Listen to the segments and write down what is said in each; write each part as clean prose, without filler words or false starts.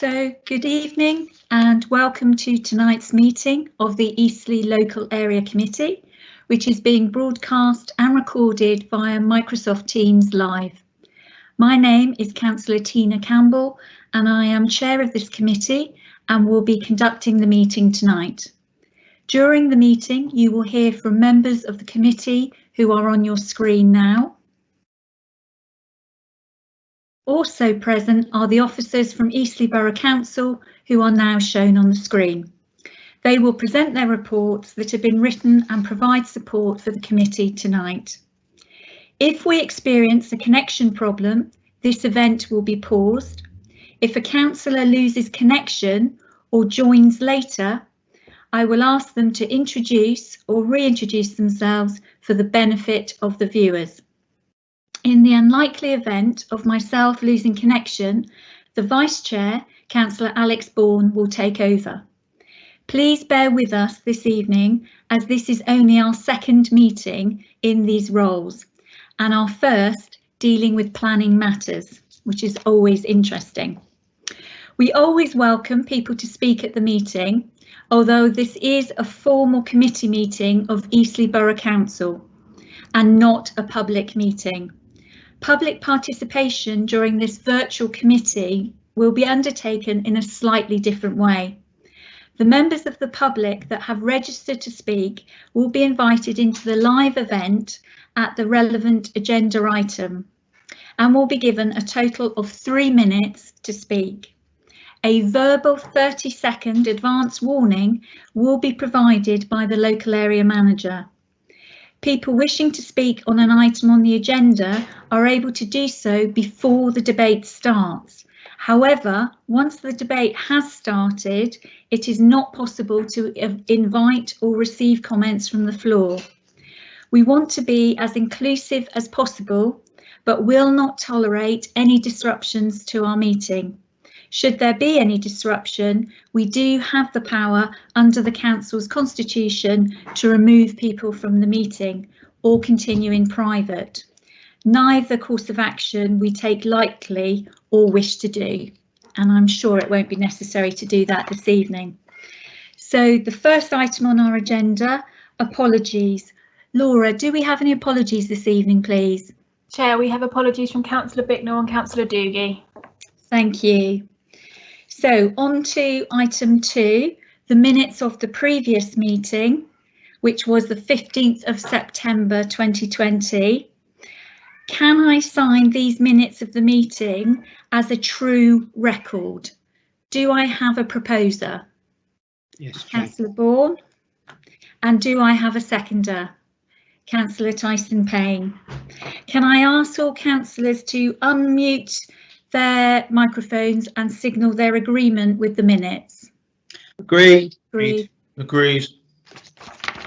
So, good evening and welcome to tonight's meeting of the Eastleigh Local Area Committee, which is being broadcast and recorded via Microsoft Teams Live. My name is Councillor Tina Campbell and I am chair of this committee and will be conducting the meeting tonight. During the meeting, you will hear from members of the committee who are on your screen now. Also present are the officers from Eastleigh Borough Council who are now shown on the screen. They will present their reports that have been written and provide support for the committee tonight. If we experience a connection problem, this event will be paused. If a councillor loses connection or joins later, I will ask them to introduce or reintroduce themselves for the benefit of the viewers. In the unlikely event of myself losing connection, the Vice Chair, Councillor Alex Bourne, will take over. Please bear with us this evening as this is only our second meeting in these roles and our first dealing with planning matters, which is always interesting. We always welcome people to speak at the meeting, although this is a formal committee meeting of Eastleigh Borough Council and not a public meeting. Public participation during this virtual committee will be undertaken in a slightly different way. The members of the public that have registered to speak will be invited into the live event at the relevant agenda item and will be given a total of 3 minutes to speak. A verbal 30-second advance warning will be provided by the local area manager. People wishing to speak on an item on the agenda are able to do so before the debate starts. However, once the debate has started, it is not possible to invite or receive comments from the floor. We want to be as inclusive as possible, but will not tolerate any disruptions to our meeting. Should there be any disruption, we do have the power under the Council's constitution to remove people from the meeting or continue in private. Neither course of action we take lightly or wish to do, and I'm sure it won't be necessary to do that this evening. So the first item on our agenda, apologies. Laura, do we have any apologies this evening, please? Chair, we have apologies from Councillor Bicknell and Councillor Doogie. Thank you. So on to item 2, the minutes of the previous meeting, which was the 15th of September 2020. Can I sign these minutes of the meeting as a true record? Do I have a proposer? Yes, Councillor Bourne. And do I have a seconder? Councillor Tyson Payne. Can I ask all councillors to unmute their microphones and signal their agreement with the minutes? Agreed. Agreed. Agreed.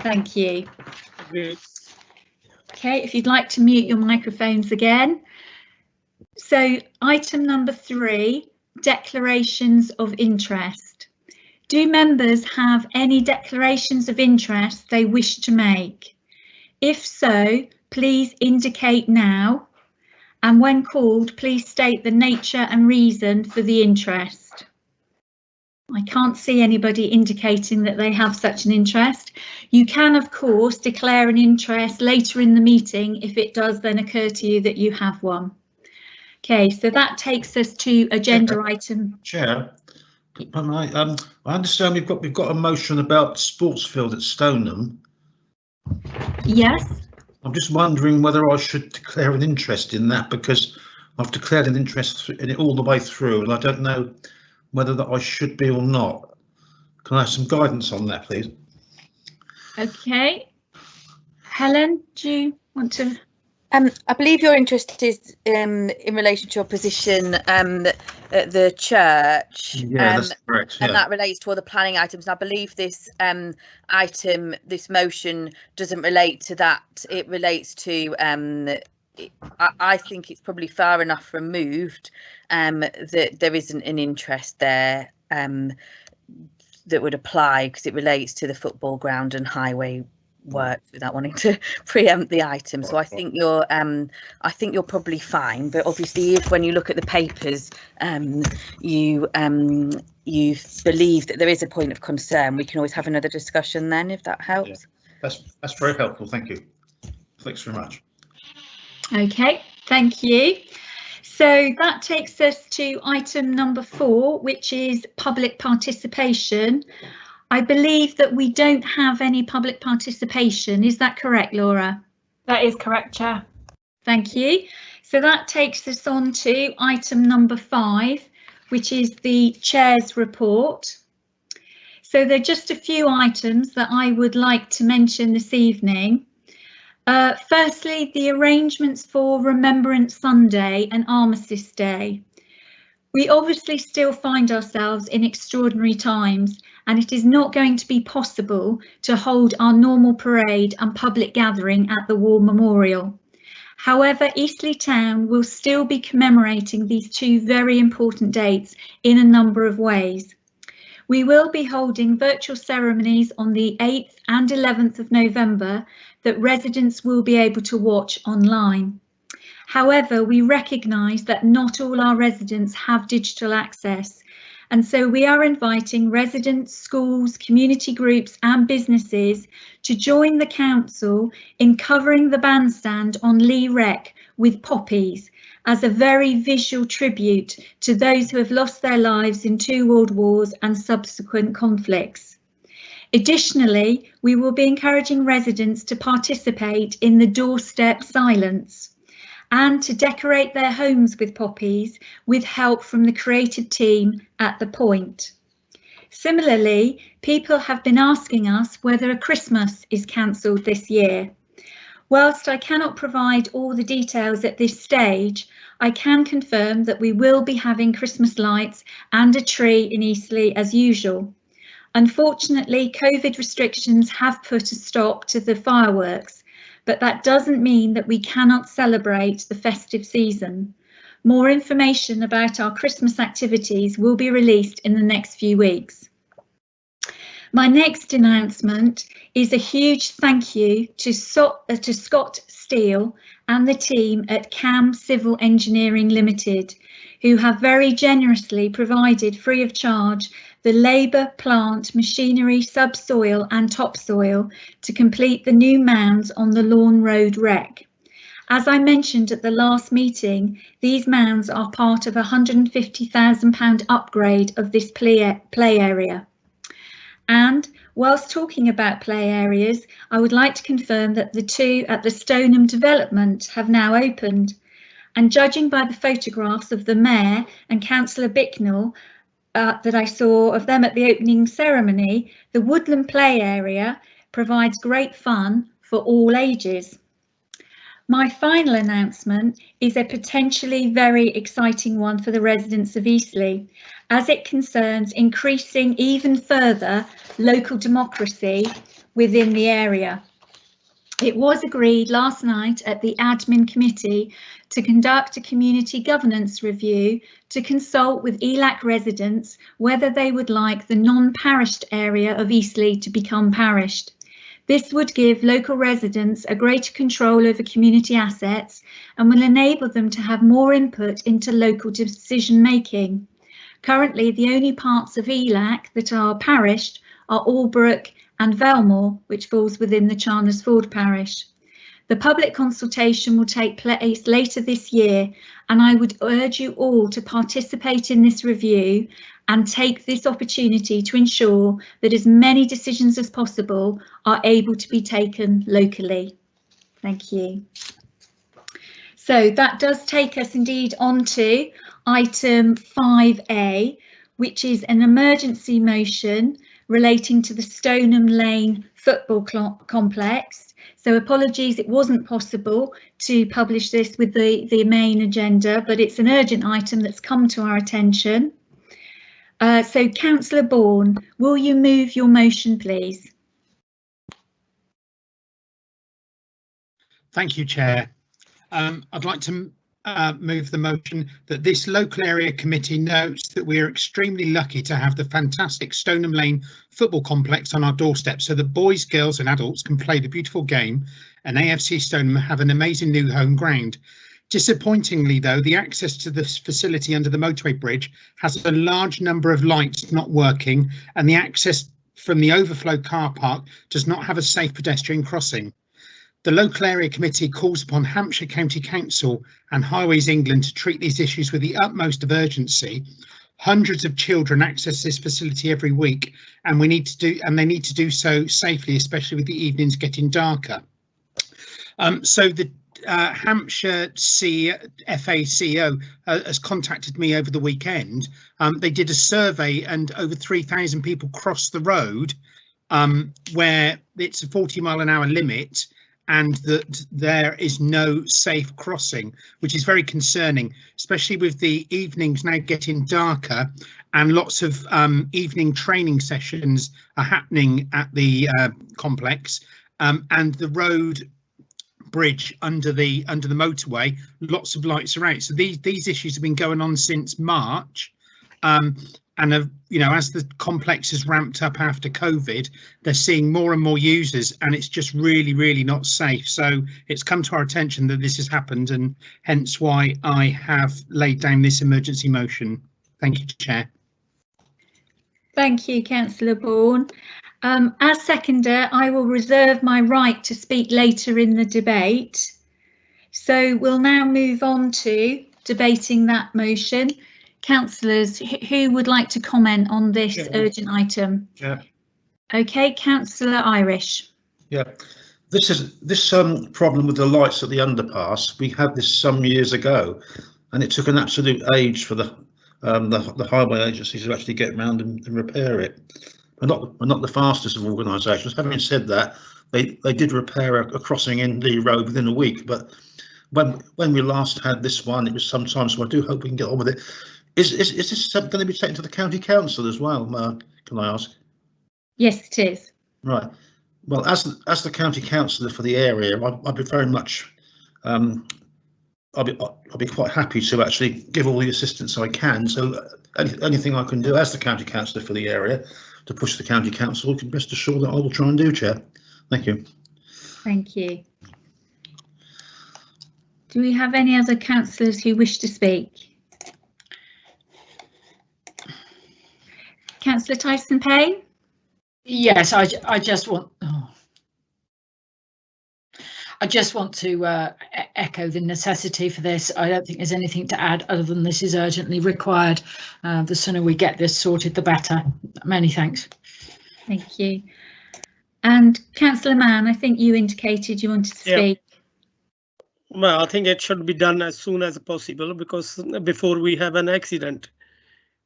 Thank you. Agreed. Okay, if you'd like to mute your microphones again. So item number 3, declarations of interest. Do members have any declarations of interest they wish to make? If so, please indicate now. And when called, please state the nature and reason for the interest. I can't see anybody indicating that they have such an interest. You can, of course, declare an interest later in the meeting if it does then occur to you that you have one. Okay, so that takes us to agenda item. Chair, I understand we've got a motion about sports field at Stoneham. Yes. I'm just wondering whether I should declare an interest in that, because I've declared an interest in it all the way through and I don't know whether that I should be or not. Can I have some guidance on that, please? Okay. Helen, do you want to? I believe your interest is in relation to your position at the church. Yeah, that's correct. Yeah. And that relates to all the planning items. And I believe this item, this motion, doesn't relate to that. It relates to, I think it's probably far enough removed that there isn't an interest there that would apply, because it relates to the football ground and highway words without wanting to preempt the item. So I think you're probably fine. But obviously, if when you look at the papers, you believe that there is a point of concern, we can always have another discussion then, if that helps. Yeah, that's very helpful. Thank you. Thanks very much. Okay, thank you. So that takes us to item number 4, which is public participation. I believe that we don't have any public participation. Is that correct, Laura? That is correct, Chair. Thank you. So that takes us on to item number 5, which is the Chair's report. So there are just a few items that I would like to mention this evening. Firstly, the arrangements for Remembrance Sunday and Armistice Day. We obviously still find ourselves in extraordinary times, and it is not going to be possible to hold our normal parade and public gathering at the War Memorial. However, Eastleigh Town will still be commemorating these two very important dates in a number of ways. We will be holding virtual ceremonies on the 8th and 11th of November that residents will be able to watch online. However, we recognise that not all our residents have digital access, and so we are inviting residents, schools, community groups and businesses to join the council in covering the bandstand on Lee Wreck with poppies as a very visual tribute to those who have lost their lives in 2 world wars and subsequent conflicts. Additionally, we will be encouraging residents to participate in the doorstep silence and to decorate their homes with poppies with help from the creative team at The Point. Similarly, people have been asking us whether a Christmas is cancelled this year. Whilst I cannot provide all the details at this stage, I can confirm that we will be having Christmas lights and a tree in Eastleigh as usual. Unfortunately, COVID restrictions have put a stop to the fireworks, but that doesn't mean that we cannot celebrate the festive season. More information about our Christmas activities will be released in the next few weeks. My next announcement is a huge thank you to Scott Steele and the team at CAM Civil Engineering Limited, who have very generously provided free of charge the labour, plant, machinery, subsoil and topsoil to complete the new mounds on the Lawn Road wreck. As I mentioned at the last meeting, these mounds are part of a £150,000 upgrade of this play area. And whilst talking about play areas, I would like to confirm that the 2 at the Stoneham development have now opened. And judging by the photographs of the Mayor and Councillor Bicknell that I saw of them at the opening ceremony, the woodland play area provides great fun for all ages. My final announcement is a potentially very exciting one for the residents of Eastleigh, as it concerns increasing even further local democracy within the area. It was agreed last night at the admin committee to conduct a community governance review to consult with ELAC residents whether they would like the non-parished area of Eastleigh to become parished. This would give local residents a greater control over community assets and will enable them to have more input into local decision making. Currently, the only parts of ELAC that are parished are Albrook and Velmore, which falls within the Charnesford parish. The public consultation will take place later this year, and I would urge you all to participate in this review and take this opportunity to ensure that as many decisions as possible are able to be taken locally. Thank you. So that does take us indeed on to item 5A, which is an emergency motion relating to the Stoneham Lane football complex. So apologies, it wasn't possible to publish this with the main agenda, but it's an urgent item that's come to our attention. So Councillor Bourne, will you move your motion, please? Thank you, Chair. I'd like to move the motion that this local area committee notes that we are extremely lucky to have the fantastic Stoneham Lane football complex on our doorstep so that boys, girls and adults can play the beautiful game, and AFC Stoneham have an amazing new home ground. Disappointingly, though, the access to this facility under the motorway bridge has a large number of lights not working, and the access from the overflow car park does not have a safe pedestrian crossing. The local area committee calls upon Hampshire County Council and Highways England to treat these issues with the utmost of urgency. Hundreds of children access this facility every week, and they need to do so safely, especially with the evenings getting darker. So the Hampshire FA CEO has contacted me over the weekend. They did a survey and over 3,000 people crossed the road where it's a 40-mile-an-hour limit, and that there is no safe crossing, which is very concerning, especially with the evenings now getting darker and lots of evening training sessions are happening at the complex, and the road bridge under the motorway, lots of lights are out. So these issues have been going on since March. And as the complex has ramped up after COVID, they're seeing more and more users, and it's just really, really not safe. So it's come to our attention that this has happened, and hence why I have laid down this emergency motion. Thank you, Chair. Thank you, Councillor Bourne. As seconder, I will reserve my right to speak later in the debate. So we'll now move on to debating that motion. Councillors, who would like to comment on this urgent item? Yeah. Okay, Councillor Irish. Yeah, this problem with the lights at the underpass, we had this some years ago, and it took an absolute age for the highway agencies to actually get around and repair it. We're not the fastest of organisations. Having said that, they did repair a crossing in the road within a week. But when we last had this one, it was some time. So I do hope we can get on with it. Is this going to be taken to the county council as well? Can I ask? Yes, it is. Right. Well, as the county councillor for the area, I'd be very much. I'll be quite happy to actually give all the assistance I can. So anything I can do as the county councillor for the area to push the county council, you can rest assured that I will try and do, Chair. Thank you. Thank you. Do we have any other councillors who wish to speak? Councillor Tyson-Payne? Yes, I just want to echo the necessity for this. I don't think there's anything to add other than this is urgently required. The sooner we get this sorted, the better. Many thanks. Thank you. And Councillor Mann, I think you indicated you wanted to speak. Well, I think it should be done as soon as possible, because before we have an accident,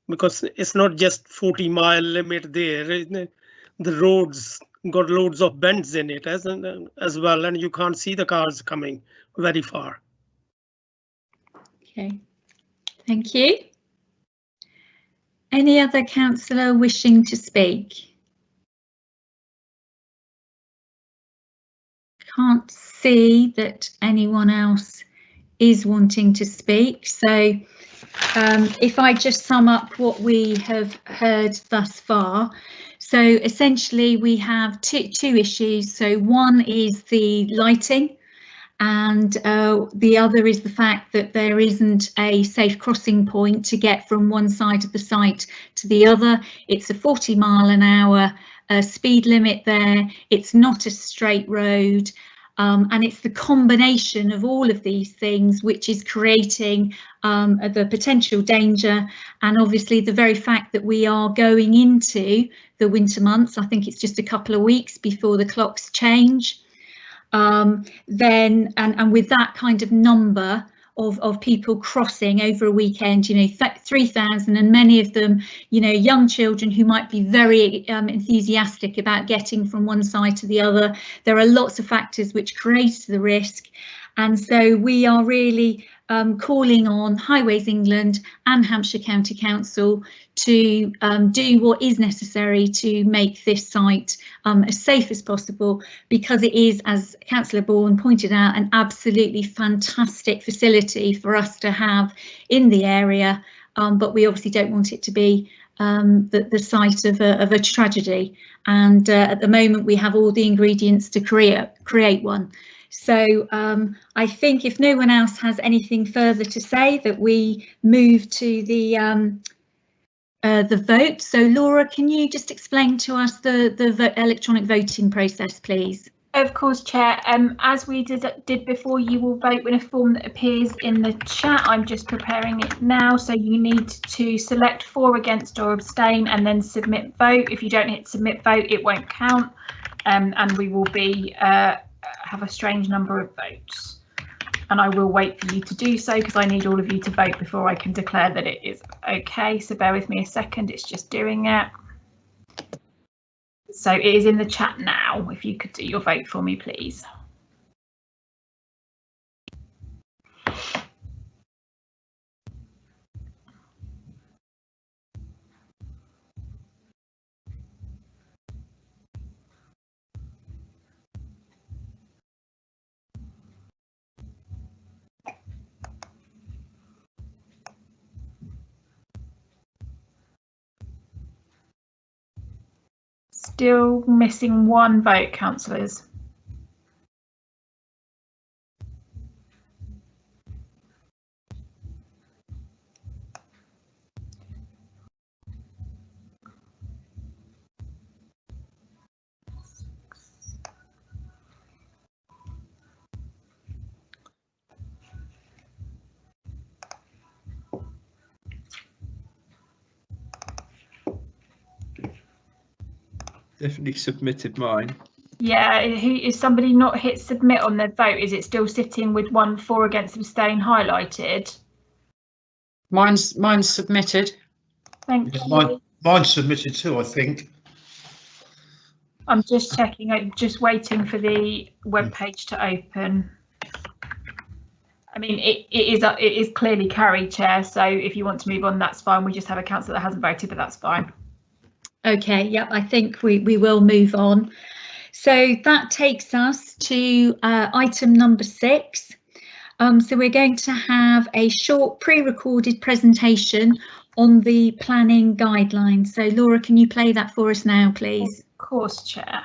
because it's not just 40-mile limit there. The roads got loads of bends in it as well, and you can't see the cars coming very far. Okay, thank you. Any other councillor wishing to speak? Can't see that anyone else is wanting to speak, so if I just sum up what we have heard thus far. So essentially we have two issues. So one is the lighting, and the other is the fact that there isn't a safe crossing point to get from one side of the site to the other. It's a 40-mile-an-hour speed limit there. It's not a straight road. And it's the combination of all of these things which is creating the potential danger, and obviously the very fact that we are going into the winter months. I think it's just a couple of weeks before the clocks change. Then with that kind of number of people crossing over a weekend, 3,000, and many of them, young children who might be very enthusiastic about getting from one side to the other. There are lots of factors which create the risk, and so we are really calling on Highways England and Hampshire County Council to do what is necessary to make this site as safe as possible, because it is, as Councillor Bourne pointed out, an absolutely fantastic facility for us to have in the area, but we obviously don't want it to be the site of a tragedy, and at the moment we have all the ingredients to create one. So I think if no one else has anything further to say, that we move to the vote. So Laura, can you just explain to us the electronic voting process, please? Of course, Chair. As we did before, you will vote with a form that appears in the chat. I'm just preparing it now. So you need to select for, against or abstain and then submit vote. If you don't hit submit vote, it won't count, and we will be have a strange number of votes. And I will wait for you to do so because I need all of you to vote before I can declare that it is okay. So bear with me a second, it's just doing it. So it is in the chat now. If you could do your vote for me, please. Still missing one vote, councillors. Definitely submitted mine. Yeah, is somebody not hit submit on their vote? Is it still sitting with 1 for, against, abstain highlighted? Mine's submitted. Thank you. Mine's submitted too, I think. I'm just checking. I'm just waiting for the web page to open. I mean, it is clearly carried, Chair. So if you want to move on, that's fine. We just have a councillor that hasn't voted, but that's fine. Okay, yep, I think we will move on. So that takes us to item number 6. So we're going to have a short pre-recorded presentation on the planning guidelines. So Laura, can you play that for us now, please? Of course, Chair.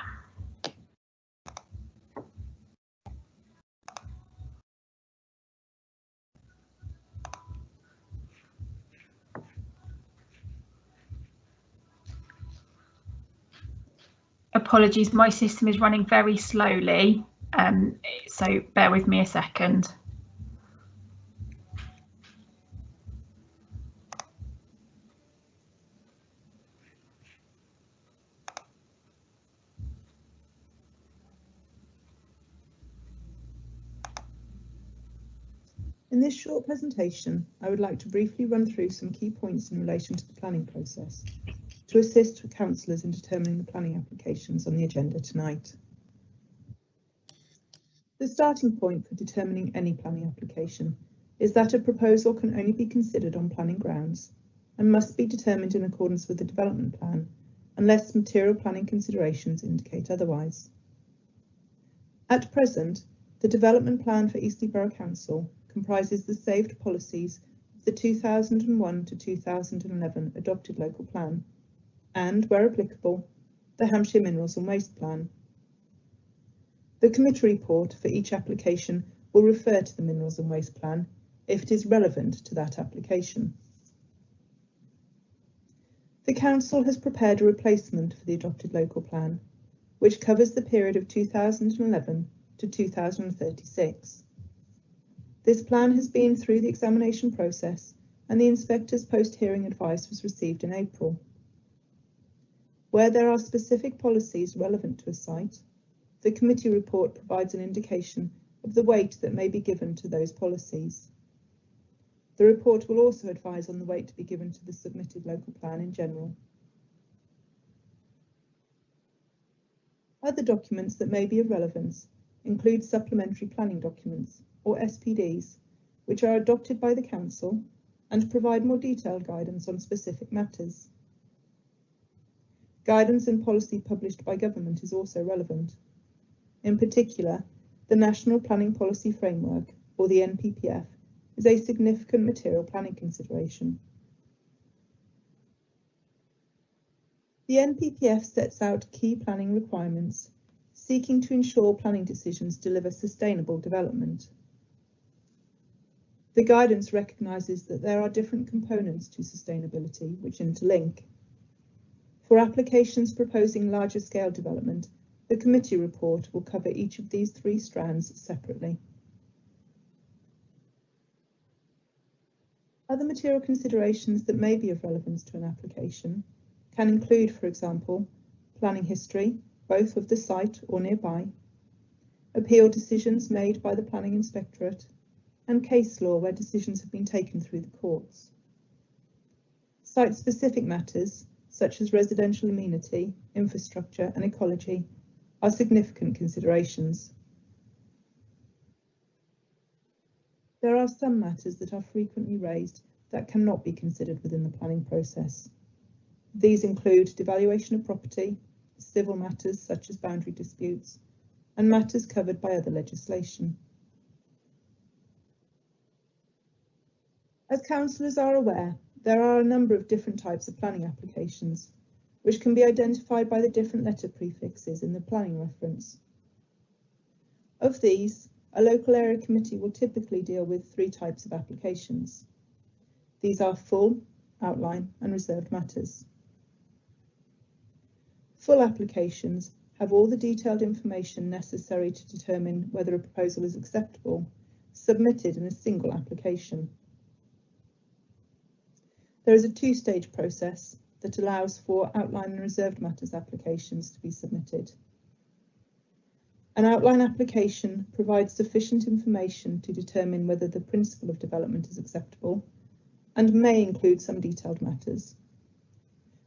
Apologies, my system is running very slowly, so bear with me a second. In this short presentation, I would like to briefly run through some key points in relation to the planning process to assist councillors in determining the planning applications on the agenda tonight. The starting point for determining any planning application is that a proposal can only be considered on planning grounds and must be determined in accordance with the development plan unless material planning considerations indicate otherwise. At present, the development plan for Eastleigh Borough Council comprises the saved policies of the 2001 to 2011 adopted local plan and, where applicable, the Hampshire Minerals and Waste Plan. The committee report for each application will refer to the Minerals and Waste Plan if it is relevant to that application. The Council has prepared a replacement for the adopted local plan, which covers the period of 2011 to 2036. This plan has been through the examination process and the inspector's post-hearing advice was received in April. Where there are specific policies relevant to a site, the committee report provides an indication of the weight that may be given to those policies. The report will also advise on the weight to be given to the submitted local plan in general. Other documents that may be of relevance include supplementary planning documents, or SPDs, which are adopted by the Council and provide more detailed guidance on specific matters. Guidance and policy published by government is also relevant. In particular, the National Planning Policy Framework, or the NPPF, is a significant material planning consideration. The NPPF sets out key planning requirements, seeking to ensure planning decisions deliver sustainable development. The guidance recognises that there are different components to sustainability which interlink. For applications proposing larger scale development, the committee report will cover each of these three strands separately. Other material considerations that may be of relevance to an application can include, for example, planning history, both of the site or nearby, appeal decisions made by the Planning Inspectorate, and case law where decisions have been taken through the courts. Site-specific matters, such as residential amenity, infrastructure and ecology, are significant considerations. There are some matters that are frequently raised that cannot be considered within the planning process. These include devaluation of property, civil matters such as boundary disputes, and matters covered by other legislation. As councillors are aware, there are a number of different types of planning applications, which can be identified by the different letter prefixes in the planning reference. Of these, a local area committee will typically deal with three types of applications. These are full, outline, and reserved matters. Full applications have all the detailed information necessary to determine whether a proposal is acceptable, submitted in a single application. There is a two-stage process that allows for outline and reserved matters applications to be submitted. An outline application provides sufficient information to determine whether the principle of development is acceptable and may include some detailed matters,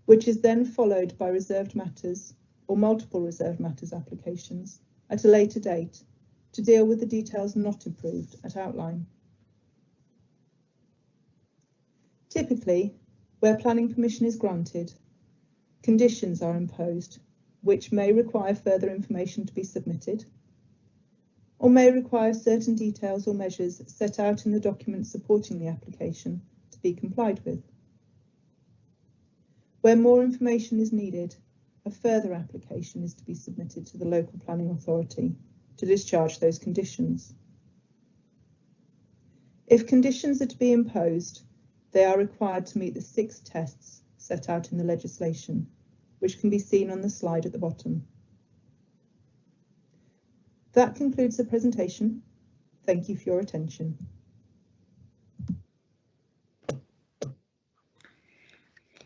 which is then followed by reserved matters or multiple reserved matters applications at a later date to deal with the details not approved at outline. Typically, where planning permission is granted, conditions are imposed which may require further information to be submitted, or may require certain details or measures set out in the documents supporting the application to be complied with. Where more information is needed, a further application is to be submitted to the local planning authority to discharge those conditions. If conditions are to be imposed, they are required to meet the 6 tests set out in the legislation, which can be seen on the slide at the bottom. That concludes the presentation. Thank you for your attention.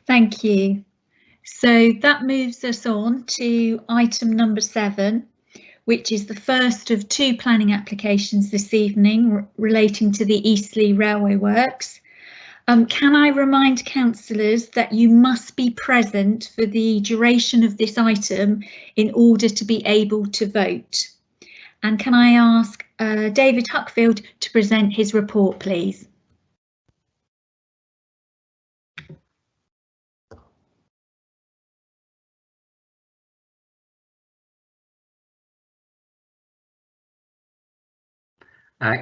Thank you. So that moves us on to item number 7, which is the first of 2 planning applications this evening relating to the Eastleigh Railway Works. Can I remind councillors that you must be present for the duration of this item in order to be able to vote? And can I ask David Huckfield to present his report, please?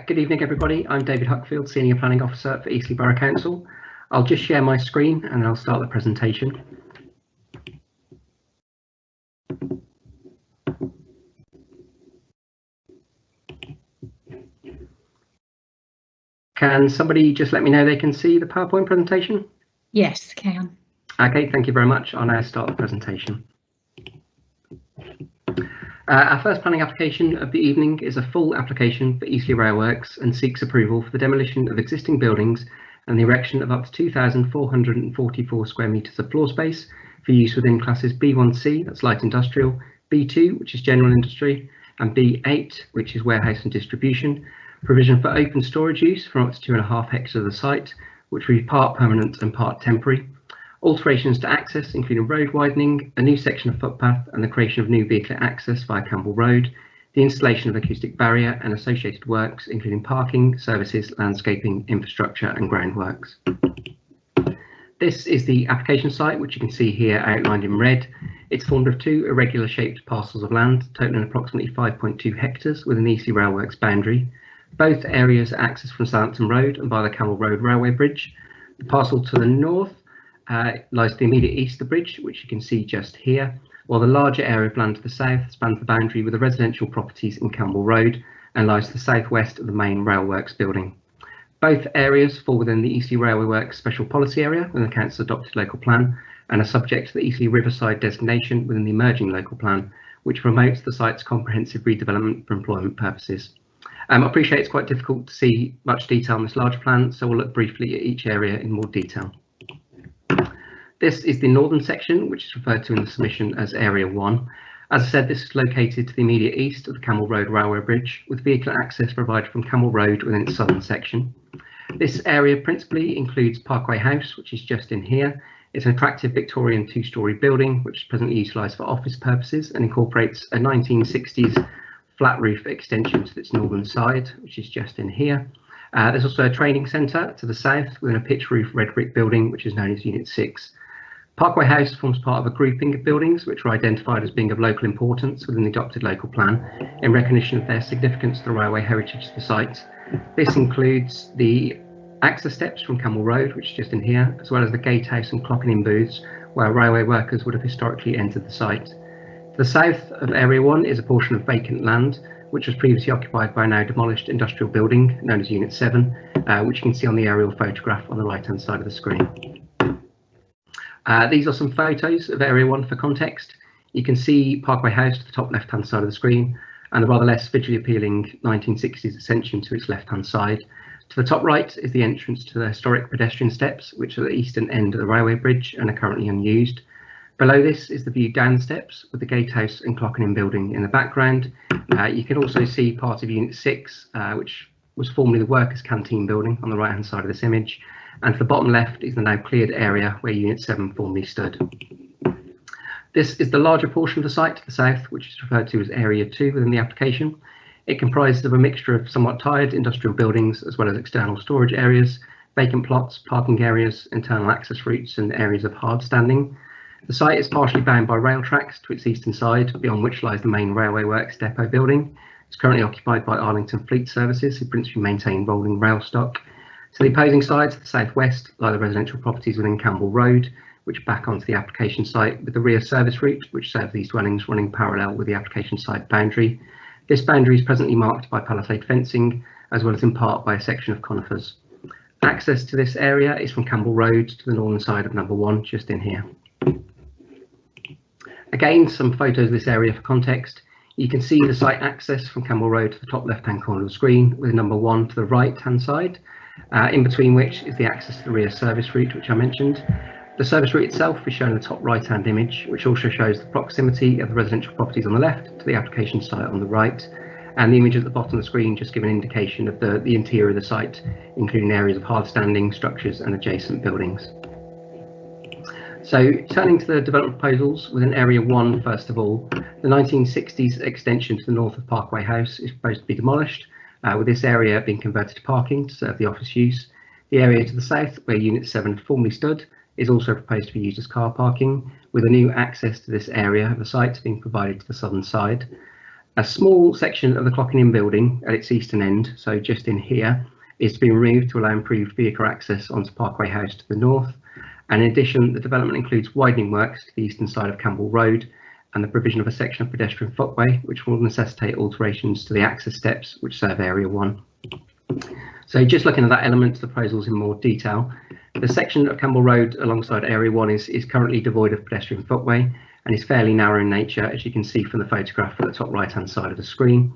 Good evening, everybody. I'm David Huckfield, Senior Planning Officer for Eastleigh Borough Council. I'll just share my screen and I'll start the presentation. Can somebody just let me know they can see the PowerPoint presentation? Yes, can. Okay, thank you very much. I'll now start the presentation. Our first planning application of the evening is a full application for Eastleigh Rail Works and seeks approval for the demolition of existing buildings and the erection of up to 2,444 square metres of floor space for use within classes B1C, that's light industrial, B2, which is general industry, and B8, which is warehouse and distribution. Provision for open storage use for up to 2.5 hectares of the site, which will be part permanent and part temporary. Alterations to access, including road widening, a new section of footpath and the creation of new vehicle access via Campbell Road, the installation of acoustic barrier and associated works, including parking, services, landscaping, infrastructure and groundworks. This is the application site, which you can see here outlined in red. It's formed of 2 irregular shaped parcels of land, totaling approximately 5.2 hectares within the Eastleigh Railworks boundary. Both areas are accessed from Southampton Road and by the Camel Road Railway Bridge. The parcel to the north lies to the immediate east of the bridge, which you can see just here, while the larger area of land to the south spans the boundary with the residential properties in Campbell Road and lies to the southwest of the main railworks building. Both areas fall within the Eastleigh Railway Works Special Policy Area within the Council's adopted local plan and are subject to the Eastleigh Riverside designation within the emerging local plan, which promotes the site's comprehensive redevelopment for employment purposes. I appreciate it's quite difficult to see much detail on this larger plan, so we'll look briefly at each area in more detail. This is the northern section, which is referred to in the submission as Area 1. As I said, this is located to the immediate east of the Camel Road Railway Bridge, with vehicle access provided from Camel Road within its southern section. This area principally includes Parkway House, which is just in here. It's an attractive Victorian 2-storey building, which is presently utilised for office purposes and incorporates a 1960s flat roof extension to its northern side, which is just in here. There's also a training centre to the south within a pitch roof red brick building, which is known as Unit 6. Parkway House forms part of a grouping of buildings which are identified as being of local importance within the adopted local plan in recognition of their significance to the railway heritage of the site. This includes the access steps from Camel Road, which is just in here, as well as the gatehouse and clocking in booths where railway workers would have historically entered the site. To the south of Area 1 is a portion of vacant land which was previously occupied by a now demolished industrial building known as Unit 7, which you can see on the aerial photograph on the right hand side of the screen. These are some photos of Area 1 for context. You can see Parkway House to the top left hand side of the screen and the rather less visually appealing 1960s ascension to its left hand side. To the top right is the entrance to the historic pedestrian steps, which are at the eastern end of the railway bridge and are currently unused. Below this is the view down the steps with the gatehouse and clocking in building in the background. You can also see part of Unit 6, which was formerly the workers' canteen building on the right hand side of this image. And to the bottom left is the now cleared area where Unit 7 formerly stood. This is the larger portion of the site to the south, which is referred to as Area 2 within the application. It comprises of a mixture of somewhat tired industrial buildings as well as external storage areas, vacant plots, parking areas, internal access routes and areas of hard standing. The site is partially bound by rail tracks to its eastern side, beyond which lies the main Railway Works depot building. It's currently occupied by Arlington Fleet Services, who principally maintain rolling rail stock. To the opposing side, to the southwest, lie the residential properties within Campbell Road, which back onto the application site with the rear service route, which serves these dwellings running parallel with the application site boundary. This boundary is presently marked by palisade fencing, as well as in part by a section of conifers. Access to this area is from Campbell Road to the northern side of number 1, just in here. Again, some photos of this area for context. You can see the site access from Campbell Road to the top left-hand corner of the screen, with number 1 to the right-hand side, in between which is the access to the rear service route, which I mentioned. The service route itself is shown in the top right-hand image, which also shows the proximity of the residential properties on the left to the application site on the right, and the image at the bottom of the screen just give an indication of the interior of the site, including areas of hard standing structures and adjacent buildings. So turning to the development proposals within Area 1, first of all, the 1960s extension to the north of Parkway House is proposed to be demolished, with this area being converted to parking to serve the office use. The area to the south, where Unit 7 formerly stood, is also proposed to be used as car parking, with a new access to this area of the site being provided to the southern side. A small section of the clocking in building at its eastern end, so just in here, is to be removed to allow improved vehicle access onto Parkway House to the north. And in addition, the development includes widening works to the eastern side of Campbell Road and the provision of a section of pedestrian footway, which will necessitate alterations to the access steps which serve Area 1. So just looking at that element of the proposals in more detail, the section of Campbell Road alongside Area 1 is currently devoid of pedestrian footway and is fairly narrow in nature, as you can see from the photograph at the top right hand side of the screen.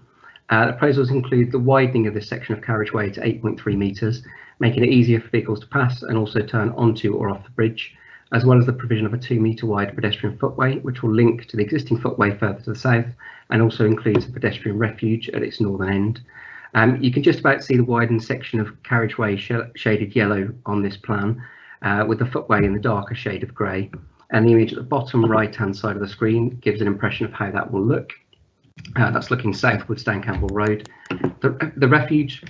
The proposals include the widening of this section of carriageway to 8.3 metres, making it easier for vehicles to pass and also turn onto or off the bridge, as well as the provision of a 2 metre wide pedestrian footway, which will link to the existing footway further to the south and also includes a pedestrian refuge at its northern end. You can just about see the widened section of carriageway shaded yellow on this plan, with the footway in the darker shade of grey, and the image at the bottom right hand side of the screen gives an impression of how that will look. That's looking southwards down Campbell Road. The refuge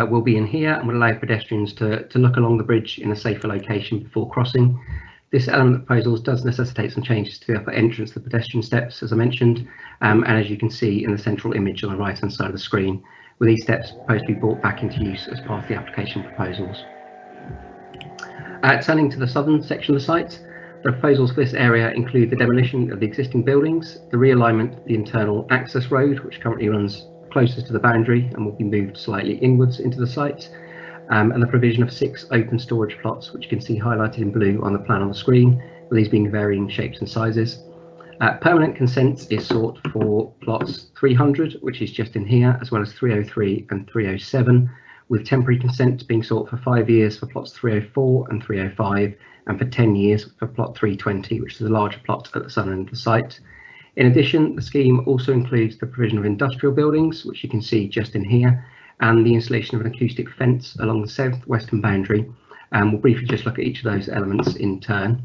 will be in here and will allow pedestrians to look along the bridge in a safer location before crossing. This element of proposals does necessitate some changes to the upper entrance of the pedestrian steps, as I mentioned, and as you can see in the central image on the right hand side of the screen, with these steps proposed to be brought back into use as part of the application proposals. Turning to the southern section of the site, the proposals for this area include the demolition of the existing buildings, the realignment of the internal access road, which currently runs closest to the boundary and will be moved slightly inwards into the site, and the provision of 6 open storage plots, which you can see highlighted in blue on the plan on the screen, with these being varying shapes and sizes. Permanent consent is sought for plots 300, which is just in here, as well as 303 and 307, with temporary consent being sought for 5 years for plots 304 and 305, and for 10 years for plot 320, which is a larger plot at the southern end of the site. In addition, the scheme also includes the provision of industrial buildings, which you can see just in here, and the installation of an acoustic fence along the southwestern boundary. We'll briefly just look at each of those elements in turn.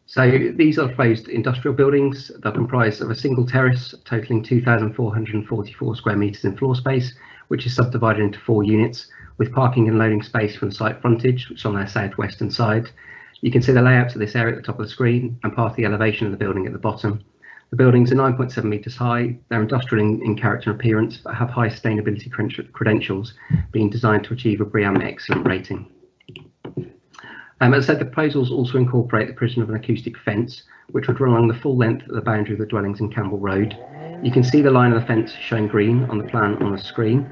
So these are proposed industrial buildings. They're comprised of a single terrace totaling 2,444 square metres in floor space, which is subdivided into 4 units, with parking and loading space from the site frontage, which is on their southwestern side. You can see the layouts of this area at the top of the screen and part of the elevation of the building at the bottom. The buildings are 9.7 metres high. They're industrial in character and appearance, but have high sustainability credentials, being designed to achieve a BREEAM Excellent rating. As I said, the proposals also incorporate the provision of an acoustic fence, which would run along the full length of the boundary of the dwellings in Campbell Road. You can see the line of the fence shown green on the plan on the screen.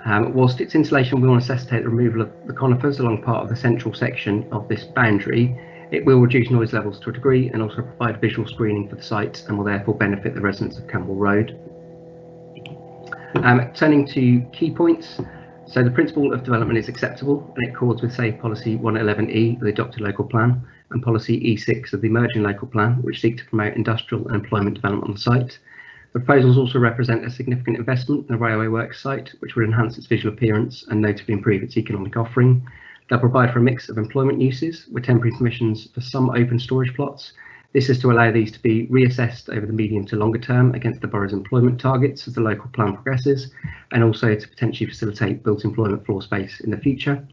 Whilst its installation will necessitate the removal of the conifers along part of the central section of this boundary, it will reduce noise levels to a degree and also provide visual screening for the site, and will therefore benefit the residents of Campbell Road. Turning to key points, so the principle of development is acceptable and it accords with, say, policy 111E of the adopted local plan and policy E6 of the emerging local plan, which seek to promote industrial and employment development on the site. The proposals also represent a significant investment in the railway works site, which would enhance its visual appearance and notably improve its economic offering. They'll provide for a mix of employment uses with temporary permissions for some open storage plots. This is to allow these to be reassessed over the medium to longer term against the borough's employment targets as the local plan progresses, and also to potentially facilitate built employment floor space in the future.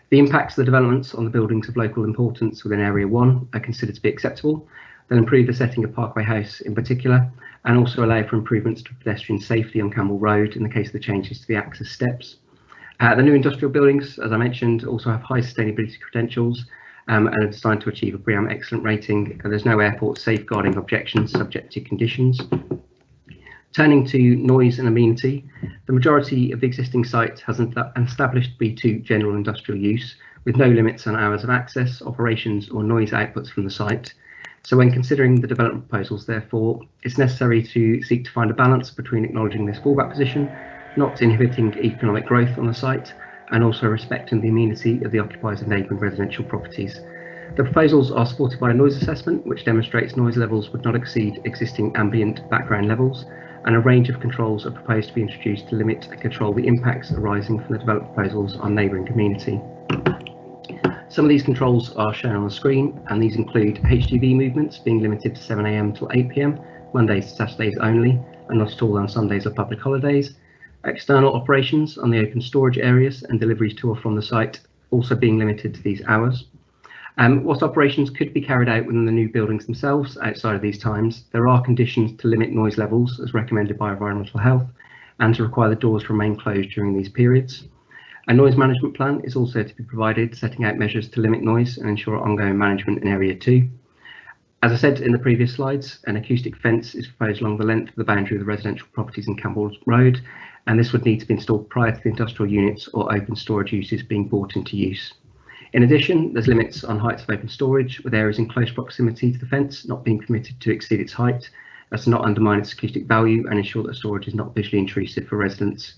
The impacts of the developments on the buildings of local importance within Area 1 are considered to be acceptable. They'll improve the setting of Parkway House in particular, and also allow for improvements to pedestrian safety on Campbell Road in the case of the changes to the access steps. The new industrial buildings, as I mentioned, also have high sustainability credentials and are designed to achieve a BREEAM Excellent rating. There's no airport safeguarding objections subject to conditions. Turning to noise and amenity, the majority of the existing site has an established B2 general industrial use with no limits on hours of access, operations or noise outputs from the site. So when considering the development proposals, therefore, it's necessary to seek to find a balance between acknowledging this fallback position, not inhibiting economic growth on the site, and also respecting the amenity of the occupiers of neighbouring residential properties. The proposals are supported by a noise assessment, which demonstrates noise levels would not exceed existing ambient background levels, and a range of controls are proposed to be introduced to limit and control the impacts arising from the development proposals on neighbouring community. Some of these controls are shown on the screen, and these include HGV movements being limited to 7 AM till 8 PM, Mondays to Saturdays only, and not at all on Sundays or public holidays. External operations on the open storage areas and deliveries to or from the site also being limited to these hours. Whilst operations could be carried out within the new buildings themselves outside of these times, there are conditions to limit noise levels as recommended by Environmental Health and to require the doors to remain closed during these periods. A noise management plan is also to be provided, setting out measures to limit noise and ensure ongoing management in Area 2. As I said in the previous slides, an acoustic fence is proposed along the length of the boundary of the residential properties in Campbell Road, and this would need to be installed prior to the industrial units or open storage uses being brought into use. In addition, there's limits on heights of open storage, with areas in close proximity to the fence not being permitted to exceed its height, as to not undermine its acoustic value and ensure that storage is not visually intrusive for residents.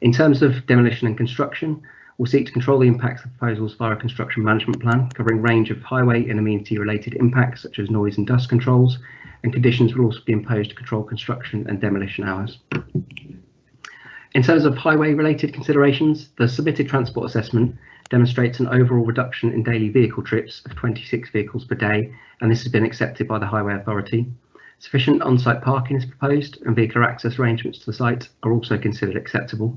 In terms of demolition and construction, we'll seek to control the impacts of proposals via a construction management plan covering a range of highway and amenity related impacts such as noise and dust controls, and conditions will also be imposed to control construction and demolition hours. In terms of highway related considerations, the submitted transport assessment demonstrates an overall reduction in daily vehicle trips of 26 vehicles per day, and this has been accepted by the Highway Authority. Sufficient on-site parking is proposed, and vehicular access arrangements to the site are also considered acceptable.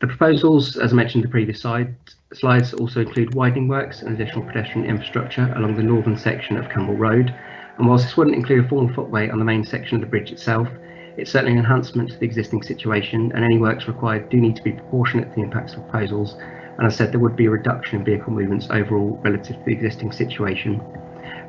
The proposals, as I mentioned in the previous slides, also include widening works and additional pedestrian infrastructure along the northern section of Campbell Road. And whilst this wouldn't include a formal footway on the main section of the bridge itself, it's certainly an enhancement to the existing situation, and any works required do need to be proportionate to the impacts of proposals. And as I said, there would be a reduction in vehicle movements overall relative to the existing situation.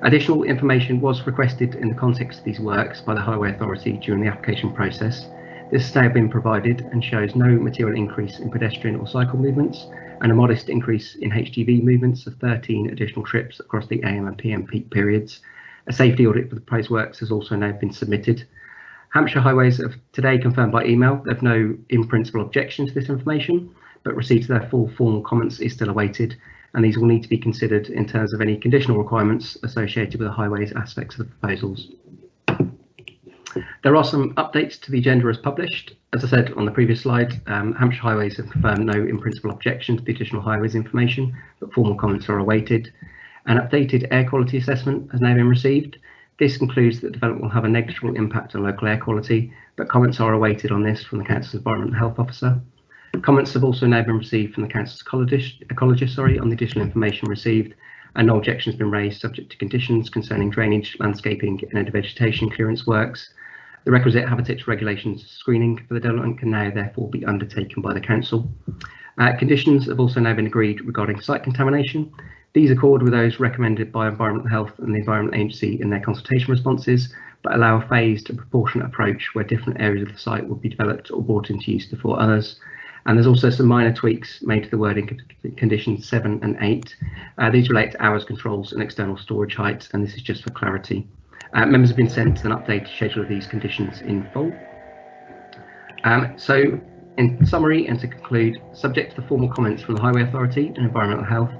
Additional information was requested in the context of these works by the Highway Authority during the application process. This has now been provided and shows no material increase in pedestrian or cycle movements, and a modest increase in HGV movements of 13 additional trips across the AM and PM peak periods. A safety audit for the proposed works has also now been submitted. Hampshire Highways have today confirmed by email they have no in-principle objection to this information, but receipt of their full formal comments is still awaited, and these will need to be considered in terms of any conditional requirements associated with the highways aspects of the proposals. There are some updates to the agenda as published. As I said on the previous slide, Hampshire Highways have confirmed no in-principle objection to the additional highways information, but formal comments are awaited. An updated air quality assessment has now been received. This concludes that development will have a negligible impact on local air quality, but comments are awaited on this from the Council's Environment and Health Officer. Comments have also now been received from the Council's ecologist on the additional information received, and no objection has been raised subject to conditions concerning drainage, landscaping and vegetation clearance works. The requisite habitats regulations screening for the development can now therefore be undertaken by the Council. Conditions have also now been agreed regarding site contamination. These accord with those recommended by Environmental Health and the Environment Agency in their consultation responses, but allow a phased and proportionate approach where different areas of the site will be developed or brought into use before others. And there's also some minor tweaks made to the wording conditions 7 and 8. These relate to hours controls and external storage height, and this is just for clarity. Members have been sent an updated schedule of these conditions in full. So in summary and to conclude, subject to the formal comments from the Highway Authority and Environmental Health,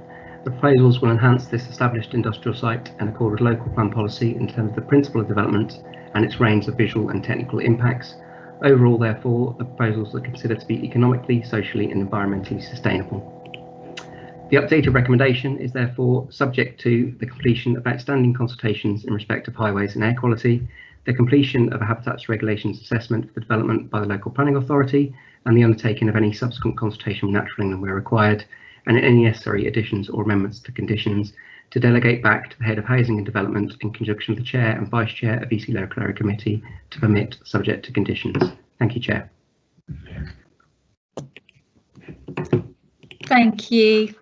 the proposals will enhance this established industrial site and accord with local plan policy in terms of the principle of development and its range of visual and technical impacts. Overall, therefore, the proposals are considered to be economically, socially and environmentally sustainable. The updated recommendation is therefore subject to the completion of outstanding consultations in respect of highways and air quality, the completion of a habitats regulations assessment for development by the local planning authority, and the undertaking of any subsequent consultation with Natural England where required, and any necessary additions or amendments to conditions to delegate back to the Head of Housing and Development in conjunction with the Chair and Vice Chair of Eastleigh Local Area Committee to permit subject to conditions. Thank you, Chair. Thank you.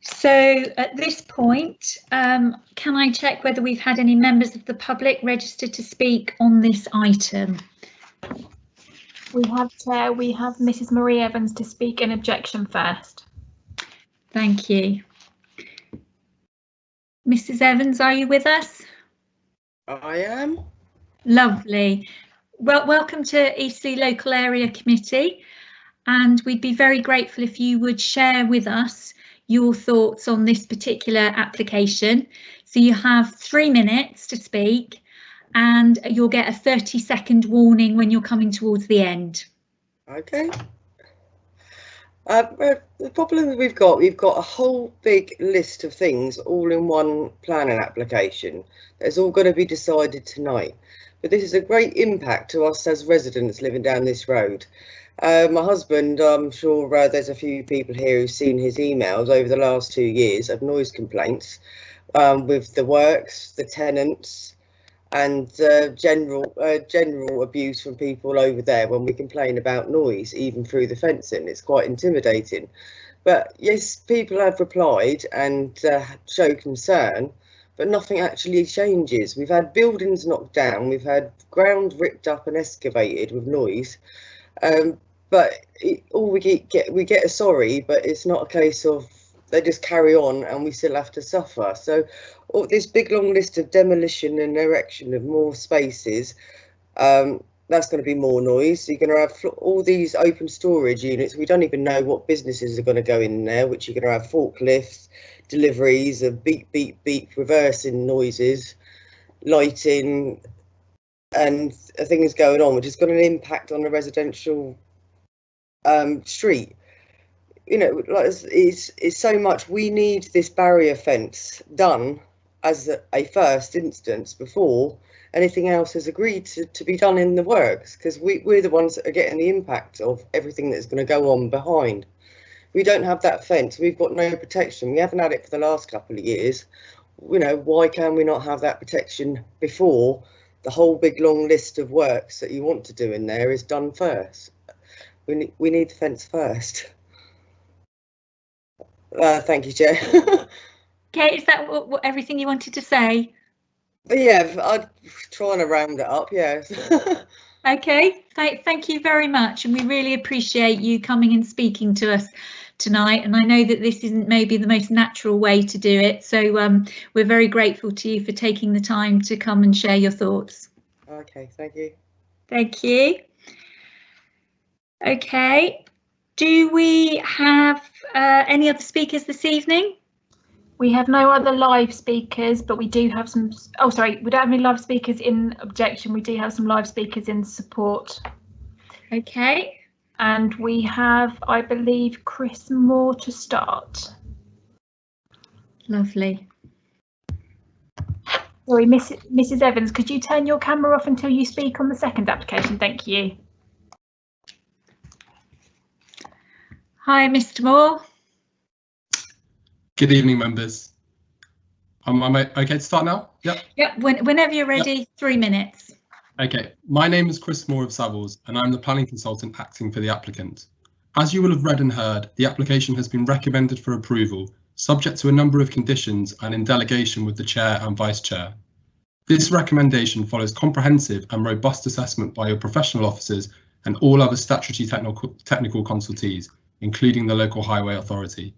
So at this point, can I check whether we've had any members of the public registered to speak on this item? We have, Chair, we have Mrs. Marie Evans to speak in objection first. Thank you. Mrs. Evans, are you with us? I am. Lovely. Well, welcome to Eastleigh Local Area Committee, and we'd be very grateful if you would share with us your thoughts on this particular application. So you have 3 minutes to speak, and you'll get a 30-second warning when you're coming towards the end. Okay. The problem we've got a whole big list of things all in one planning application that's all going to be decided tonight. But this is a great impact to us as residents living down this road. My husband, I'm sure there's a few people here who've seen his emails over the last 2 years of noise complaints with the works, the tenants, and general abuse from people over there when we complain about noise, even through the fencing. It's quite intimidating. But yes, people have replied and show concern, but nothing actually changes. We've had buildings knocked down, we've had ground ripped up and excavated with noise, but we get a sorry, but it's not a case of they just carry on and we still have to suffer. So this big long list of demolition and erection of more spaces, that's going to be more noise. You're going to have all these open storage units. We don't even know what businesses are going to go in there, which you're going to have forklifts, deliveries of beep, beep, beep, reversing noises, lighting, and things going on, which has got an impact on the residential street. You know, like it's so much. We need this barrier fence done as a first instance before anything else is agreed to be done in the works, because we're the ones that are getting the impact of everything that's going to go on behind. We don't have that fence. We've got no protection. We haven't had it for the last couple of years. You know, why can we not have that protection before the whole big long list of works that you want to do in there is done first? We need the fence first. Thank you, Chair. Okay, is that what everything you wanted to say? Yeah, I'm trying to round it up, yeah. Okay, thank you very much, and we really appreciate you coming and speaking to us tonight. And I know that this isn't maybe the most natural way to do it, so we're very grateful to you for taking the time to come and share your thoughts. Okay, thank you. Thank you. Okay, do we have any other speakers this evening? We have no other live speakers, but we do have some. Oh, sorry, we don't have any live speakers in objection. We do have some live speakers in support. Okay. And we have, I believe, Chris Moore to start. Lovely. Sorry, Mrs. Evans, could you turn your camera off until you speak on the second application? Thank you. Hi, Mr. Moore. Good evening, members. Am I okay to start now? Yep. Yep, whenever you're ready, yep. 3 minutes. Okay, my name is Chris Moore of Savills, and I'm the planning consultant acting for the applicant. As you will have read and heard, the application has been recommended for approval, subject to a number of conditions and in delegation with the chair and vice chair. This recommendation follows comprehensive and robust assessment by your professional officers and all other statutory technical consultees, including the local highway authority.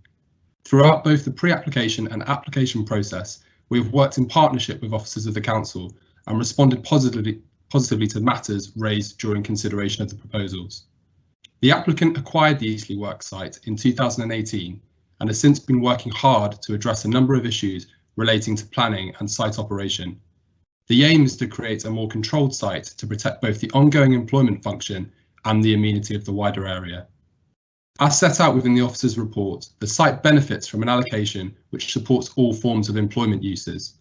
Throughout both the pre-application and application process, we have worked in partnership with officers of the council and responded positively to matters raised during consideration of the proposals. The applicant acquired the Eastleigh work site in 2018 and has since been working hard to address a number of issues relating to planning and site operation. The aim is to create a more controlled site to protect both the ongoing employment function and the amenity of the wider area. As set out within the officer's report, the site benefits from an allocation which supports all forms of employment uses.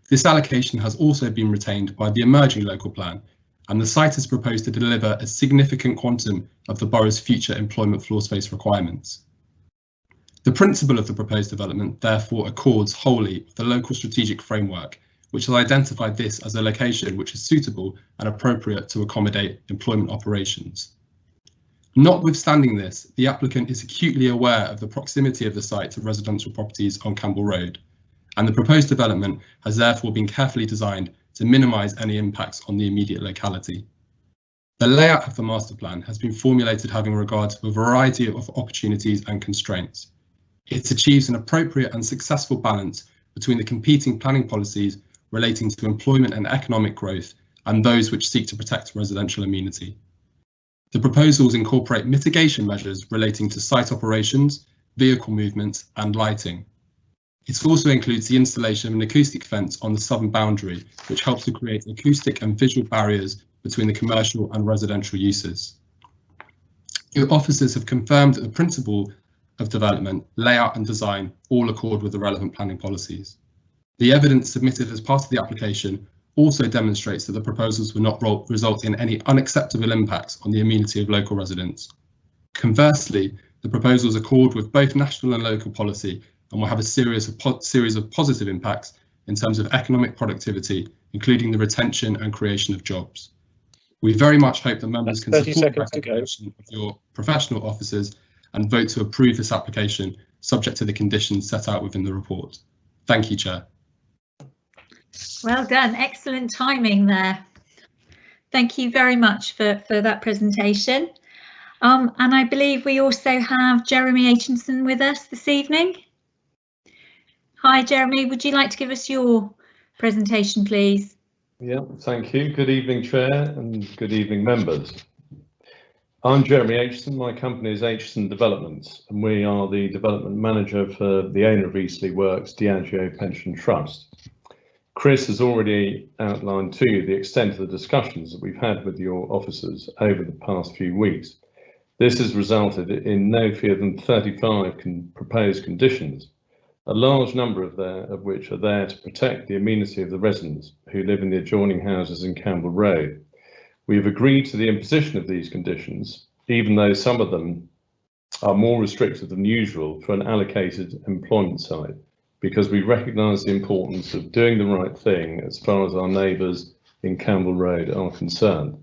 This allocation has also been retained by the emerging local plan, and the site is proposed to deliver a significant quantum of the borough's future employment floor space requirements. The principle of the proposed development therefore accords wholly with the local strategic framework, which has identified this as a location which is suitable and appropriate to accommodate employment operations. Notwithstanding this, the applicant is acutely aware of the proximity of the site to residential properties on Campbell Road, and the proposed development has therefore been carefully designed to minimise any impacts on the immediate locality. The layout of the master plan has been formulated having regard to a variety of opportunities and constraints. It achieves an appropriate and successful balance between the competing planning policies relating to employment and economic growth and those which seek to protect residential amenity. The proposals incorporate mitigation measures relating to site operations, vehicle movement and lighting. It also includes the installation of an acoustic fence on the southern boundary, which helps to create acoustic and visual barriers between the commercial and residential uses. Your officers have confirmed that the principle of development, layout and design all accord with the relevant planning policies. The evidence submitted as part of the application also demonstrates that the proposals will not result in any unacceptable impacts on the amenity of local residents. Conversely, the proposals accord with both national and local policy and will have a series of positive impacts in terms of economic productivity, including the retention and creation of jobs. We very much hope that members can support the recommendation of your professional officers and vote to approve this application subject to the conditions set out within the report. Thank you, Chair. Well done, excellent timing there. Thank you very much for that presentation. And I believe we also have Jeremy Aitchison with us this evening. Hi Jeremy, would you like to give us your presentation, please? Yeah, thank you. Good evening, Chair, and good evening, members. I'm Jeremy Aitchison. My company is Aitchison Developments, and we are the development manager for the owner of Eastleigh Works, Diageo Pension Trust. Chris has already outlined to you the extent of the discussions that we've had with your officers over the past few weeks. This has resulted in no fewer than 35 proposed conditions a large number of which are there to protect the amenity of the residents who live in the adjoining houses in Campbell Road. We have agreed to the imposition of these conditions, even though some of them are more restrictive than usual for an allocated employment site, because we recognise the importance of doing the right thing as far as our neighbours in Campbell Road are concerned.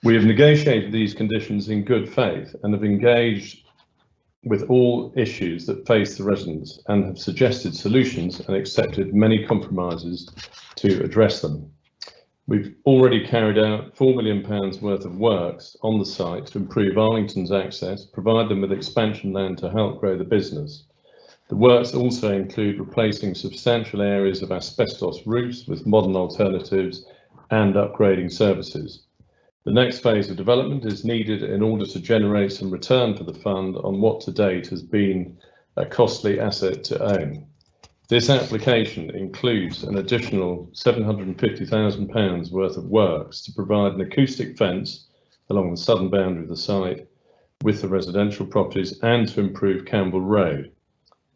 We have negotiated these conditions in good faith and have engaged with all issues that face the residents and have suggested solutions and accepted many compromises to address them. We've already carried out £4 million worth of works on the site to improve Arlington's access, provide them with expansion land to help grow the business. The works also include replacing substantial areas of asbestos roofs with modern alternatives and upgrading services. The next phase of development is needed in order to generate some return for the fund on what to date has been a costly asset to own. This application includes an additional £750,000 worth of works to provide an acoustic fence along the southern boundary of the site with the residential properties and to improve Campbell Road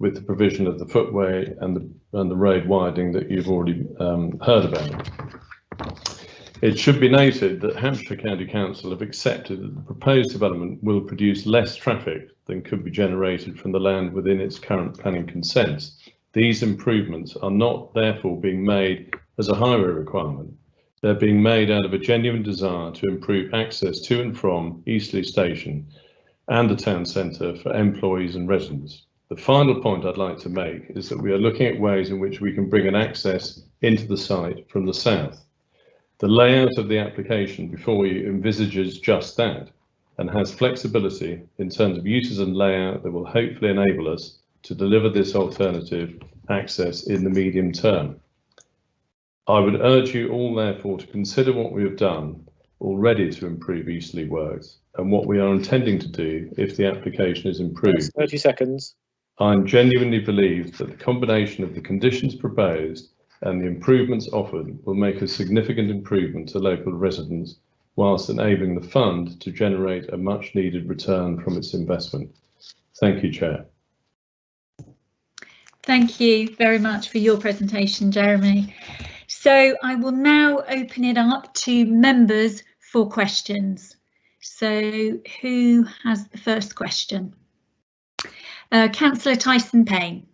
with the provision of the footway and the road widening that you've already heard about. It should be noted that Hampshire County Council have accepted that the proposed development will produce less traffic than could be generated from the land within its current planning consents. These improvements are not therefore being made as a highway requirement. They're being made out of a genuine desire to improve access to and from Eastleigh Station and the town centre for employees and residents. The final point I'd like to make is that we are looking at ways in which we can bring an access into the site from the south. The layout of the application before you envisages just that and has flexibility in terms of uses and layout that will hopefully enable us to deliver this alternative access in the medium term. I would urge you all therefore to consider what we have done already to improve Eastleigh works and what we are intending to do if the application is improved. 30 seconds. I genuinely believe that the combination of the conditions proposed and the improvements offered will make a significant improvement to local residents whilst enabling the fund to generate a much needed return from its investment. Thank you, Chair. Thank you very much for your presentation, Jeremy. So I will now open it up to members for questions. So who has the first question? Councillor Tyson Payne.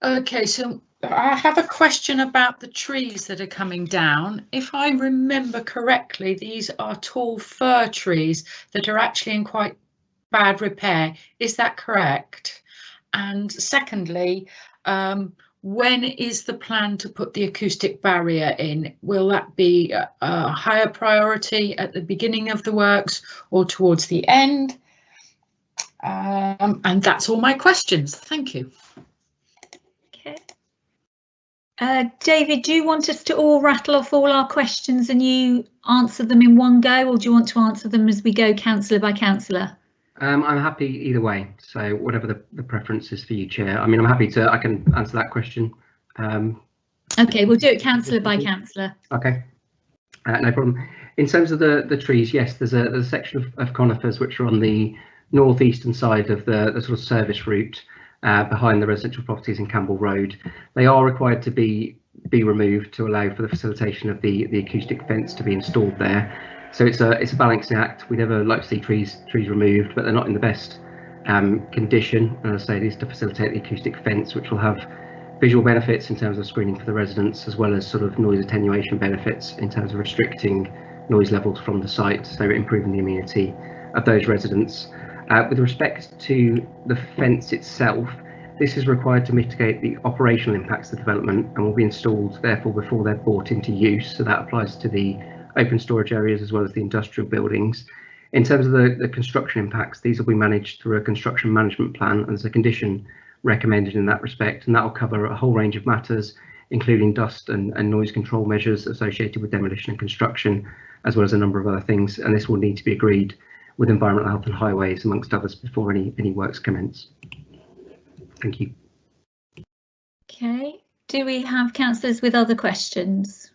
Okay, so I have a question about the trees that are coming down. If I remember correctly, these are tall fir trees that are actually in quite bad repair. Is that correct? And secondly, when is the plan to put the acoustic barrier in? Will that be a higher priority at the beginning of the works or towards the end? And that's all my questions. Thank you. Okay. David, do you want us to all rattle off all our questions and you answer them in one go, or do you want to answer them as we go councillor by councillor? I'm happy either way, so whatever the preference is for you, Chair. I mean, I can answer that question. Okay, we'll do it councillor by councillor. Okay, no problem. In terms of the trees, yes, there's a section of conifers which are on the northeastern side of the sort of service route behind the residential properties in Campbell Road. They are required to be removed to allow for the facilitation of the acoustic fence to be installed there. So it's a balancing act. We never like to see trees removed, but they're not in the best condition. And as I say, it is to facilitate the acoustic fence, which will have visual benefits in terms of screening for the residents, as well as sort of noise attenuation benefits in terms of restricting noise levels from the site, so improving the amenity of those residents. With respect to the fence itself, this is required to mitigate the operational impacts of the development and will be installed therefore before they're brought into use. So that applies to the open storage areas as well as the industrial buildings. In terms of the construction impacts, these will be managed through a construction management plan, and there's a condition recommended in that respect, and that will cover a whole range of matters, including dust and noise control measures associated with demolition and construction, as well as a number of other things, and this will need to be agreed with Environmental Health and Highways, amongst others, before any works commence. Thank you. Okay, do we have councillors with other questions?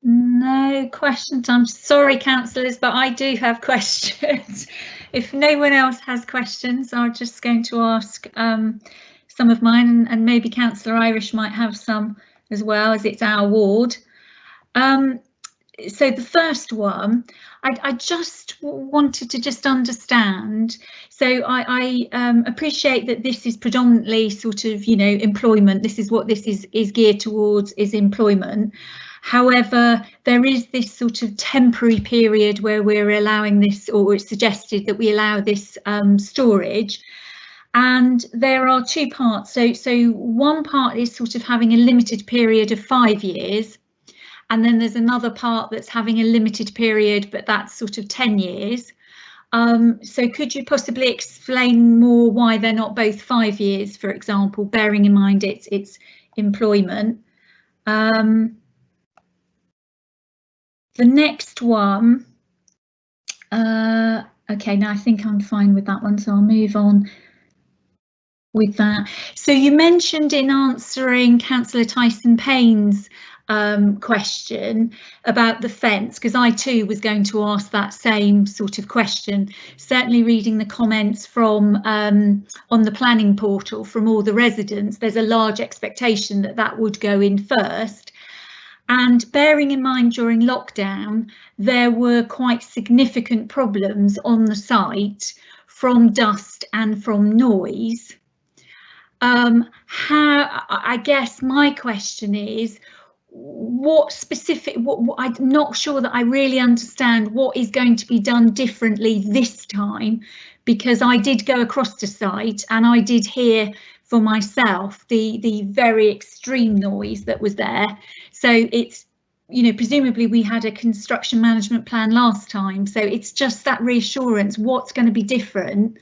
No. No questions. I'm sorry, councillors, but I do have questions. If no one else has questions, I'm just going to ask some of mine, and maybe Councillor Irish might have some as well, as it's our ward. So the first one, I just wanted to just understand. So I appreciate that this is predominantly sort of, you know, employment. This is what this is geared towards, is employment. However, there is this sort of temporary period where we're allowing this, or it's suggested that we allow this storage. And there are two parts. So one part is sort of having a limited period of 5 years. And then there's another part that's having a limited period, but that's sort of 10 years. So could you possibly explain more why they're not both 5 years, for example, bearing in mind it's employment? The next one, okay, now I think I'm fine with that one, so I'll move on with that. So you mentioned in answering Councillor Tyson Payne's question about the fence, because I too was going to ask that same sort of question. Certainly reading the comments from on the planning portal from all the residents, there's a large expectation that that would go in first. And bearing in mind during lockdown, there were quite significant problems on the site from dust and from noise. I guess my question is, what specific, I'm not sure that I really understand what is going to be done differently this time, because I did go across the site and I did hear for myself the very extreme noise that was there. So it's, you know, presumably we had a construction management plan last time, so it's just that reassurance, what's going to be different,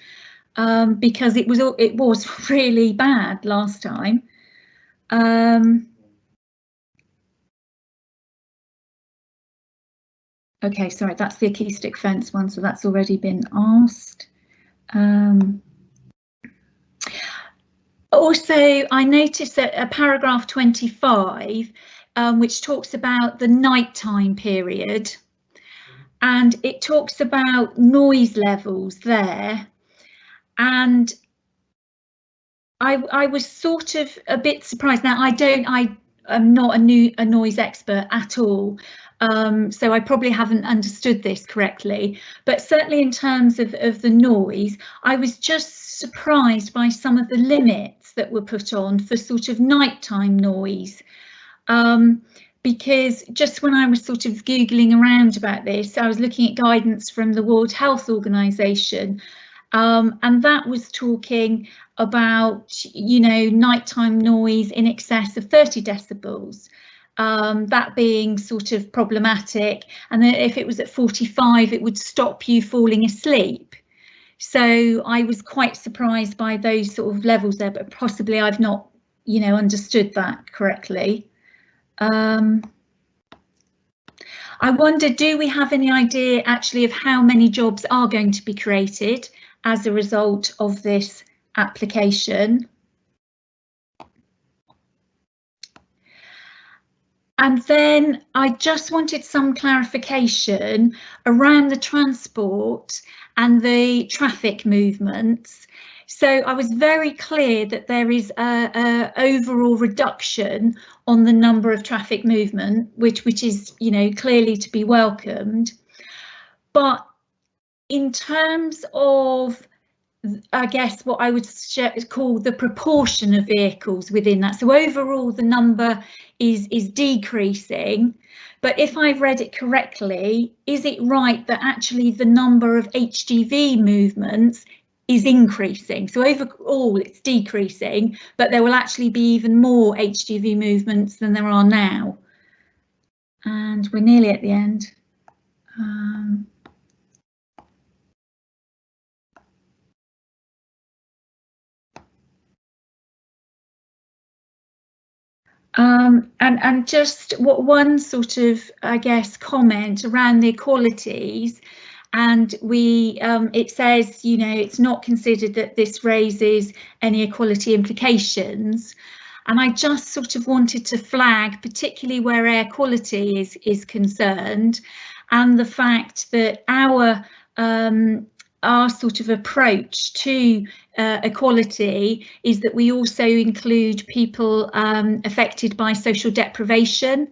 because it was really bad last time. Okay, sorry, that's the acoustic fence one, so that's already been asked. Also, I noticed that paragraph 25, which talks about the nighttime period, and it talks about noise levels there. And I was sort of a bit surprised. Now, I'm not a noise expert at all, so I probably haven't understood this correctly, but certainly in terms of the noise, I was just surprised by some of the limits that were put on for sort of nighttime noise, because just when I was sort of Googling around about this, I was looking at guidance from the World Health Organization, and that was talking about, you know, nighttime noise in excess of 30 decibels. That being sort of problematic, and then if it was at 45, it would stop you falling asleep. So I was quite surprised by those sort of levels there, but possibly I've not, you know, understood that correctly. I wonder, do we have any idea actually of how many jobs are going to be created as a result of this application? And then I just wanted some clarification around the transport and the traffic movements. So I was very clear that there is a overall reduction on the number of traffic movement, which is, you know, clearly to be welcomed. But in terms of, I guess, what I would call the proportion of vehicles within that. So overall, the number is decreasing. But if I've read it correctly, is it right that actually the number of HGV movements is increasing? So overall, it's decreasing, but there will actually be even more HGV movements than there are now. And we're nearly at the end. And just what one sort of, I guess, comment around the equalities, and it says, you know, it's not considered that this raises any equality implications. And I just sort of wanted to flag, particularly where air quality is concerned, and the fact that our sort of approach to equality is that we also include people affected by social deprivation,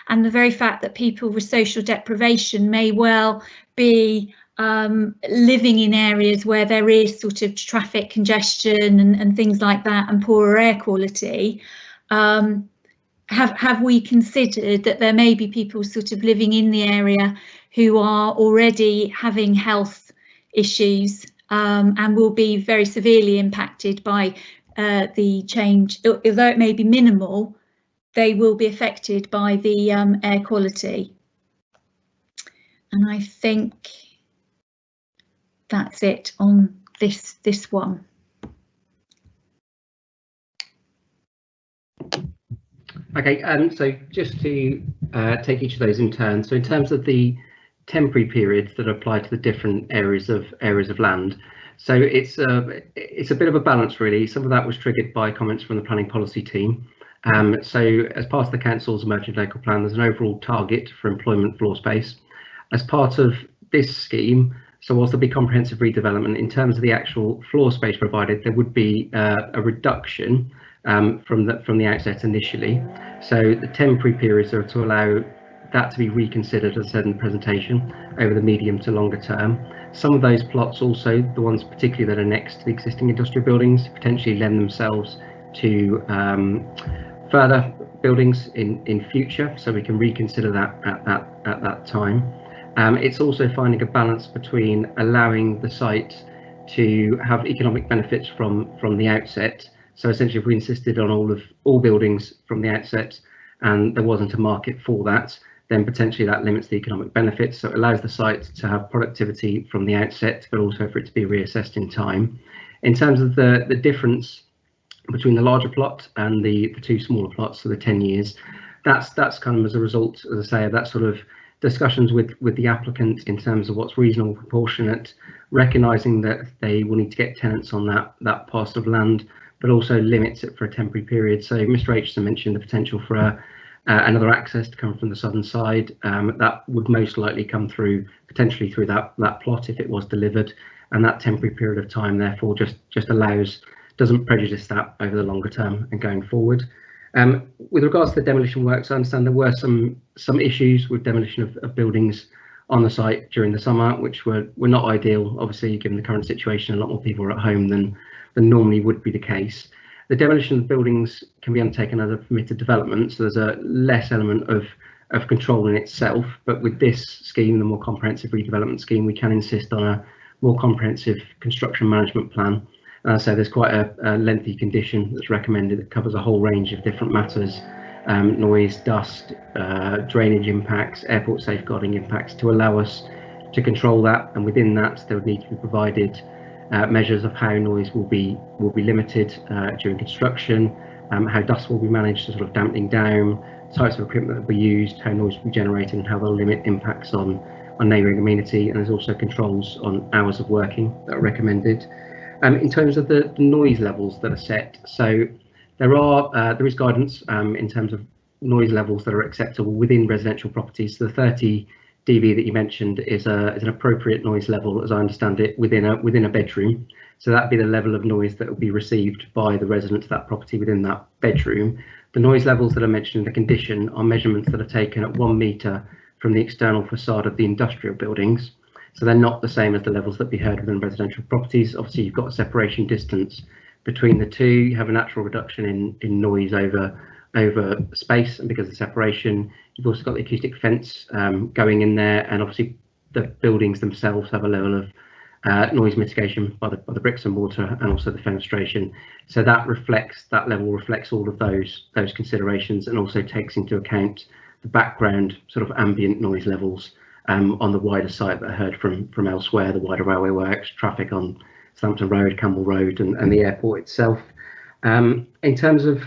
and the very fact that people with social deprivation may well be living in areas where there is sort of traffic congestion and things like that, and poorer air quality. Have we considered that there may be people sort of living in the area who are already having health issues and will be very severely impacted by the change? Although it may be minimal, they will be affected by the air quality. And I think that's it on this one. Okay, so just to take each of those in turn. So in terms of the temporary periods that apply to the different areas of land, so it's a bit of a balance really. Some of that was triggered by comments from the planning policy team. So as part of the council's emerging local plan, there's an overall target for employment floor space. As part of this scheme, so whilst there'll be comprehensive redevelopment, in terms of the actual floor space provided, there would be a reduction from the outset initially. So the temporary periods are to allow that to be reconsidered, as I said in the presentation, over the medium to longer term. Some of those plots also, the ones particularly that are next to the existing industrial buildings, potentially lend themselves to further buildings in future, so we can reconsider that at that time. It's also finding a balance between allowing the site to have economic benefits from the outset. So essentially, if we insisted on all buildings from the outset and there wasn't a market for that, then potentially that limits the economic benefits. So it allows the site to have productivity from the outset, but also for it to be reassessed in time. In terms of the difference between the larger plot and the two smaller plots, so the 10 years, that's kind of as a result, as I say, of that sort of discussions with the applicant in terms of what's reasonable, proportionate, recognising that they will need to get tenants on that parcel of land, but also limits it for a temporary period. So Mr. Aitchison mentioned the potential for another access to come from the southern side. That would most likely come through potentially through that plot if it was delivered, and that temporary period of time therefore just doesn't prejudice that over the longer term and going forward. With regards to the demolition works, I understand there were some issues with demolition of buildings on the site during the summer, which were not ideal. Obviously, given the current situation, a lot more people are at home than normally would be the case. The demolition of buildings can be undertaken as a permitted development, so there's a less element of control in itself. But with this scheme, the more comprehensive redevelopment scheme, we can insist on a more comprehensive construction management plan. So there's quite a lengthy condition that's recommended that covers a whole range of different matters, noise, dust, drainage impacts, airport safeguarding impacts, to allow us to control that. And within that, there would need to be provided measures of how noise will be limited during construction, how dust will be managed, so sort of dampening down, types of equipment that will be used, how noise will be generated, and how they'll limit impacts on neighbouring amenity. And there's also controls on hours of working that are recommended. In terms of the noise levels that are set, so there is guidance in terms of noise levels that are acceptable within residential properties. So the 30 dB that you mentioned is an appropriate noise level, as I understand it, within a bedroom. So that'd be the level of noise that will be received by the residents of that property within that bedroom. The noise levels that are mentioned in the condition are measurements that are taken at 1 metre from the external facade of the industrial buildings. So they're not the same as the levels that be heard within residential properties. Obviously, you've got a separation distance between the two. You have a natural reduction in noise over space, and because of the separation, you've also got the acoustic fence going in there, and obviously the buildings themselves have a level of noise mitigation by the bricks and mortar, and also the fenestration. So that level reflects all of those considerations, and also takes into account the background sort of ambient noise levels on the wider site that are heard from elsewhere, the wider railway works, traffic on Southampton Road, Campbell Road, and the airport itself. In terms of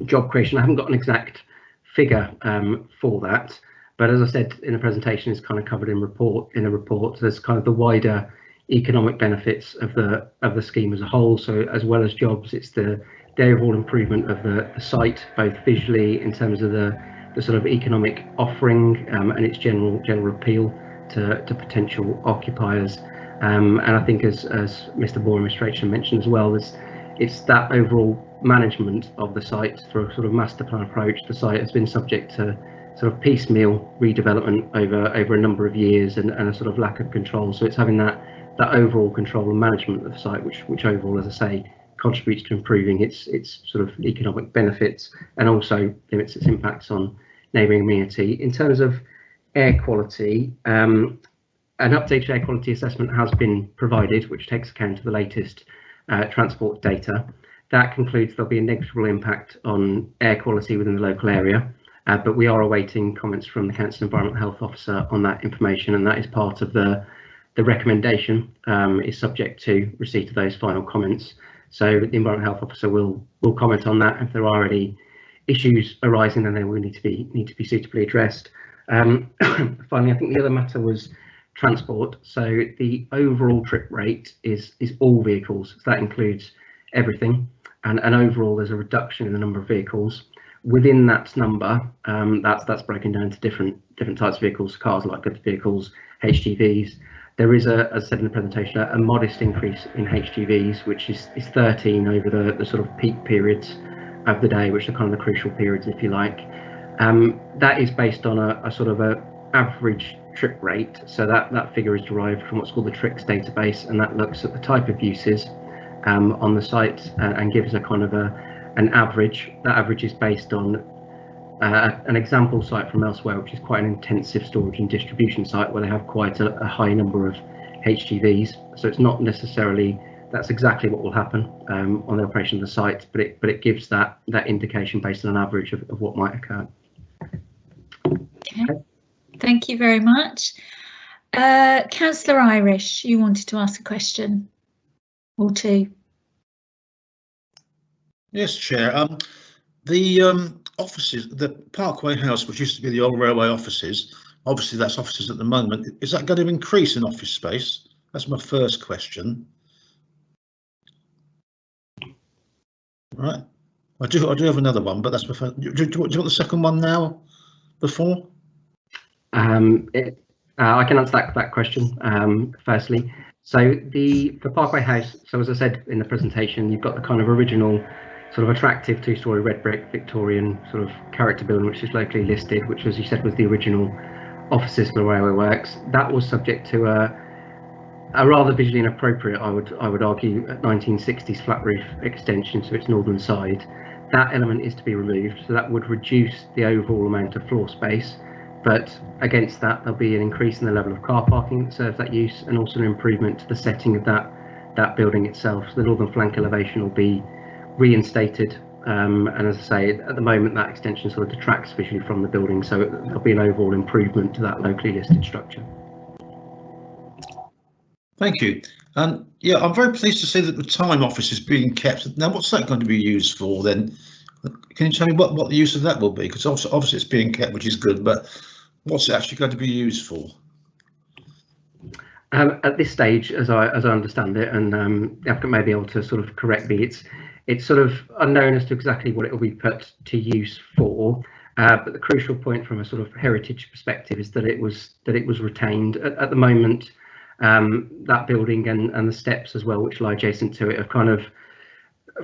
job creation, I haven't got an exact figure for that, but as I said in the presentation, it's kind of covered in the report. There's kind of the wider economic benefits of the scheme as a whole. So as well as jobs, it's the the overall improvement of the site, both visually in terms of the sort of economic offering and its general appeal to potential occupiers. And I think as Mr. Moore and Mr. Aitchison mentioned as well, it's that overall management of the site through a sort of master plan approach. The site has been subject to sort of piecemeal redevelopment over a number of years and a sort of lack of control. So it's having that overall control and management of the site, which overall, as I say, contributes to improving its sort of economic benefits and also limits its impacts on neighbouring amenity. In terms of air quality, an updated air quality assessment has been provided, which takes account of the latest transport data. That concludes there'll be a negligible impact on air quality within the local area, but we are awaiting comments from the Council Environmental Health Officer on that information, and that is part of the recommendation, is subject to receipt of those final comments. So the Environmental Health Officer will comment on that. If there are any issues arising, then they will need to be suitably addressed. Finally, I think the other matter was transport. So the overall trip rate is all vehicles. So that includes everything, and overall there's a reduction in the number of vehicles. Within that number, that's broken down into different types of vehicles: cars, light goods vehicles, HGVs. There is, as I said in the presentation, a modest increase in HGVs, which is 13 over the sort of peak periods of the day, which are kind of the crucial periods, if you like. That is based on a sort of a average trip rate. So that figure is derived from what's called the TRIX database, and that looks at the type of uses on the site and gives a kind of an average. That average is based on an example site from elsewhere, which is quite an intensive storage and distribution site where they have quite a high number of HGVs. So it's not necessarily that's exactly what will happen on the operation of the site, but it gives that indication based on an average of what might occur. Okay, thank you very much. Councillor Irish, you wanted to ask a question or two. Yes, Chair. The offices, the Parkway House, which used to be the old railway offices, obviously that's offices at the moment. Is that going to increase in office space? That's my first question. Right. I do have another one, but that's my first. Do you want the second one now? Before? I can answer that question firstly. So the Parkway House, so as I said in the presentation, you've got the kind of original sort of attractive two-storey red brick Victorian sort of character building, which is locally listed, which, as you said, was the original offices for the railway works. That was subject to a rather visually inappropriate, I would argue, 1960s flat roof extension to its northern side. That element is to be removed, so that would reduce the overall amount of floor space. But against that, there'll be an increase in the level of car parking that serves that use, and also an improvement to the setting of that building itself. So the northern flank elevation will be reinstated, and as I say, at the moment that extension sort of detracts visually from the building, so there'll be an overall improvement to that locally listed structure. Thank you. Yeah, I'm very pleased to see that the time office is being kept. Now, what's that going to be used for then? Can you tell me what the use of that will be? Because obviously it's being kept, which is good, but what's it actually going to be used for? At this stage, as I understand it, and the applicant may be able to sort of correct me, it's sort of unknown as to exactly what it will be put to use for. But the crucial point from a sort of heritage perspective is that it was retained. At the moment, that building and the steps as well, which lie adjacent to it, have kind of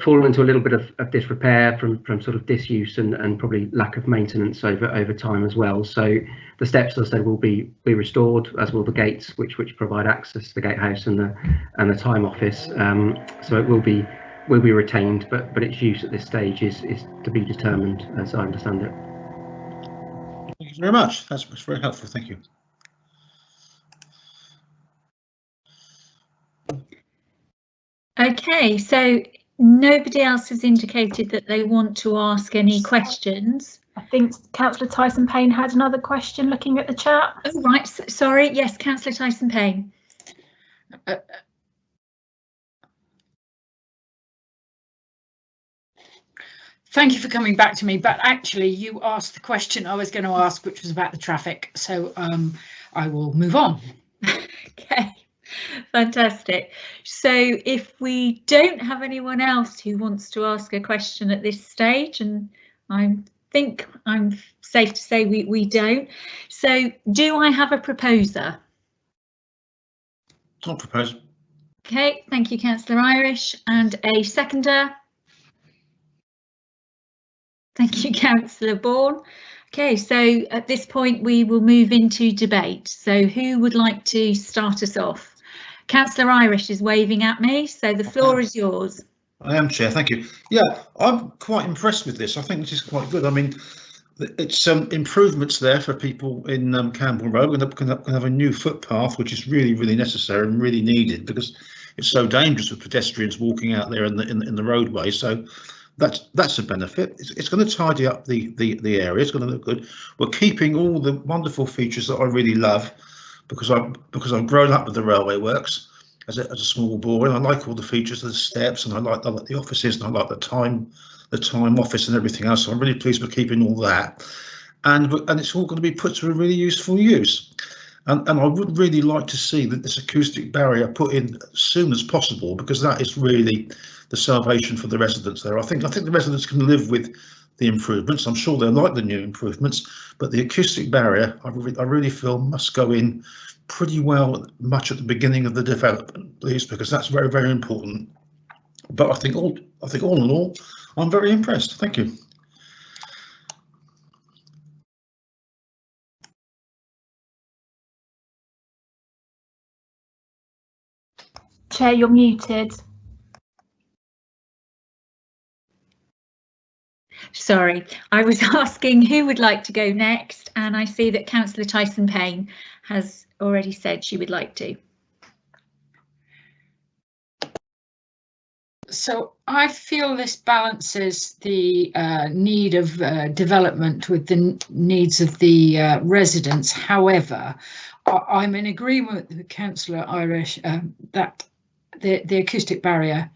fallen into a little bit of disrepair from sort of disuse and probably lack of maintenance over time as well. So the steps, as I said, will be restored, as will the gates, which provide access to the gatehouse and the time office. So it will be retained, but its use at this stage is to be determined, as I understand it. Thank you very much. That's very helpful. Thank you. Okay, so nobody else has indicated that they want to ask any questions. I think Councillor Tyson Payne had another question looking at the chat. Oh, right. Sorry. Yes, Councillor Tyson Payne. Thank you for coming back to me, but actually you asked the question I was going to ask, which was about the traffic, so I will move on. Okay. Fantastic. So if we don't have anyone else who wants to ask a question at this stage, and I think I'm safe to say we don't. So do I have a proposer? I'll propose. Okay, thank you, Councillor Irish. And a seconder? Thank you, Councillor Bourne. Okay, so at this point we will move into debate. So who would like to start us off? Councillor Irish is waving at me, so the floor is yours. I am, Chair, thank you. Yeah, I'm quite impressed with this. I think this is quite good. I mean, it's improvements there for people in Campbell Road, and can have a new footpath, which is really, really necessary and really needed because it's so dangerous for pedestrians walking out there in the roadway. So that's a benefit. It's going to tidy up the area. It's going to look good. We're keeping all the wonderful features that I really love because I've grown up with the railway works as a small boy, and I like all the features of the steps, and I like the offices, and I like the time office and everything else. So I'm really pleased with keeping all that, and it's all going to be put to a really useful use. And I would really like to see that this acoustic barrier put in as soon as possible, because that is really the salvation for the residents there. I think the residents can live with the improvements. I'm sure they'll like the new improvements, but the acoustic barrier, I really feel must go in pretty well much at the beginning of the development, please, because that's very, very important. But I think all in all, I'm very impressed. Thank you. Chair, you're muted. Sorry, I was asking who would like to go next, and I see that Councillor Tyson-Payne has already said she would like to. So I feel this balances the need of development with the needs of the residents. However, I'm in agreement with Councillor Irish that the acoustic barrier,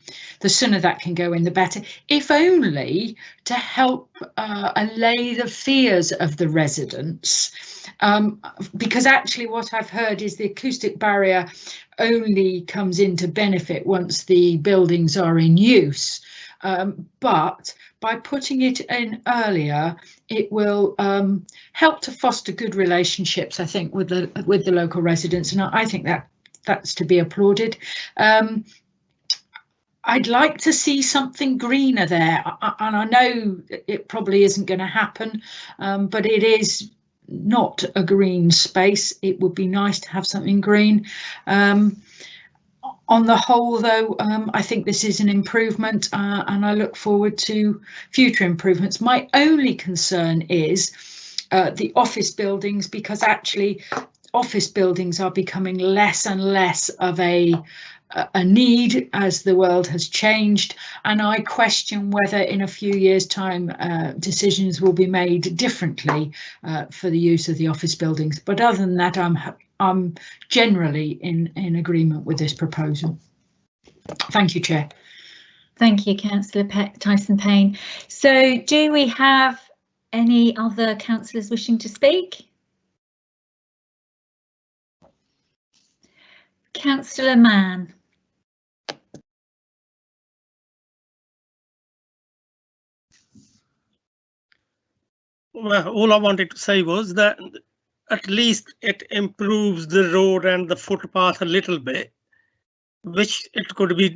the sooner that can go in, the better, if only to help allay the fears of the residents. Because actually what I've heard is the acoustic barrier only comes into benefit once the buildings are in use. But by putting it in earlier, it will help to foster good relationships, I think, with the local residents, and I think that's to be applauded. I'd like to see something greener there, and I know it probably isn't going to happen, but it is not a green space. It would be nice to have something green. On the whole, though, I think this is an improvement, and I look forward to future improvements. My only concern is the office buildings, because actually office buildings are becoming less and less of a need as the world has changed, and I question whether in a few years' time decisions will be made differently for the use of the office buildings. But other than that, I'm generally in agreement with this proposal. Thank you, Chair. Thank you, Councillor Tyson-Payne. So do we have any other councillors wishing to speak? Councillor Mann. Well, all I wanted to say was that at least it improves the road and the footpath a little bit, which it could be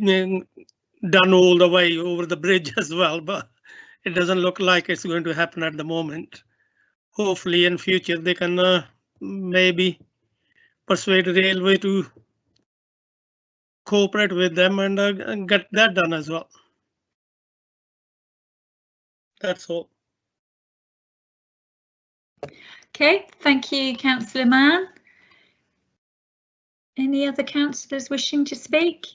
done all the way over the bridge as well, but it doesn't look like it's going to happen at the moment. Hopefully in future they can maybe persuade the railway to cooperate with them and get that done as well. That's all. Okay, thank you, Councillor Mann. Any other councillors wishing to speak?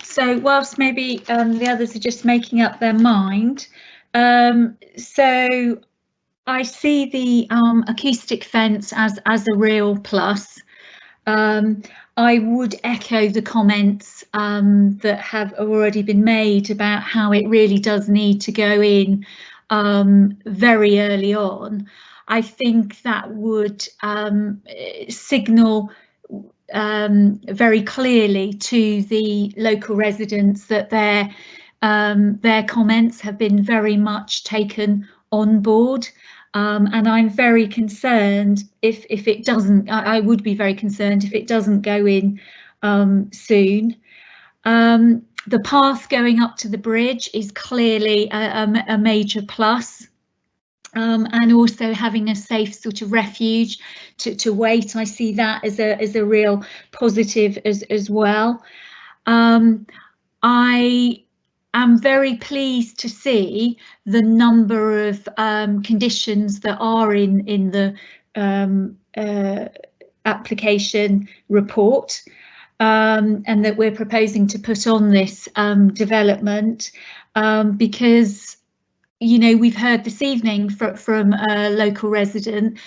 So whilst maybe the others are just making up their mind, so I see the acoustic fence as a real plus. I would echo the comments that have already been made about how it really does need to go in very early on. I think that would signal very clearly to the local residents that their comments have been very much taken on board. And I'm very concerned if it doesn't, I would be very concerned if it doesn't go in soon. The path going up to the bridge is clearly a major plus. And also having a safe sort of refuge to wait, I see that as a real positive as well. I am very pleased to see the number of conditions that are in the application report, and that we're proposing to put on this development, because, you know, we've heard this evening from a local resident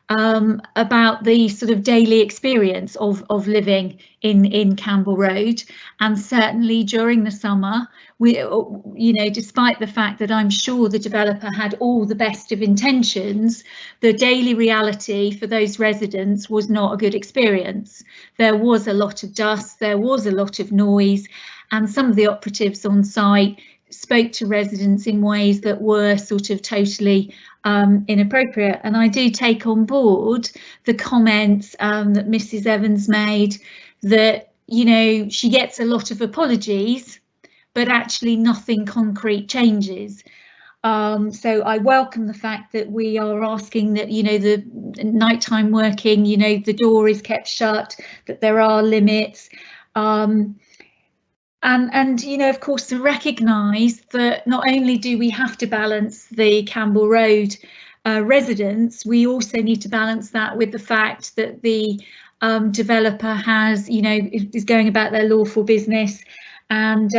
about the sort of daily experience of living in Campbell Road, and certainly during the summer, we, you know, despite the fact that I'm sure the developer had all the best of intentions, the daily reality for those residents was not a good experience. There was a lot of dust, there was a lot of noise, and some of the operatives on site spoke to residents in ways that were sort of totally inappropriate. And I do take on board the comments that Mrs. Evans made, that, you know, she gets a lot of apologies, but actually nothing concrete changes. So I welcome the fact that we are asking that, you know, the nighttime working, you know, the door is kept shut, that there are limits. And you know, of course, to recognise that not only do we have to balance the Campbell Road residents, we also need to balance that with the fact that the developer has, you know, is going about their lawful business. And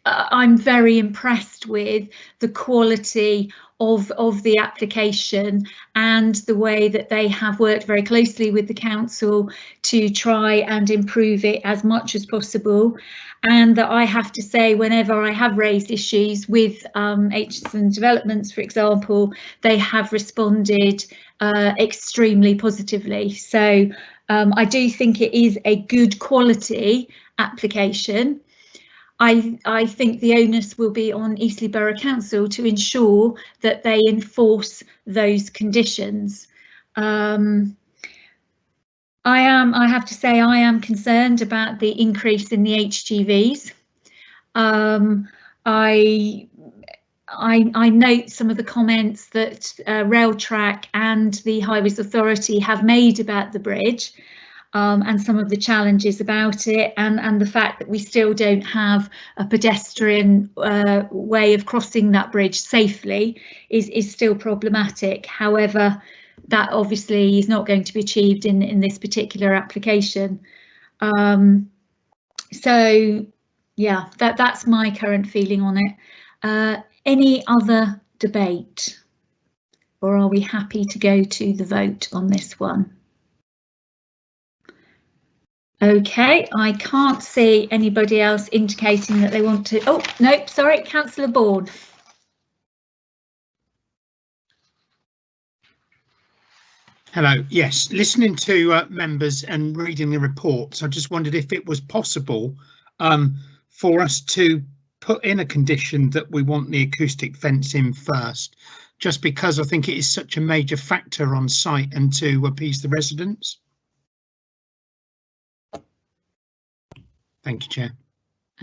I'm very impressed with the quality of the application and the way that they have worked very closely with the council to try and improve it as much as possible. And that I have to say, whenever I have raised issues with Aitchison Developments, for example, they have responded extremely positively. So I do think it is a good quality application. I think the onus will be on Eastleigh Borough Council to ensure that they enforce those conditions. I have to say, I am concerned about the increase in the HGVs. I note some of the comments that Railtrack and the Highways Authority have made about the bridge. And some of the challenges about it, and the fact that we still don't have a pedestrian way of crossing that bridge safely is still problematic. However, that obviously is not going to be achieved in this particular application. So yeah, that's my current feeling on it. Any other debate, or are we happy to go to the vote on this one? Okay, I can't see anybody else indicating that they want to. Oh, no, sorry, Councillor Bourne. Hello. Yes, listening to members and reading the reports, I just wondered if it was possible for us to put in a condition that we want the acoustic fence in first, just because I think it is such a major factor on site and to appease the residents. Thank you, Chair.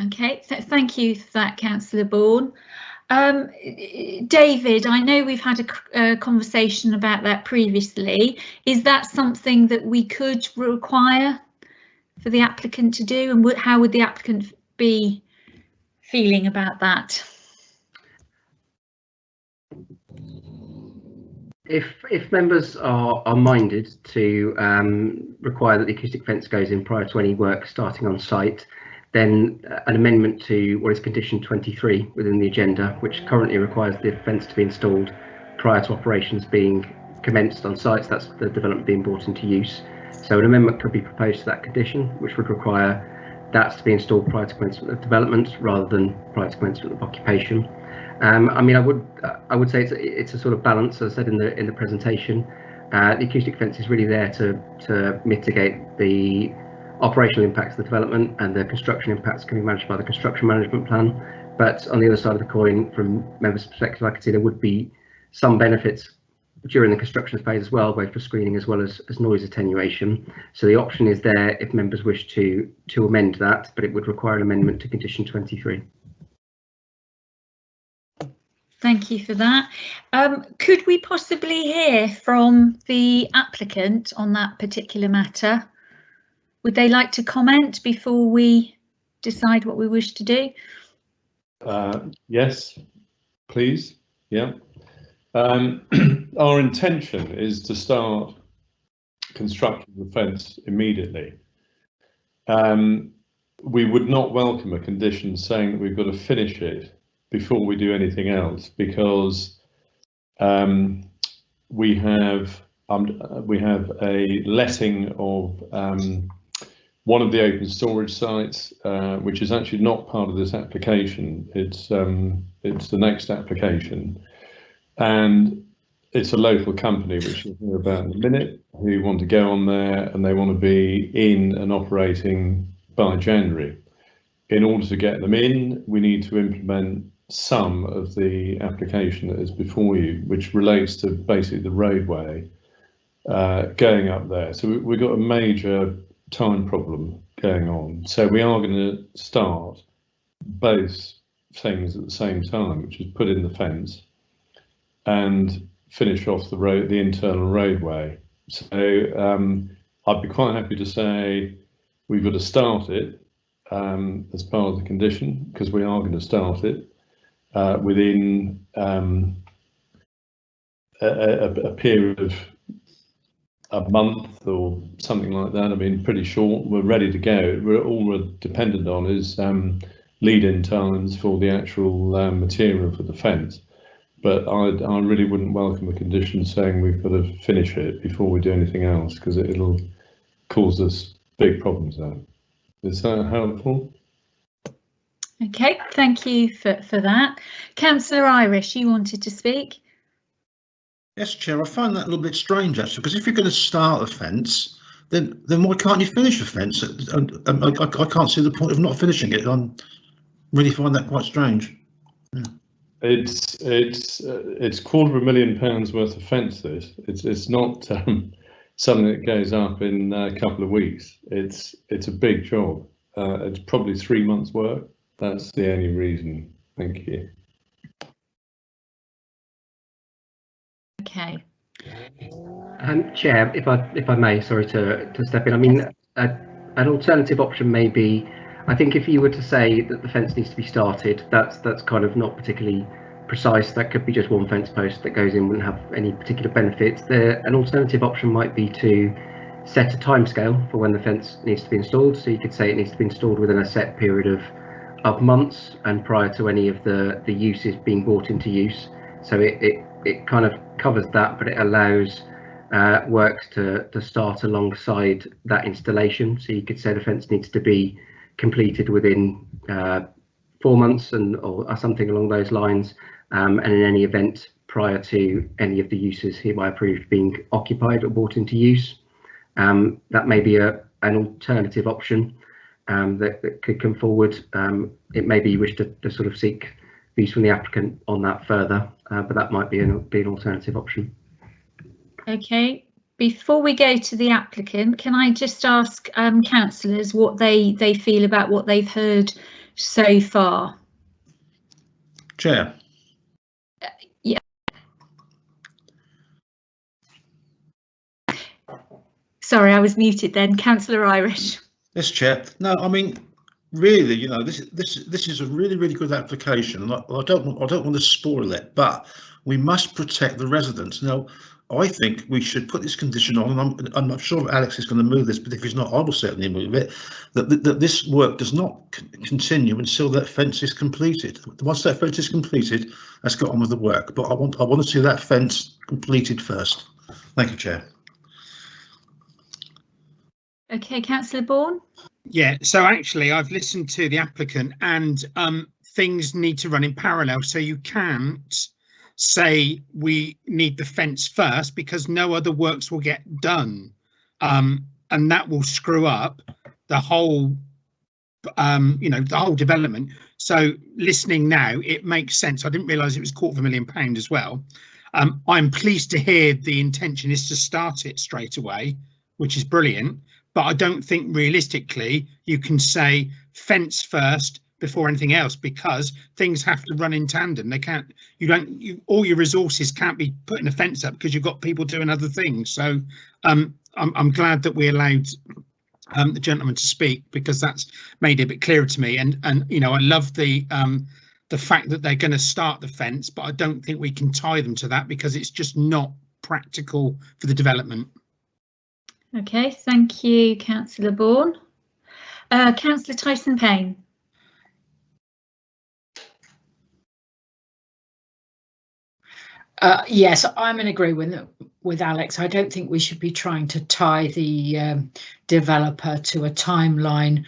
Okay, thank you for that, Councillor Bourne. David, I know we've had a conversation about that previously. Is that something that we could require for the applicant to do, and how would the applicant be feeling about that? If members are minded to require that the acoustic fence goes in prior to any work starting on site, then an amendment to what is condition 23 within the agenda, which currently requires the fence to be installed prior to operations being commenced on sites, that's the development being brought into use. So an amendment could be proposed to that condition, which would require that to be installed prior to commencement of development rather than prior to commencement of occupation. I mean, I would say it's a sort of balance, as I said in the presentation. The acoustic fence is really there to mitigate the operational impacts of the development, and the construction impacts can be managed by the construction management plan. But on the other side of the coin, from members' perspective, I could see there would be some benefits during the construction phase as well, both for screening as well as noise attenuation. So the option is there if members wish to amend that, but it would require an amendment to condition 23. Thank you for that. Could we possibly hear from the applicant on that particular matter? Would they like to comment before we decide what we wish to do? Yes, please. Yeah. Our intention is to start constructing the fence immediately. We would not welcome a condition saying that we've got to finish it before we do anything else, because we have a letting of one of the open storage sites, which is actually not part of this application. It's the next application, and it's a local company, which you'll hear about in a minute, who want to go on there, and they want to be in and operating by January. In order to get them in, we need to implement some of the application that is before you, which relates to basically the roadway going up there. So we've got a major time problem going on. So we are going to start both things at the same time, which is put in the fence and finish off the road, the internal roadway. So I'd be quite happy to say we've got to start it as part of the condition, because we are going to start it within a period of a month or something like that. I mean, pretty short. We're ready to go. All we're dependent on is lead-in times for the actual material for the fence. But I really wouldn't welcome a condition saying we've got to finish it before we do anything else, because it'll cause us big problems there. Is that helpful? Okay, thank you for that. Councillor Irish, you wanted to speak? Yes, Chair, I find that a little bit strange, actually, because if you're going to start a fence, then why can't you finish a fence? I can't see the point of not finishing it. I really find that quite strange. Yeah. It's £250,000 worth of fence. It's not something that goes up in a couple of weeks. It's a big job. It's probably 3 months' work. That's the only reason. Thank you. Okay. Chair, if I may, sorry to step in. I mean, an alternative option may be, I think if you were to say that the fence needs to be started, that's kind of not particularly precise. That could be just one fence post that goes in, wouldn't have any particular benefits. An alternative option might be to set a timescale for when the fence needs to be installed. So you could say it needs to be installed within a set period of months and prior to any of the uses being brought into use. So it kind of covers that, but it allows works to start alongside that installation. So you could say the fence needs to be completed within 4 months or something along those lines, and in any event prior to any of the uses hereby approved being occupied or brought into use. That may be an alternative option that could come forward. It may be you wish to sort of seek views from the applicant on that further, but that might be an alternative option. Okay, before we go to the applicant, can I just ask councillors what they feel about what they've heard so far? Chair. Yeah. Sorry, I was muted then. Councillor Irish. Yes, Chair. No, I mean, really, you know, this is a really good application, and I don't want to spoil it, but we must protect the residents. Now, I think we should put this condition on, and I'm not sure Alex is going to move this, but if he's not, I will certainly move it, that this work does not continue until that fence is completed. Once that fence is completed, let's get on with the work. But I want to see that fence completed first. Thank you, Chair. Okay, Councillor Bourne. Yeah, so actually I've listened to the applicant, and things need to run in parallel. So you can't say we need the fence first because no other works will get done, and that will screw up the whole the whole development. So listening now, it makes sense. I didn't realise it was £250,000 as well. I'm pleased to hear the intention is to start it straight away, which is brilliant, but I don't think realistically you can say fence first before anything else, because things have to run in tandem. They can't, all your resources can't be putting a fence up because you've got people doing other things. So I'm glad that we allowed the gentleman to speak, because that's made it a bit clearer to me. And I love the fact that they're going to start the fence, but I don't think we can tie them to that because it's just not practical for the development. Okay, thank you, Councillor Bourne. Councillor Tyson-Payne. Yes, I'm in agreement with Alex. I don't think we should be trying to tie the developer to a timeline.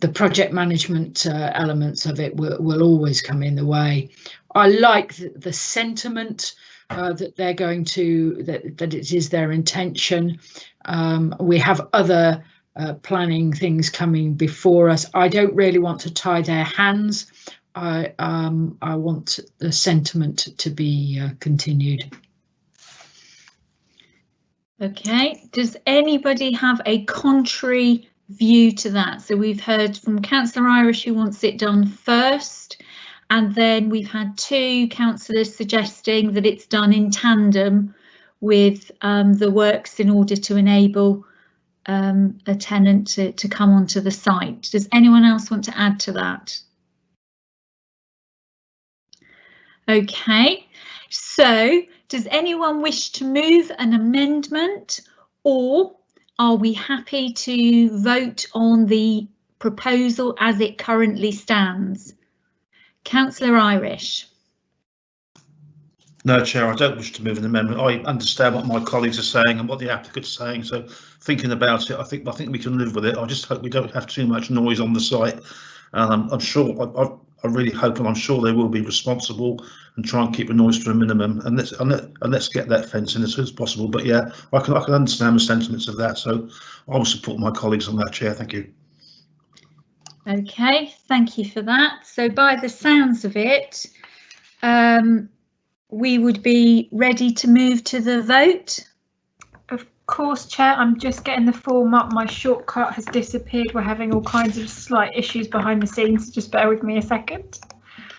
The project management elements of it will always come in the way. I like the sentiment that they're going to, that it is their intention. We have other planning things coming before us. I don't really want to tie their hands. I want the sentiment to be continued. Okay, does anybody have a contrary view to that? So we've heard from Councillor Irish who wants it done first, and then we've had two councillors suggesting that it's done in tandem with the works in order to enable a tenant to come onto the site. Does anyone else want to add to that? Okay, so does anyone wish to move an amendment, or are we happy to vote on the proposal as it currently stands? Councillor Irish. No, Chair, I don't wish to move an amendment. I understand what my colleagues are saying and what the applicant's saying, so thinking about it, I think we can live with it. I just hope we don't have too much noise on the site, and I'm sure, I really hope, and I'm sure they will be responsible and try and keep the noise to a minimum, and let's get that fence in as soon as possible. But yeah, I can understand the sentiments of that, so I will support my colleagues on that, Chair. Thank you. Okay, thank you for that. So by the sounds of it, we would be ready to move to the vote. Of course, Chair, I'm just getting the form up. My shortcut has disappeared. We're having all kinds of slight issues behind the scenes, so just bear with me a second.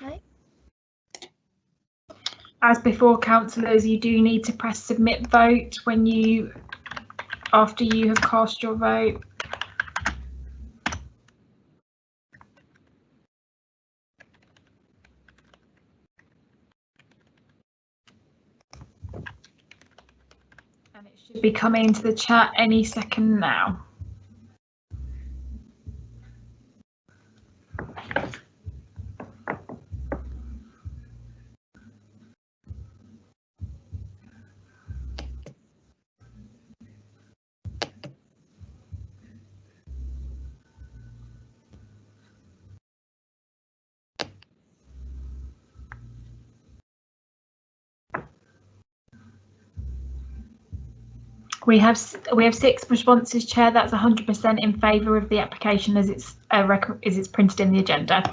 Okay. As before, councillors, you do need to press submit vote after you have cast your vote. And it should be coming into the chat any second now. We have 6 responses, Chair. That's 100% in favour of the application as it's printed in the agenda.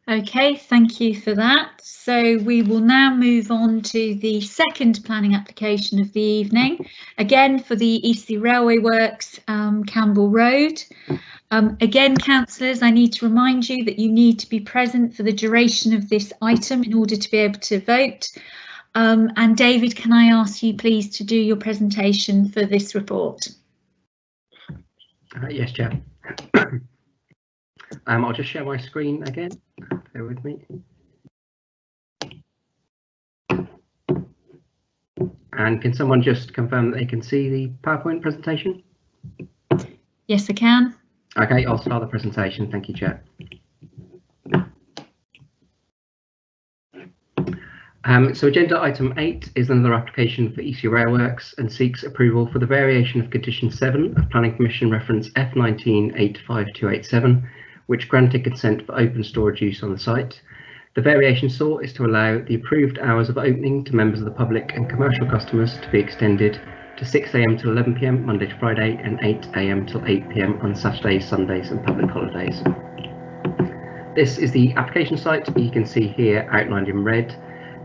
Okay, thank you for that. So we will now move on to the second planning application of the evening, again for the Eastleigh Railway Works, Campbell Road. Again, councillors, I need to remind you that you need to be present for the duration of this item in order to be able to vote. And David, can I ask you please to do your presentation for this report? Yes, Chair. I'll just share my screen again. Bear with me. And can someone just confirm that they can see the PowerPoint presentation? Yes, I can. Okay, I'll start the presentation. Thank you, Chair. So agenda item 8 is another application for Eastleigh Railworks and seeks approval for the variation of condition 7 of Planning Permission reference F19-85287, which granted consent for open storage use on the site. The variation sought is to allow the approved hours of opening to members of the public and commercial customers to be extended to 6 AM till 11 PM Monday to Friday and 8 AM till 8 PM on Saturdays, Sundays and public holidays. This is the application site. You can see here outlined in red.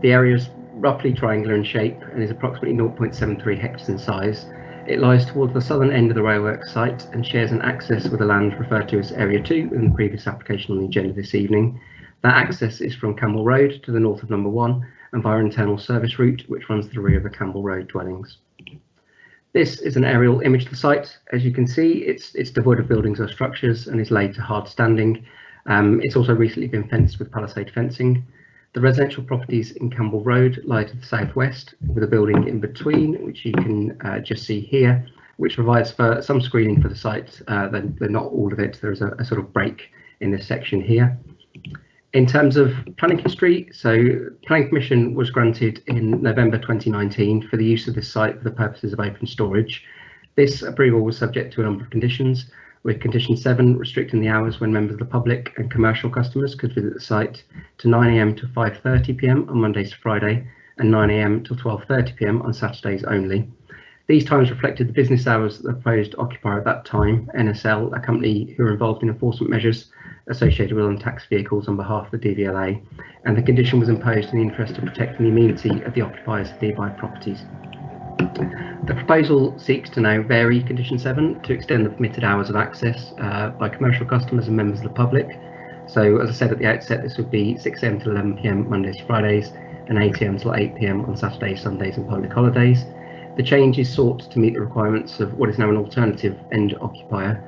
The area is roughly triangular in shape and is approximately 0.73 hectares in size. It lies towards the southern end of the railworks site and shares an access with the land referred to as Area 2 in the previous application on the agenda this evening. That access is from Campbell Road to the north of number 1 and via an internal service route which runs to the rear of the Campbell Road dwellings. This is an aerial image of the site. As you can see, it's devoid of buildings or structures and is laid to hard standing. It's also recently been fenced with palisade fencing. The residential properties in Campbell Road lie to the southwest with a building in between, which you can just see here, which provides for some screening for the site. They're not all of it. There's a sort of break in this section here. In terms of planning history, so planning permission was granted in November 2019 for the use of this site for the purposes of open storage. This approval was subject to a number of conditions, with condition 7 restricting the hours when members of the public and commercial customers could visit the site to 9 AM to 5:30 PM on Mondays to Friday and 9 AM till 12:30 PM on Saturdays only. These times reflected the business hours of the proposed occupier at that time, NSL, a company who are involved in enforcement measures associated with untaxed vehicles on behalf of the DVLA, and the condition was imposed in the interest of protecting the amenity of the occupiers of nearby properties. The proposal seeks to now vary condition 7 to extend the permitted hours of access by commercial customers and members of the public. So as I said at the outset, this would be 6 AM to 11 PM Mondays to Fridays and 8 AM till 8 PM on Saturdays, Sundays and public holidays. The change is sought to meet the requirements of what is now an alternative end occupier,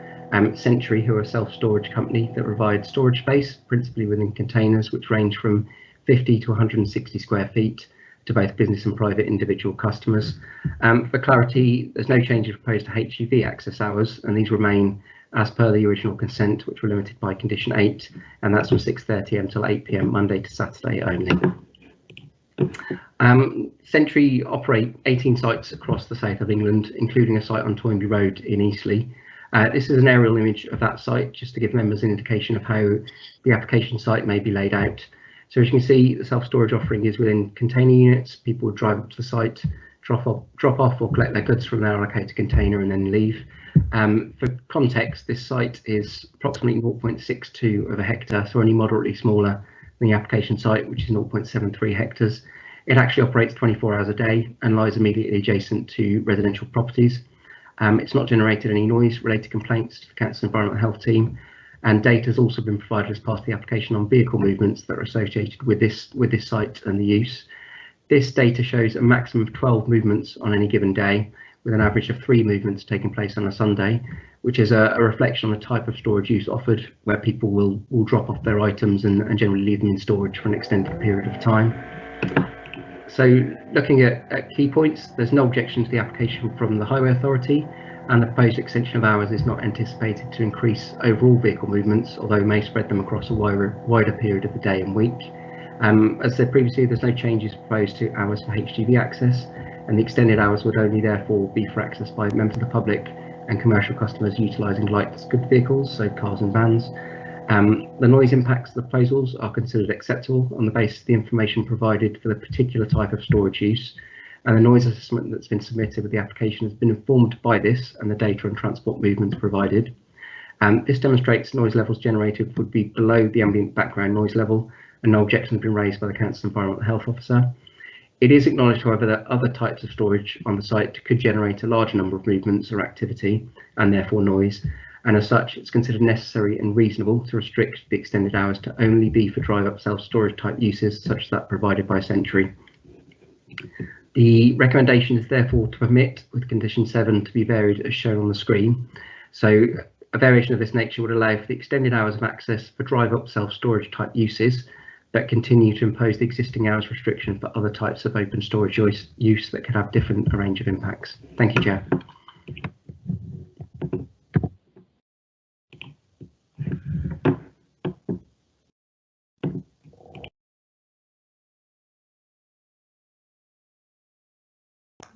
Century, who are a self-storage company that provides storage space, principally within containers, which range from 50 to 160 square feet to both business and private individual customers. For clarity, there's no changes proposed to HGV access hours, and these remain as per the original consent, which were limited by condition 8, and that's from 6:30 AM till 8 PM Monday to Saturday only. Century operate 18 sites across the south of England, including a site on Toynbee Road in Eastleigh. This is an aerial image of that site, just to give members an indication of how the application site may be laid out. So as you can see, the self-storage offering is within container units. People would drive up to the site, drop off or collect their goods from their allocated container and then leave. For context, this site is approximately 0.62 of a hectare, so only moderately smaller than the application site, which is 0.73 hectares. It actually operates 24 hours a day and lies immediately adjacent to residential properties. It's not generated any noise-related complaints to the Council Environmental Health team, and data has also been provided as part of the application on vehicle movements that are associated with this site and the use. This data shows a maximum of 12 movements on any given day, with an average of 3 movements taking place on a Sunday, which is a reflection on the type of storage use offered, where people will drop off their items and generally leave them in storage for an extended period of time. So looking at key points, there's no objection to the application from the Highway Authority, and the proposed extension of hours is not anticipated to increase overall vehicle movements, although it may spread them across a wider period of the day and week. As said previously, there's no changes proposed to hours for HGV access, and the extended hours would only therefore be for access by members of the public and commercial customers utilising light goods vehicles, so cars and vans. The noise impacts of the proposals are considered acceptable on the basis of the information provided for the particular type of storage use, and the noise assessment that's been submitted with the application has been informed by this and the data and transport movements provided. This demonstrates noise levels generated would be below the ambient background noise level, and no objection has been raised by the Council Environmental Health Officer. It is acknowledged, however, that other types of storage on the site could generate a larger number of movements or activity, and therefore noise, and as such it's considered necessary and reasonable to restrict the extended hours to only be for drive-up self-storage type uses such as that provided by Century. The recommendation is therefore to permit, with condition 7, to be varied as shown on the screen. So a variation of this nature would allow for the extended hours of access for drive-up self-storage type uses, but continue to impose the existing hours restriction for other types of open storage use that could have different range of impacts. Thank you, Chair.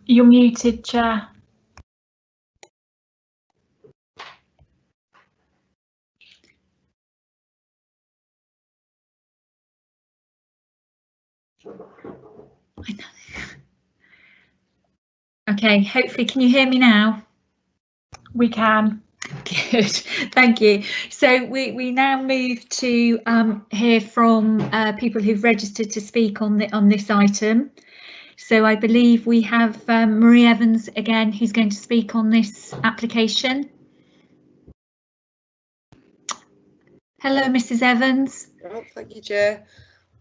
You're muted, Chair. Okay, hopefully, can you hear me now? We can. Good, thank you. So we now move to hear from people who've registered to speak on this item. So I believe we have Marie Evans again, who's going to speak on this application. Hello, Mrs. Evans. Oh, thank you, Chair.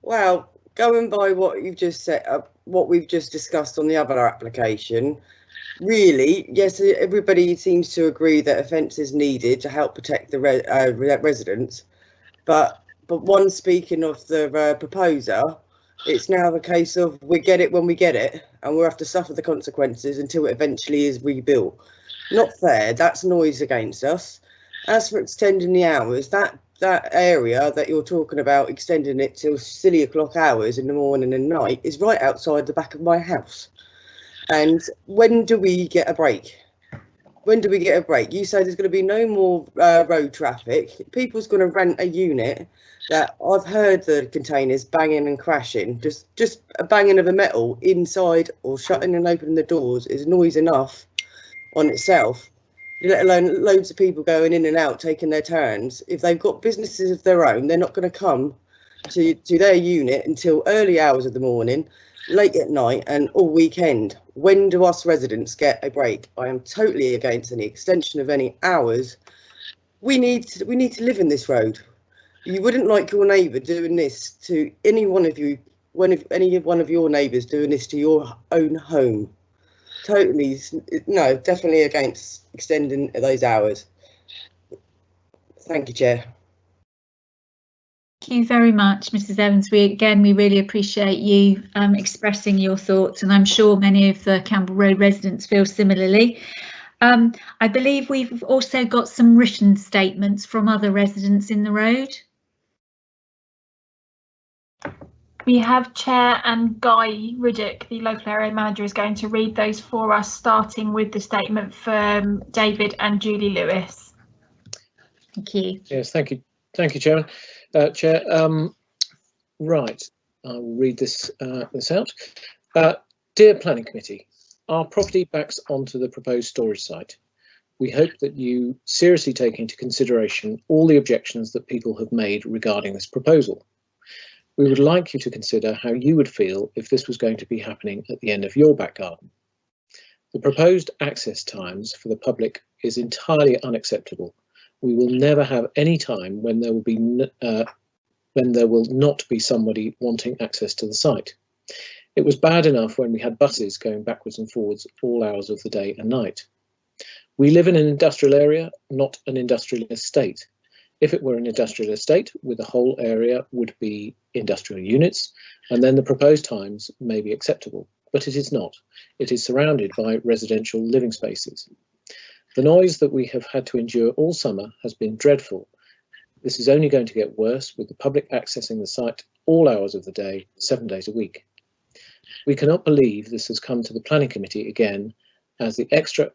Well, going by what you've just said, what we've just discussed on the other application, really, yes, everybody seems to agree that a fence is needed to help protect the residents. But one speaking of the proposer, it's now the case of we get it when we get it, and we'll have to suffer the consequences until it eventually is rebuilt. Not fair. That's noise against us. As for extending the hours, that area that you're talking about, extending it till silly o'clock hours in the morning and night, is right outside the back of my house. And when do we get a break? When do we get a break? You say there's going to be no more road traffic. People's going to rent a unit that I've heard the containers banging and crashing. Just a banging of a metal inside or shutting and opening the doors is noise enough on itself, let alone loads of people going in and out, taking their turns. If they've got businesses of their own, they're not going to come to their unit until early hours of the morning, late at night and all weekend. When do us residents get a break? I am totally against any extension of any hours. We need to live in this road. You wouldn't like your neighbour doing this to any one of you, any one of your neighbours doing this to your own home. Totally, no, definitely against extending those hours. Thank you, Chair. Thank you very much, Mrs. Evans. We really appreciate you expressing your thoughts, and I'm sure many of the Campbell Road residents feel similarly. I believe we've also got some written statements from other residents in the road. We have Chair, and Guy Riddick, the local area manager, is going to read those for us, starting with the statement from David and Julie Lewis. Thank you. Yes, thank you, Chairman. Chair, right, I will read this out. Dear Planning Committee, our property backs onto the proposed storage site. We hope that you seriously take into consideration all the objections that people have made regarding this proposal. We would like you to consider how you would feel if this was going to be happening at the end of your back garden. The proposed access times for the public is entirely unacceptable. We will never have any time when there will not be somebody wanting access to the site. It was bad enough when we had buses going backwards and forwards all hours of the day and night. We live in an industrial area, not an industrial estate. If it were an industrial estate, with the whole area would be industrial units, and then the proposed times may be acceptable, but it is not. It is surrounded by residential living spaces. The noise that we have had to endure all summer has been dreadful. This is only going to get worse with the public accessing the site all hours of the day, 7 days a week. We cannot believe this has come to the Planning Committee again, as the extra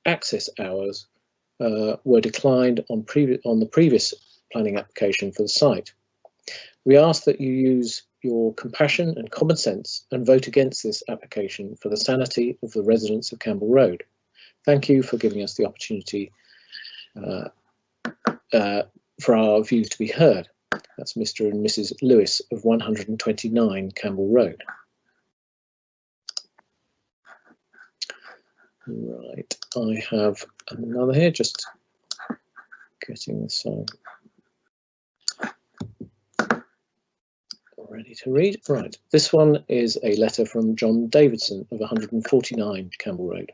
access hours were declined on the previous planning application for the site. We ask that you use your compassion and common sense and vote against this application for the sanity of the residents of Campbell Road. Thank you for giving us the opportunity for our views to be heard. That's Mr. and Mrs. Lewis of 129 Campbell Road. Right, I have another here, just getting this on. Ready to read. Right, this one is a letter from John Davidson of 149 Campbell Road.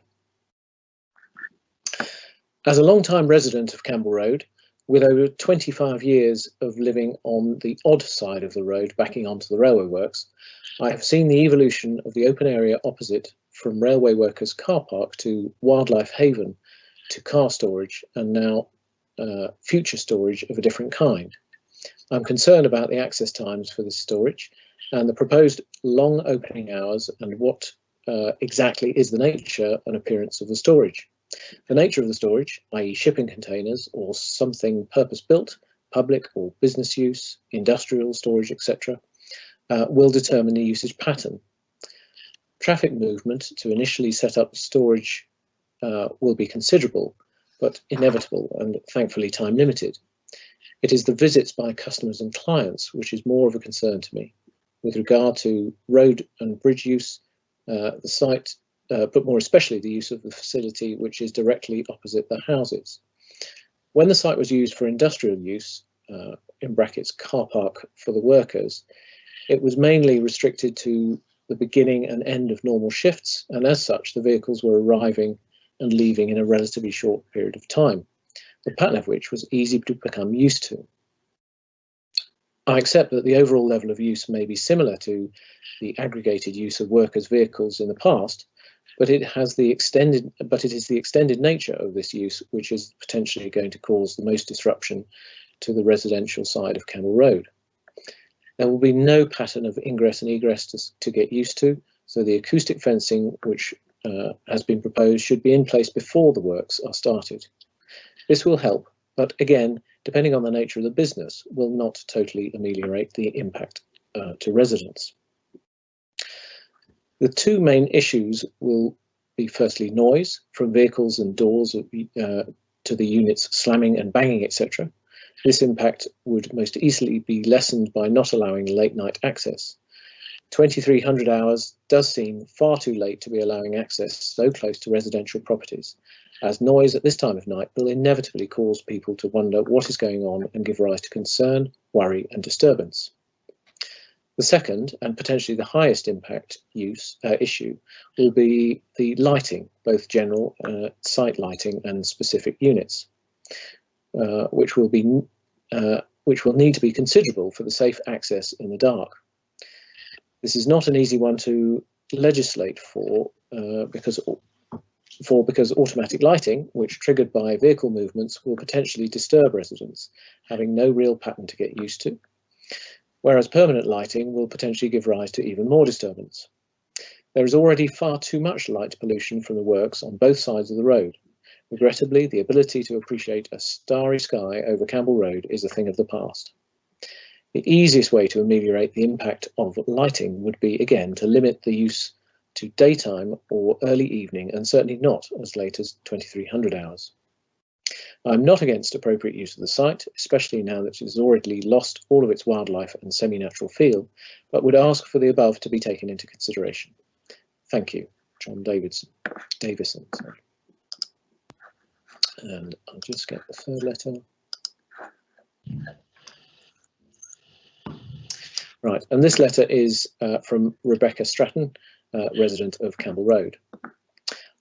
As a long-time resident of Campbell Road, with over 25 years of living on the odd side of the road backing onto the railway works, I have seen the evolution of the open area opposite from railway workers' car park to wildlife haven to car storage and now future storage of a different kind. I'm concerned about the access times for this storage and the proposed long opening hours and what exactly is the nature and appearance of the storage. The nature of the storage, i.e. shipping containers or something purpose-built, public or business use, industrial storage, etc., will determine the usage pattern. Traffic movement to initially set up storage will be considerable, but inevitable and thankfully time limited. It is the visits by customers and clients which is more of a concern to me. With regard to road and bridge use, the site, but more especially the use of the facility which is directly opposite the houses. When the site was used for industrial use, in brackets car park for the workers, it was mainly restricted to the beginning and end of normal shifts, and as such the vehicles were arriving and leaving in a relatively short period of time, the pattern of which was easy to become used to. I accept that the overall level of use may be similar to the aggregated use of workers' vehicles in the past, but it is the extended nature of this use which is potentially going to cause the most disruption to the residential side of Campbell Road. There will be no pattern of ingress and egress to get used to, so the acoustic fencing which has been proposed should be in place before the works are started. This will help, but again, depending on the nature of the business, will not totally ameliorate the impact to residents. The two main issues will be firstly noise from vehicles and doors to the units slamming and banging, etc. This impact would most easily be lessened by not allowing late night access. 2300 hours does seem far too late to be allowing access so close to residential properties, as noise at this time of night will inevitably cause people to wonder what is going on and give rise to concern, worry and disturbance. The second, and potentially the highest impact issue, will be the lighting, both general site lighting and specific units, which will need to be considerable for the safe access in the dark. This is not an easy one to legislate for because automatic lighting, which triggered by vehicle movements, will potentially disturb residents, having no real pattern to get used to, whereas permanent lighting will potentially give rise to even more disturbance. There is already far too much light pollution from the works on both sides of the road. Regrettably, the ability to appreciate a starry sky over Campbell Road is a thing of the past. The easiest way to ameliorate the impact of lighting would be, again, to limit the use to daytime or early evening, and certainly not as late as 2300 hours. I'm not against appropriate use of the site, especially now that it has already lost all of its wildlife and semi-natural feel, but would ask for the above to be taken into consideration. Thank you, John Davison. Sorry. And I'll just get the third letter. Right, and this letter is from Rebecca Stratton, resident of Campbell Road.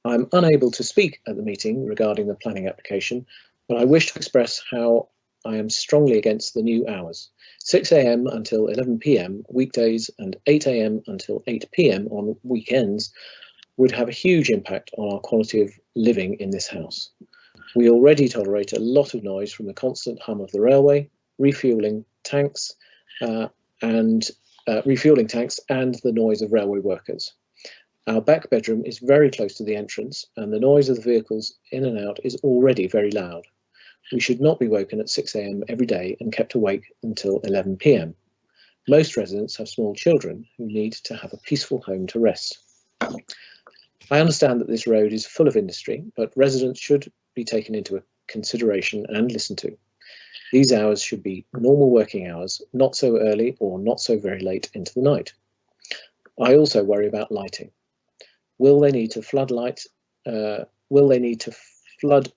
I'm unable to speak at the meeting regarding the planning application, but I wish to express how I am strongly against the new hours. 6 AM until 11 PM weekdays and 8 AM until 8 PM on weekends would have a huge impact on our quality of living in this house. We already tolerate a lot of noise from the constant hum of the railway, refuelling tanks and the noise of railway workers. Our back bedroom is very close to the entrance, and the noise of the vehicles in and out is already very loud. We should not be woken at 6 AM every day and kept awake until 11 PM. Most residents have small children who need to have a peaceful home to rest. I understand that this road is full of industry, but residents should be taken into consideration and listened to. These hours should be normal working hours, not so early or not so very late into the night. I also worry about lighting. Will they need to flood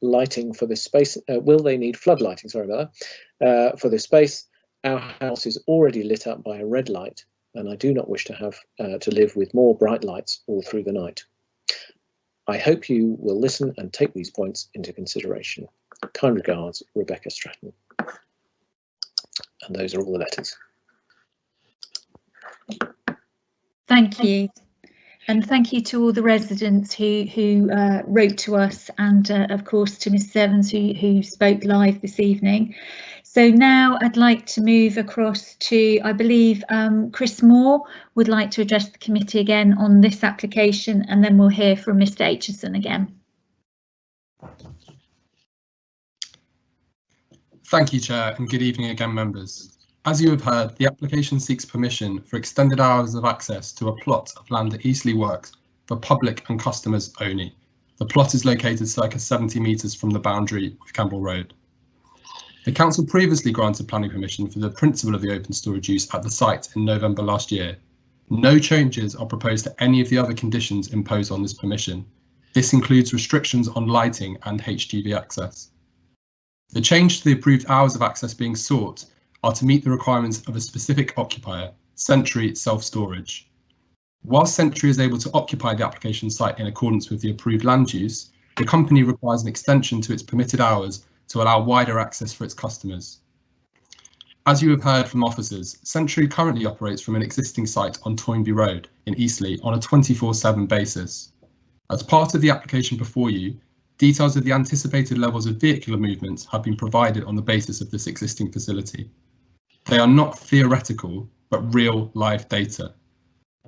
lighting for this space? Will they need floodlighting? Sorry about that. For this space, our house is already lit up by a red light, and I do not wish to have to live with more bright lights all through the night. I hope you will listen and take these points into consideration. Kind regards, Rebecca Stratton. And those are all the letters. Thank you. And thank you to all the residents who wrote to us, and of course to Ms Evans who spoke live this evening. So now I'd like to move across to, I believe Chris Moore would like to address the committee again on this application, and then we'll hear from Mr Aitchison again. Thank you, Chair, and good evening again, members. As you have heard, the application seeks permission for extended hours of access to a plot of land at Eastleigh Works for public and customers only. The plot is located circa 70 metres from the boundary of Campbell Road. The council previously granted planning permission for the principle of the open storage use at the site in November last year. No changes are proposed to any of the other conditions imposed on this permission. This includes restrictions on lighting and HGV access. The change to the approved hours of access being sought are to meet the requirements of a specific occupier, Century Self-Storage. While Century is able to occupy the application site in accordance with the approved land use, the company requires an extension to its permitted hours to allow wider access for its customers. As you have heard from officers, Century currently operates from an existing site on Toynbee Road in Eastleigh on a 24/7 basis. As part of the application before you, details of the anticipated levels of vehicular movements have been provided on the basis of this existing facility. They are not theoretical, but real live data.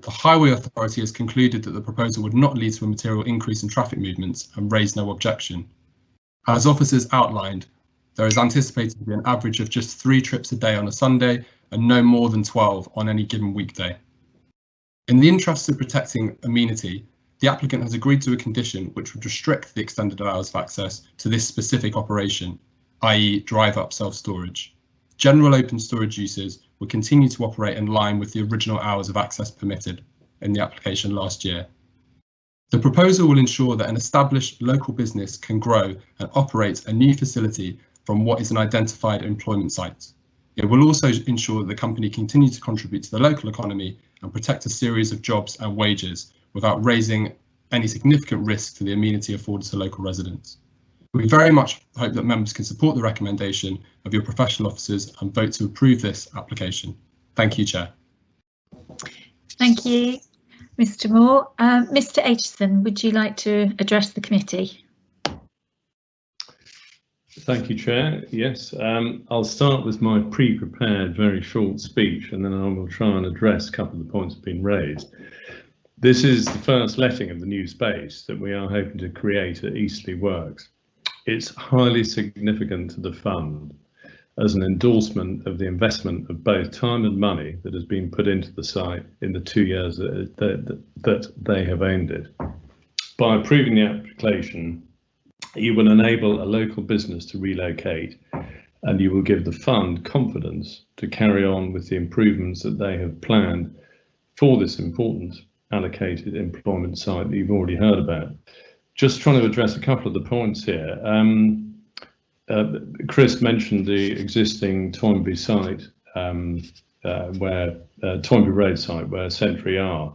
The Highway Authority has concluded that the proposal would not lead to a material increase in traffic movements and raised no objection. As officers outlined, there is anticipated to be an average of just 3 trips a day on a Sunday and no more than 12 on any given weekday. In the interest of protecting amenity, the applicant has agreed to a condition which would restrict the extended hours of access to this specific operation, i.e. drive-up self-storage. General open storage uses will continue to operate in line with the original hours of access permitted in the application last year. The proposal will ensure that an established local business can grow and operate a new facility from what is an identified employment site. It will also ensure that the company continues to contribute to the local economy and protect a series of jobs and wages without raising any significant risk to the amenity afforded to local residents. We very much hope that members can support the recommendation of your professional officers and vote to approve this application. Thank you, Chair. Thank you, Mr Moore. Mr Aitchison, would you like to address the committee? Thank you, Chair. Yes, I'll start with my pre-prepared very short speech, and then I will try and address a couple of the points that have been raised. This is the first letting of the new space that we are hoping to create at Eastleigh Works. It's highly significant to the fund as an endorsement of the investment of both time and money that has been put into the site in the 2 years that they have owned it. By approving the application, you will enable a local business to relocate, and you will give the fund confidence to carry on with the improvements that they have planned for this important allocated employment site that you've already heard about. Just trying to address a couple of the points here. Chris mentioned the existing Toynbee site, where Toynbee Road site, where Century are.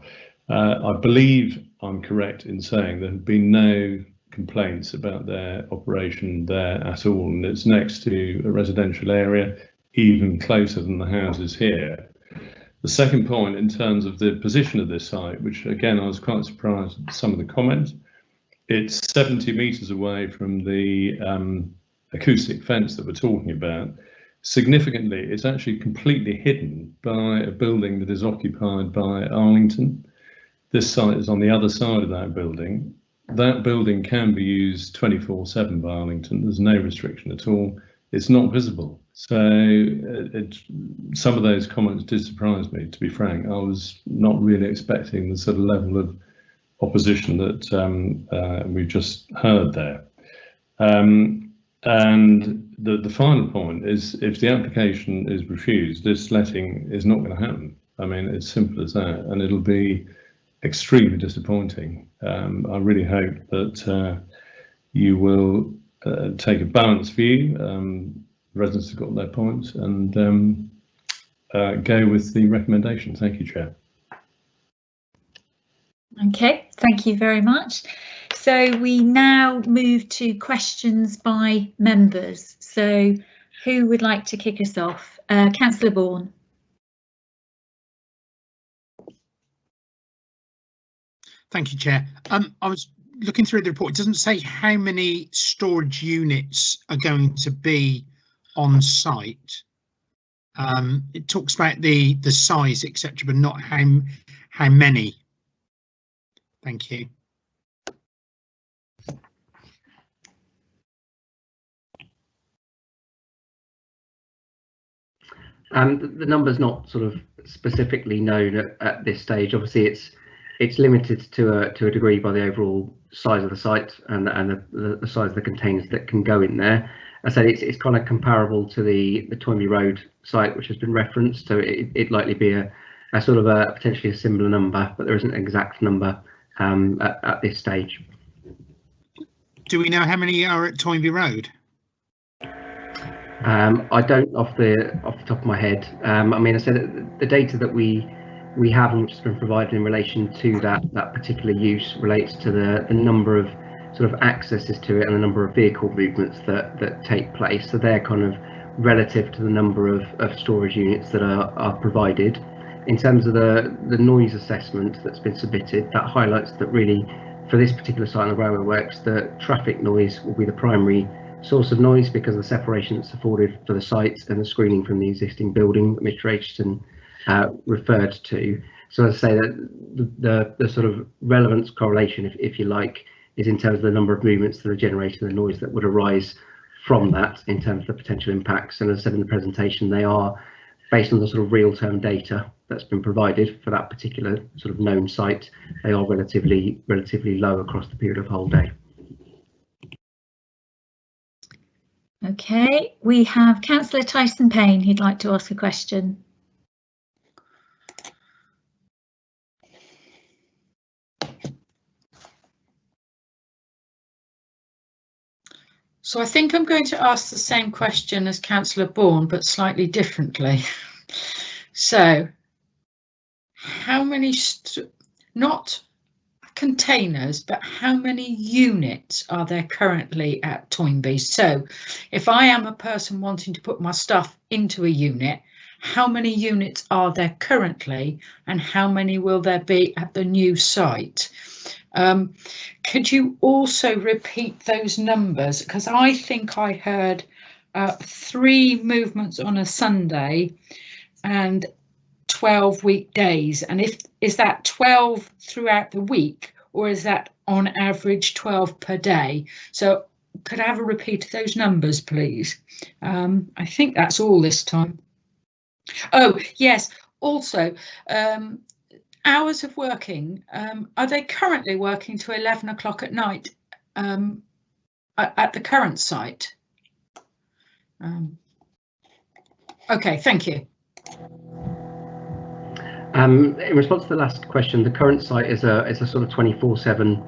I believe I'm correct in saying there have been no complaints about their operation there at all, and it's next to a residential area, even closer than the houses here. The second point, in terms of the position of this site, which again I was quite surprised at some of the comments, it's 70 metres away from the acoustic fence that we're talking about. Significantly, it's actually completely hidden by a building that is occupied by Arlington. This site is on the other side of that building. That building can be used 24/7 by Arlington. There's no restriction at all. It's not visible. So some of those comments did surprise me, to be frank. I was not really expecting the sort of level of opposition that we've just heard there. And the final point is, if the application is refused, this letting is not going to happen. I mean, it's simple as that, and it'll be extremely disappointing. I really hope that you will take a balanced view. Residents have got their points, and go with the recommendation. Thank you, Chair. Okay, thank you very much. So we now move to questions by members. So who would like to kick us off? Councillor Bourne. Thank you, Chair. I was looking through the report. It doesn't say how many storage units are going to be on site. It talks about the size, etc., but not how many. Thank you. The number's not sort of specifically known at this stage. Obviously, it's limited to a degree by the overall size of the site and the size of the containers that can go in there. I said it's kind of comparable to the Toynbee Road site, which has been referenced, so it'd likely be a sort of a potentially a similar number, but there isn't an exact number at this stage. Do we know how many are at Toynbee Road? I don't off the top of my head. I mean, I said the data that we have and which has been provided in relation to that particular use relates to the number of sort of accesses to it and the number of vehicle movements that take place. So they're kind of relative to the number of storage units that are provided. In terms of the noise assessment that's been submitted, that highlights that really for this particular site on the railway works, the traffic noise will be the primary source of noise because of the separation that's afforded for the sites and the screening from the existing building that Mr. Aitchison referred to. So as I say, that the sort of relevance correlation, if you like, is in terms of the number of movements that are generating the noise that would arise from that in terms of the potential impacts. And as I said in the presentation, they are based on the sort of real-term data that's been provided for that particular sort of known site. They are relatively low across the period of whole day. Okay, we have Councillor Tyson Payne who'd like to ask a question. So I think I'm going to ask the same question as Councillor Bourne, but slightly differently. So how many, not containers, but how many units are there currently at Toynbee? So if I am a person wanting to put my stuff into a unit, how many units are there currently and how many will there be at the new site? Could you also repeat those numbers? Because I think I heard 3 movements on a Sunday and 12 weekdays. And is that 12 throughout the week or is that on average 12 per day? So could I have a repeat of those numbers, please? I think that's all this time. Oh, yes. Also, hours of working, are they currently working to 11 o'clock at night at the current site? Okay, thank you. In response to the last question, the current site is a sort of 24/7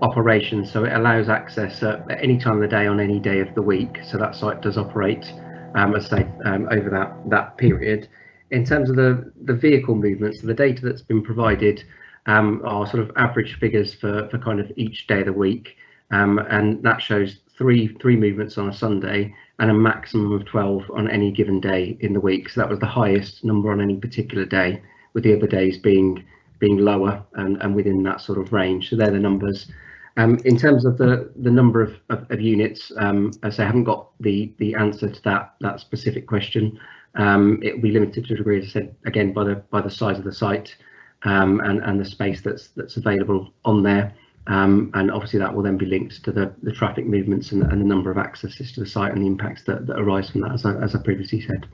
operation, so it allows access at any time of the day on any day of the week. So that site does operate, as I say, over that period. In terms of the vehicle movements, the data that's been provided are sort of average figures for kind of each day of the week, and that shows three movements on a Sunday and a maximum of 12 on any given day in the week. So that was the highest number on any particular day, with the other days being lower and within that sort of range. So they're the numbers. In terms of the number of units, as I say, I haven't got the answer to that specific question. It will be limited to a degree, as I said, again, by the size of the site and the space that's available on there. And obviously that will then be linked to the traffic movements and the number of accesses to the site and the impacts that arise from that, as I previously said.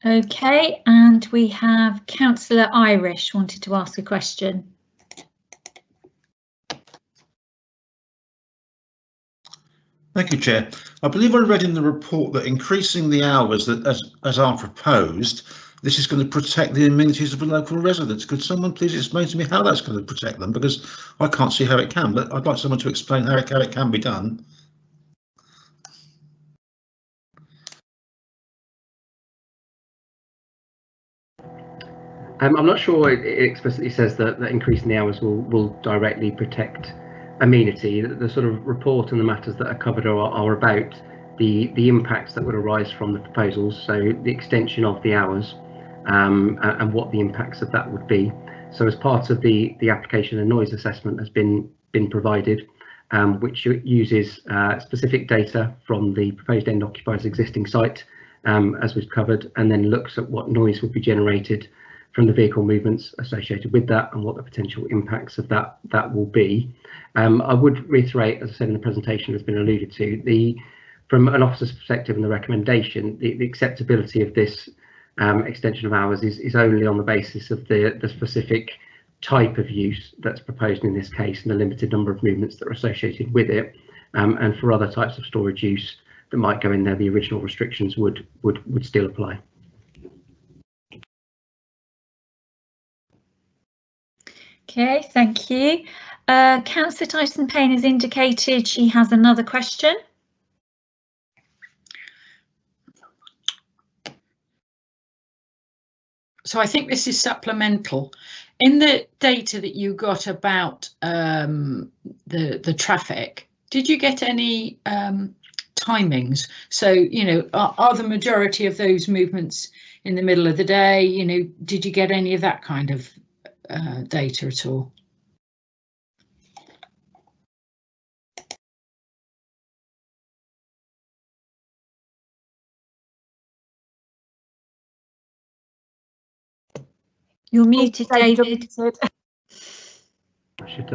Okay, and we have Councillor Irish wanted to ask a question. Thank you, Chair. I believe I read in the report that increasing the hours that as are proposed, this is going to protect the amenities of the local residents. Could someone please explain to me how that's going to protect them? Because I can't see how it can, but I'd like someone to explain how it can be done. I'm not sure it explicitly says that increasing the hours will directly protect amenity. The sort of report and the matters that are covered are about the impacts that would arise from the proposals, so the extension of the hours and what the impacts of that would be. So as part of the application, a noise assessment has been provided, which uses specific data from the proposed end occupier's existing site, as we've covered, and then looks at what noise would be generated from the vehicle movements associated with that and what the potential impacts of that will be. I would reiterate, as I said in the presentation, has been alluded to, from an officer's perspective and the recommendation, the acceptability of this extension of hours is only on the basis of the specific type of use that's proposed in this case and the limited number of movements that are associated with it. And for other types of storage use that might go in there, the original restrictions would still apply. Okay, thank you. Councillor Tyson-Payne has indicated she has another question. So I think this is supplemental. In the data that you got about the traffic, did you get any timings? So, you know, are the majority of those movements in the middle of the day? You know, did you get any of that kind of data at all? You're muted, David. I should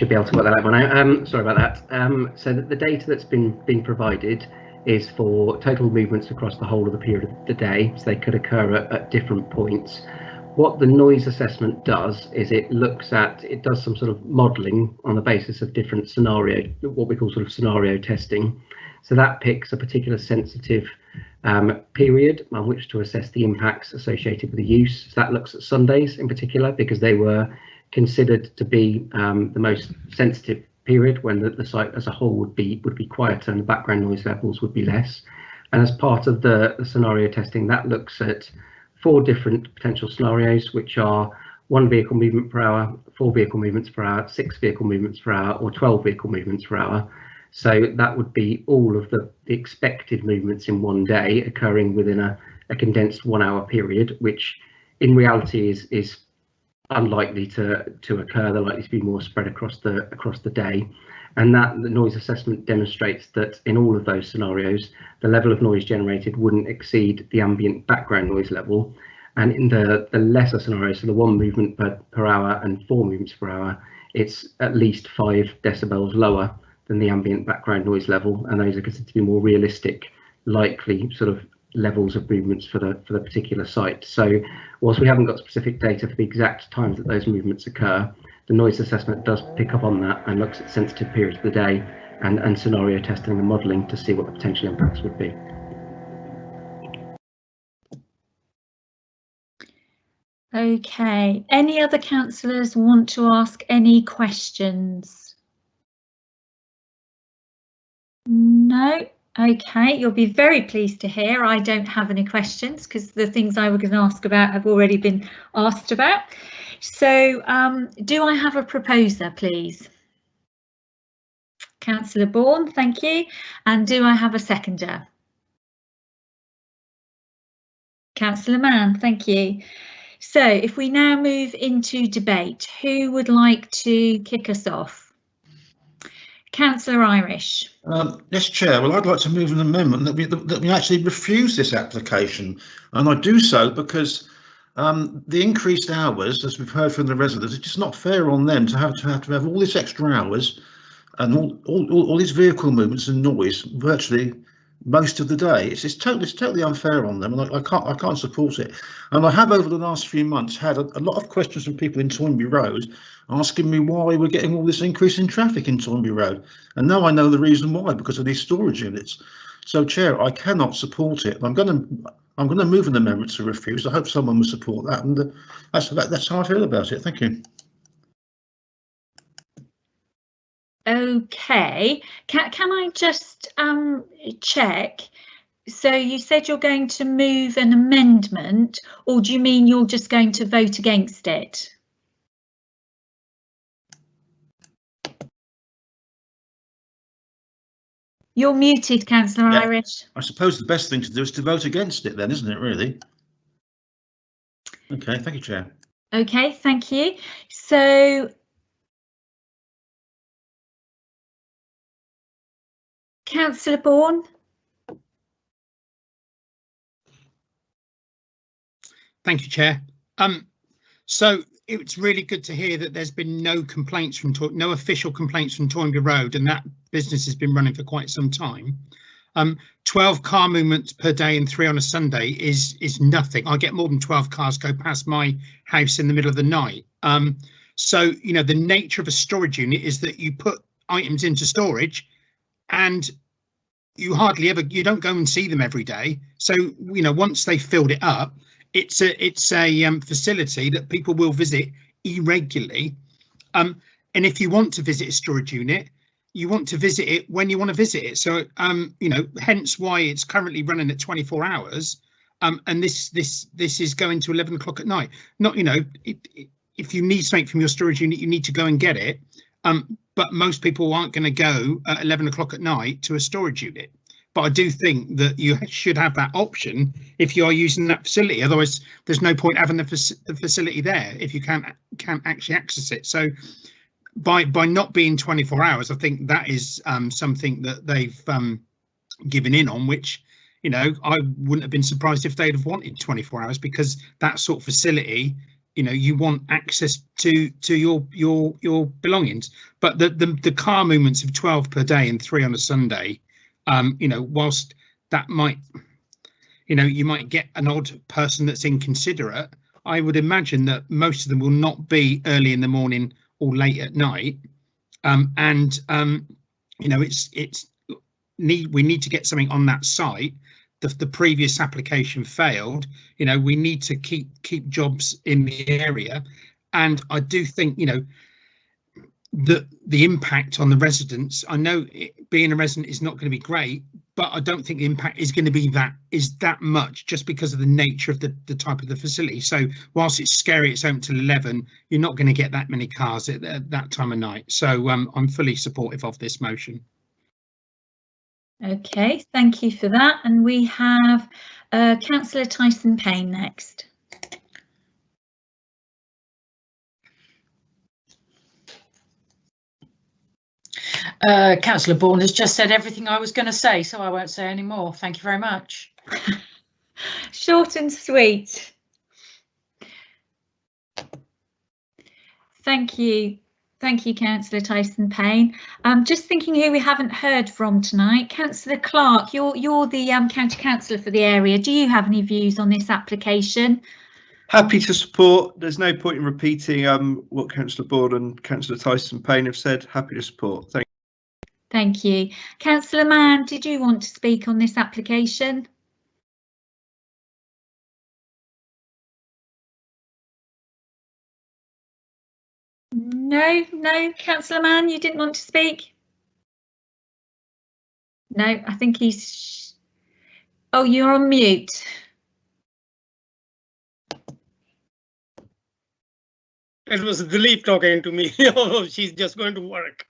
be able to work that out now. Sorry about that. So the data that's been provided is for total movements across the whole of the period of the day, so they could occur at different points. What the noise assessment does is it does some sort of modelling on the basis of different scenario, what we call sort of scenario testing. So that picks a particular sensitive period on which to assess the impacts associated with the use. So that looks at Sundays in particular, because they were considered to be the most sensitive period when the site as a whole would be quieter and the background noise levels would be less. And as part of the scenario testing, that looks at 4 different potential scenarios, which are 1 vehicle movement per hour, 4 vehicle movements per hour, 6 vehicle movements per hour, or 12 vehicle movements per hour. So that would be all of the expected movements in one day occurring within a condensed 1 hour period, which in reality is unlikely to occur. They're likely to be more spread across the day. And that the noise assessment demonstrates that in all of those scenarios, the level of noise generated wouldn't exceed the ambient background noise level. And in the lesser scenarios, so the 1 movement per hour and 4 movements per hour, it's at least 5 decibels lower than the ambient background noise level, and those are considered to be more realistic, likely sort of levels of movements for the particular site. So whilst we haven't got specific data for the exact times that those movements occur, the noise assessment does pick up on that and looks at sensitive periods of the day and scenario testing and modelling to see what the potential impacts would be. Okay, any other councillors want to ask any questions? No. Okay, you'll be very pleased to hear I don't have any questions because the things I was going to ask about have already been asked about. So do I have a proposer, please? Councillor Bourne, thank you. And do I have a seconder? Councillor Mann, thank you. So if we now move into debate, who would like to kick us off? Councillor Irish. Yes, Chair. Well, I'd like to move an amendment that we actually refuse this application, and I do so because the increased hours, as we've heard from the residents, it's just not fair on them to have all this extra hours and all these vehicle movements and noise virtually most of the day. It's totally unfair on them, and I can't support it. And I have over the last few months had a lot of questions from people in Toynbee Road asking me why we're getting all this increase in traffic in Toynbee Road, and now I know the reason why, because of these storage units. So, Chair, I cannot support it. I'm going to move an amendment to refuse. I hope someone will support that, and that's how I feel about it. Thank you. Okay, can I just check? So you said you're going to move an amendment, or do you mean you're just going to vote against it? You're muted, Councillor Irish. I suppose the best thing to do is to vote against it then, isn't it, really? Okay, thank you, Chair. Okay, thank you. So Councillor Bourne. Thank you, Chair. So it's really good to hear that there's been no complaints from no official complaints from Toynbee Road, and that business has been running for quite some time. 12 car movements per day and 3 on a Sunday is nothing. I get more than 12 cars go past my house in the middle of the night. So, you know, the nature of a storage unit is that you put items into storage and you hardly ever, you don't go and see them every day. So, you know, once they filled it up, it's a facility that people will visit irregularly. And if you want to visit a storage unit, you want to visit it when you want to visit it. So, you know, hence why it's currently running at 24 hours. And this is going to 11 o'clock at night. Not, you know, if you need something from your storage unit, you need to go and get it. But most people aren't going to go at 11 o'clock at night to a storage unit. But I do think that you should have that option if you are using that facility. Otherwise, there's no point having the facility there if you can't actually access it. So by not being 24 hours, I think that is something that they've given in on, which, you know, I wouldn't have been surprised if they'd have wanted 24 hours, because that sort of facility, you know, you want access to your belongings. But the car movements of 12 per day and 3 on a Sunday, you know, whilst that might, you know, you might get an odd person that's inconsiderate, I would imagine that most of them will not be early in the morning or late at night. You know, we need to get something on that site. The previous application failed. You know, we need to keep jobs in the area, and I do think, you know, the impact on the residents, I know being a resident is not going to be great, but I don't think the impact is going to be that much, just because of the nature of the type of the facility. So whilst it's scary, it's open till 11, you're not going to get that many cars at that time of night. So I'm fully supportive of this motion. Okay, thank you for that. And we have Councillor Tyson Payne next. Councillor Bourne has just said everything I was going to say, so I won't say any more. Thank you very much. Short and sweet. Thank you. Thank you, Councillor Tyson Payne. Just thinking who we haven't heard from tonight. Councillor Clark, you're the county councillor for the area. Do you have any views on this application? Happy to support. There's no point in repeating what Councillor Bourne and Councillor Tyson Payne have said. Happy to support. Thank you. Councillor Mann, did you want to speak on this application? No, Councillor Mann, you didn't want to speak? No, I think he's... Oh, you're on mute. It was Dilip talking to me. Oh, she's just going to work.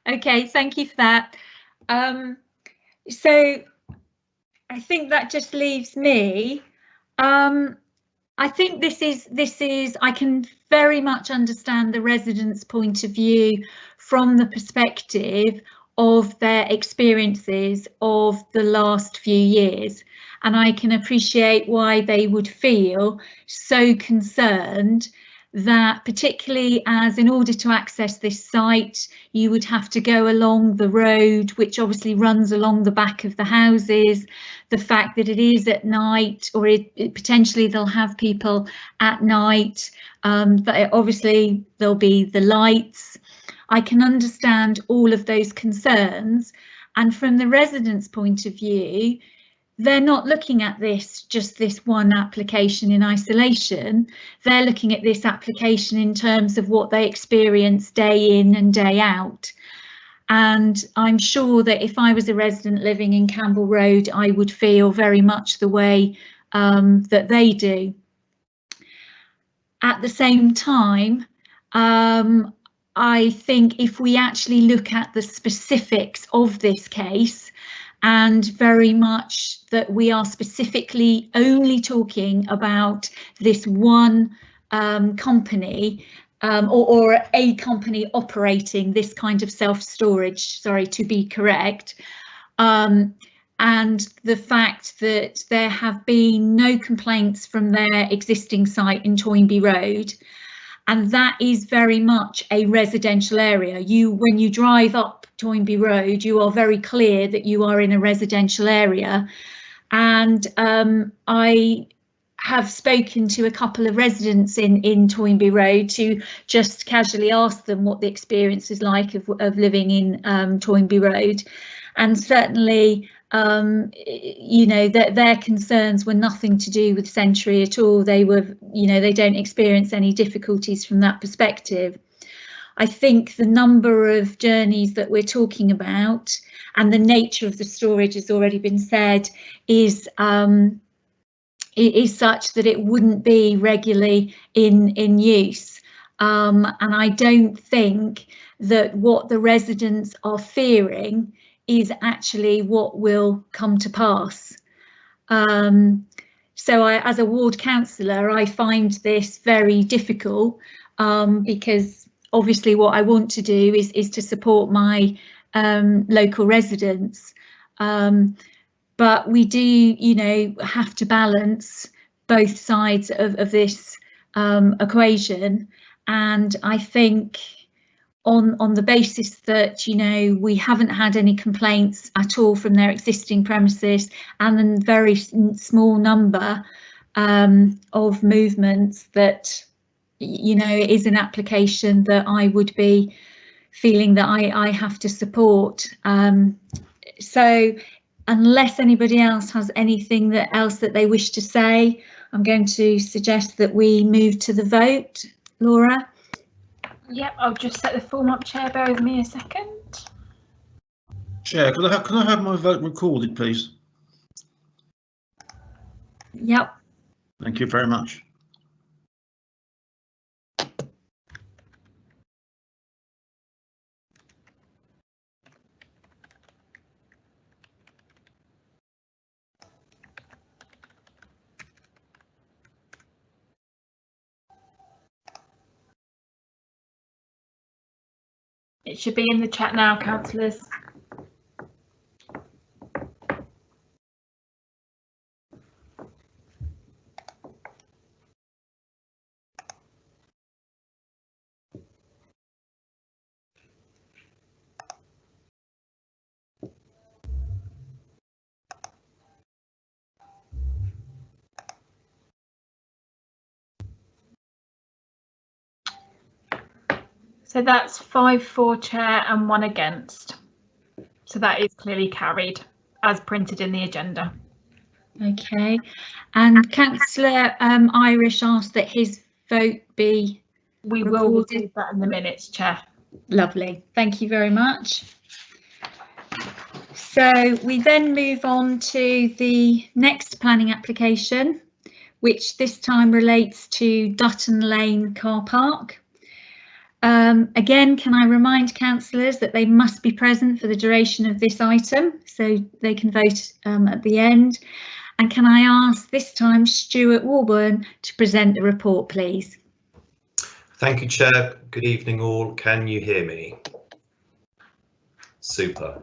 Okay, thank you for that. So I think that just leaves me. I think this is I can very much understand the residents' point of view from the perspective of their experiences of the last few years, and I can appreciate why they would feel so concerned that, particularly as in order to access this site, you would have to go along the road, which obviously runs along the back of the houses. The fact that it is at night, or it potentially they'll have people at night, but obviously there'll be the lights. I can understand all of those concerns, and from the residents' point of view, they're not looking at just this one application in isolation. They're looking at this application in terms of what they experience day in and day out. And I'm sure that if I was a resident living in Campbell Road, I would feel very much the way that they do. At the same time, I think if we actually look at the specifics of this case and very much that we are specifically only talking about this one company or a company operating this kind of self-storage, sorry, to be correct. And the fact that there have been no complaints from their existing site in Toynbee Road, and that is very much a residential area. When you drive up Toynbee Road, you are very clear that you are in a residential area. And I have spoken to a couple of residents in Toynbee Road to just casually ask them what the experience is like of living in Toynbee Road. And certainly, you know, that their concerns were nothing to do with Century at all. They were, you know, they don't experience any difficulties from that perspective. I think the number of journeys that we're talking about and the nature of the storage has already been said is such that it wouldn't be regularly in use. And I don't think that what the residents are fearing is actually what will come to pass. So as a ward councillor, I find this very difficult because obviously what I want to do is to support my local residents. But we do, you know, have to balance both sides of this equation. And I think on the basis that, you know, we haven't had any complaints at all from their existing premises, and a very small number of movements, that, you know, it is an application that I would be feeling that I have to support. So unless anybody else has anything else that they wish to say, I'm going to suggest that we move to the vote. Laura? Yep, I'll just set the form up, Chair. Bear with me a second. Chair, can I have my vote recorded, please? Yep. Thank you very much. It should be in the chat now, councillors. So that's 5 for, Chair, and 1 against. So that is clearly carried as printed in the agenda. Okay, and Councillor Irish asked that his vote be We recorded. will record that in the minutes, Chair. Lovely, thank you very much. So we then move on to the next planning application, which this time relates to Dutton Lane car park. Again, can I remind councillors that they must be present for the duration of this item so they can vote at the end. And can I ask this time Stuart Warburn to present the report, please? Thank you, Chair. Good evening all. Can you hear me? Super.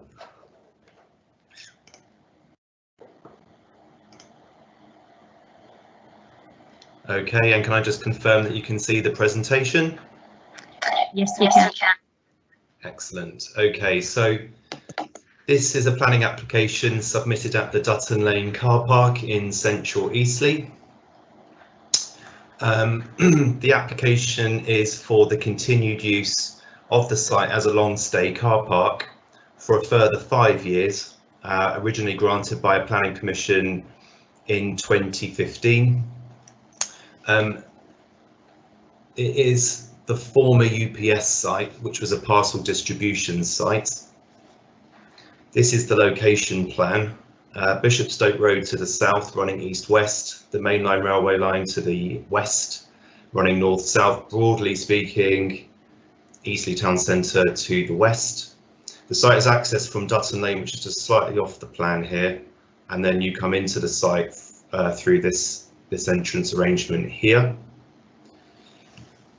Okay, and can I just confirm that you can see the presentation? Yes, we can. Excellent. Okay, so this is a planning application submitted at the Dutton Lane car park in central Eastleigh. The application is for the continued use of the site as a long stay car park for a further 5 years, originally granted by a planning permission in 2015. It is the former UPS site, which was a parcel distribution site. This is the location plan. Bishopstoke Road to the south, running east-west, the mainline railway line to the west, running north-south, broadly speaking, Eastleigh Town Centre to the west. The site is accessed from Dutton Lane, which is just slightly off the plan here, and then you come into the site through this entrance arrangement here.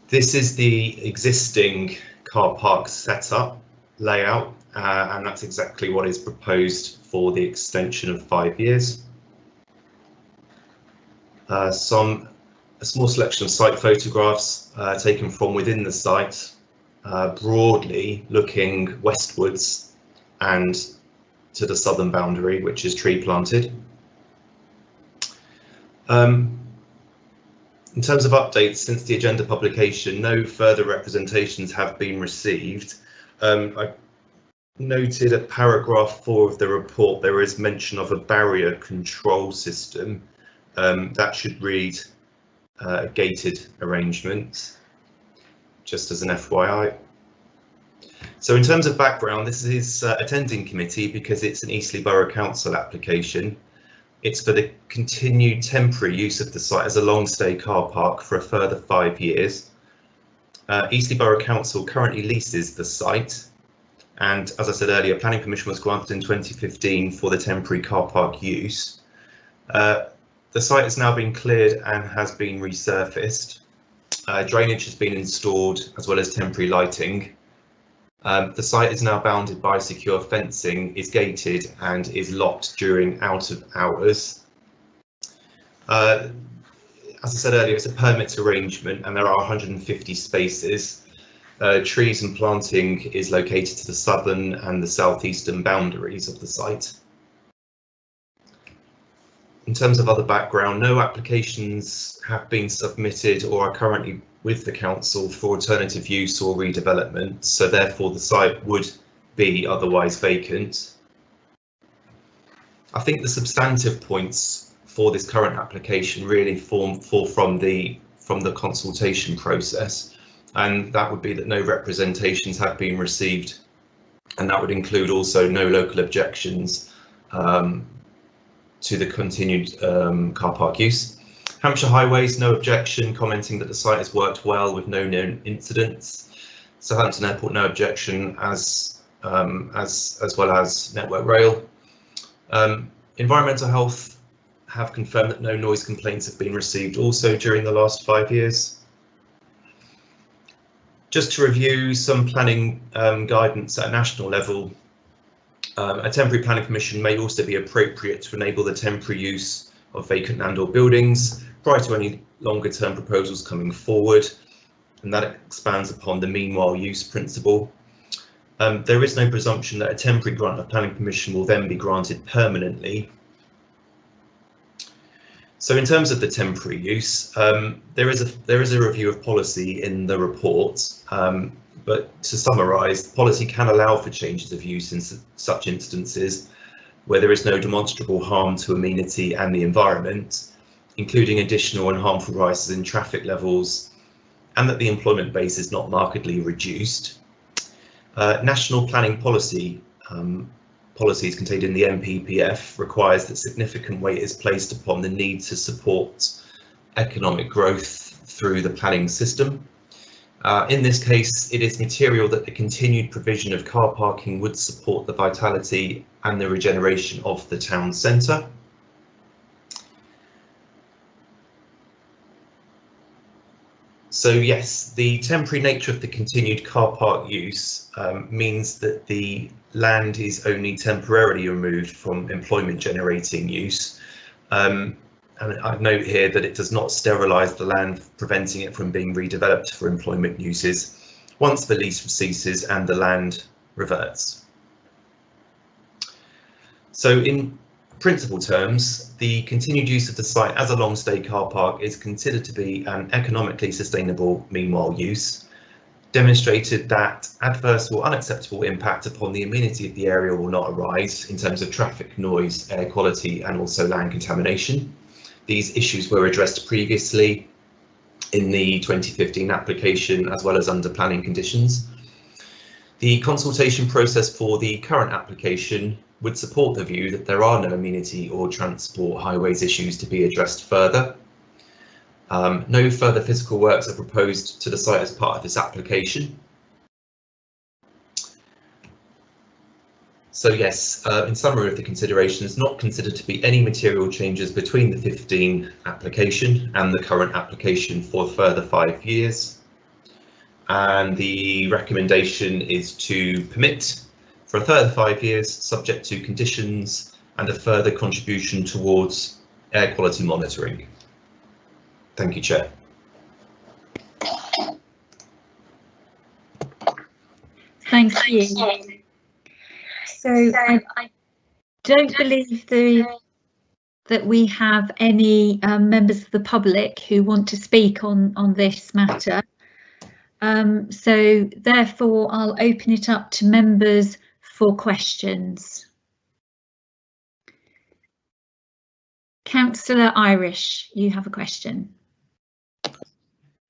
This is the existing car park setup layout, and that's exactly what is proposed for the extension of 5 years. A small selection of site photographs taken from within the site, broadly looking westwards and to the southern boundary, which is tree planted. In terms of updates since the agenda publication, no further representations have been received. I noted at paragraph 4 of the report there is mention of a barrier control system. That should read gated arrangements, just as an FYI. So in terms of background, this is attending committee because it's an Eastleigh Borough Council application. It's for the continued temporary use of the site as a long stay car park for a further 5 years. Eastleigh Borough Council currently leases the site, and as I said earlier, planning permission was granted in 2015 for the temporary car park use. The site has now been cleared and has been resurfaced. Drainage has been installed as well as temporary lighting. The site is now bounded by secure fencing, is gated and is locked during out of hours. As I said earlier, it's a permit arrangement and there are 150 spaces. Trees and planting is located to the southern and the southeastern boundaries of the site. In terms of other background, no applications have been submitted or are currently with the council for alternative use or redevelopment, so therefore the site would be otherwise vacant. I think the substantive points for this current application really fall from the consultation process, and that would be that no representations have been received, and that would include also no local objections to the continued car park use. Hampshire Highways, no objection, commenting that the site has worked well with no known incidents. Southampton Airport, no objection, as well as Network Rail. Environmental Health have confirmed that no noise complaints have been received also during the last 5 years. Just to review some planning guidance at a national level, a temporary planning permission may also be appropriate to enable the temporary use of vacant land or buildings prior to any longer term proposals coming forward, and that expands upon the meanwhile use principle. There is no presumption that a temporary grant of planning permission will then be granted permanently. So in terms of the temporary use, there is a review of policy in the report, but to summarise, policy can allow for changes of use in such instances where there is no demonstrable harm to amenity and the environment, including additional and harmful rises in traffic levels, and that the employment base is not markedly reduced. National planning policies contained in the NPPF requires that significant weight is placed upon the need to support economic growth through the planning system. In this case, it is material that the continued provision of car parking would support the vitality and the regeneration of the town centre. So yes, the temporary nature of the continued car park use means that the land is only temporarily removed from employment generating use. And I note here that it does not sterilise the land, preventing it from being redeveloped for employment uses once the lease ceases and the land reverts. So in principal terms, the continued use of the site as a long stay car park is considered to be an economically sustainable meanwhile use, demonstrated that adverse or unacceptable impact upon the amenity of the area will not arise in terms of traffic, noise, air quality and also land contamination. These issues were addressed previously in the 2015 application as well as under planning conditions. The consultation process for the current application would support the view that there are no amenity or transport highways issues to be addressed further. No further physical works are proposed to the site as part of this application. So yes, in summary of the considerations, not considered to be any material changes between the 15 application and the current application for a further 5 years. And the recommendation is to permit for a further 5 years, subject to conditions and a further contribution towards air quality monitoring. Thank you, Chair. Thank you. So I don't believe that we have any members of the public who want to speak on this matter. So therefore, I'll open it up to members for questions. Councillor Irish, you have a question.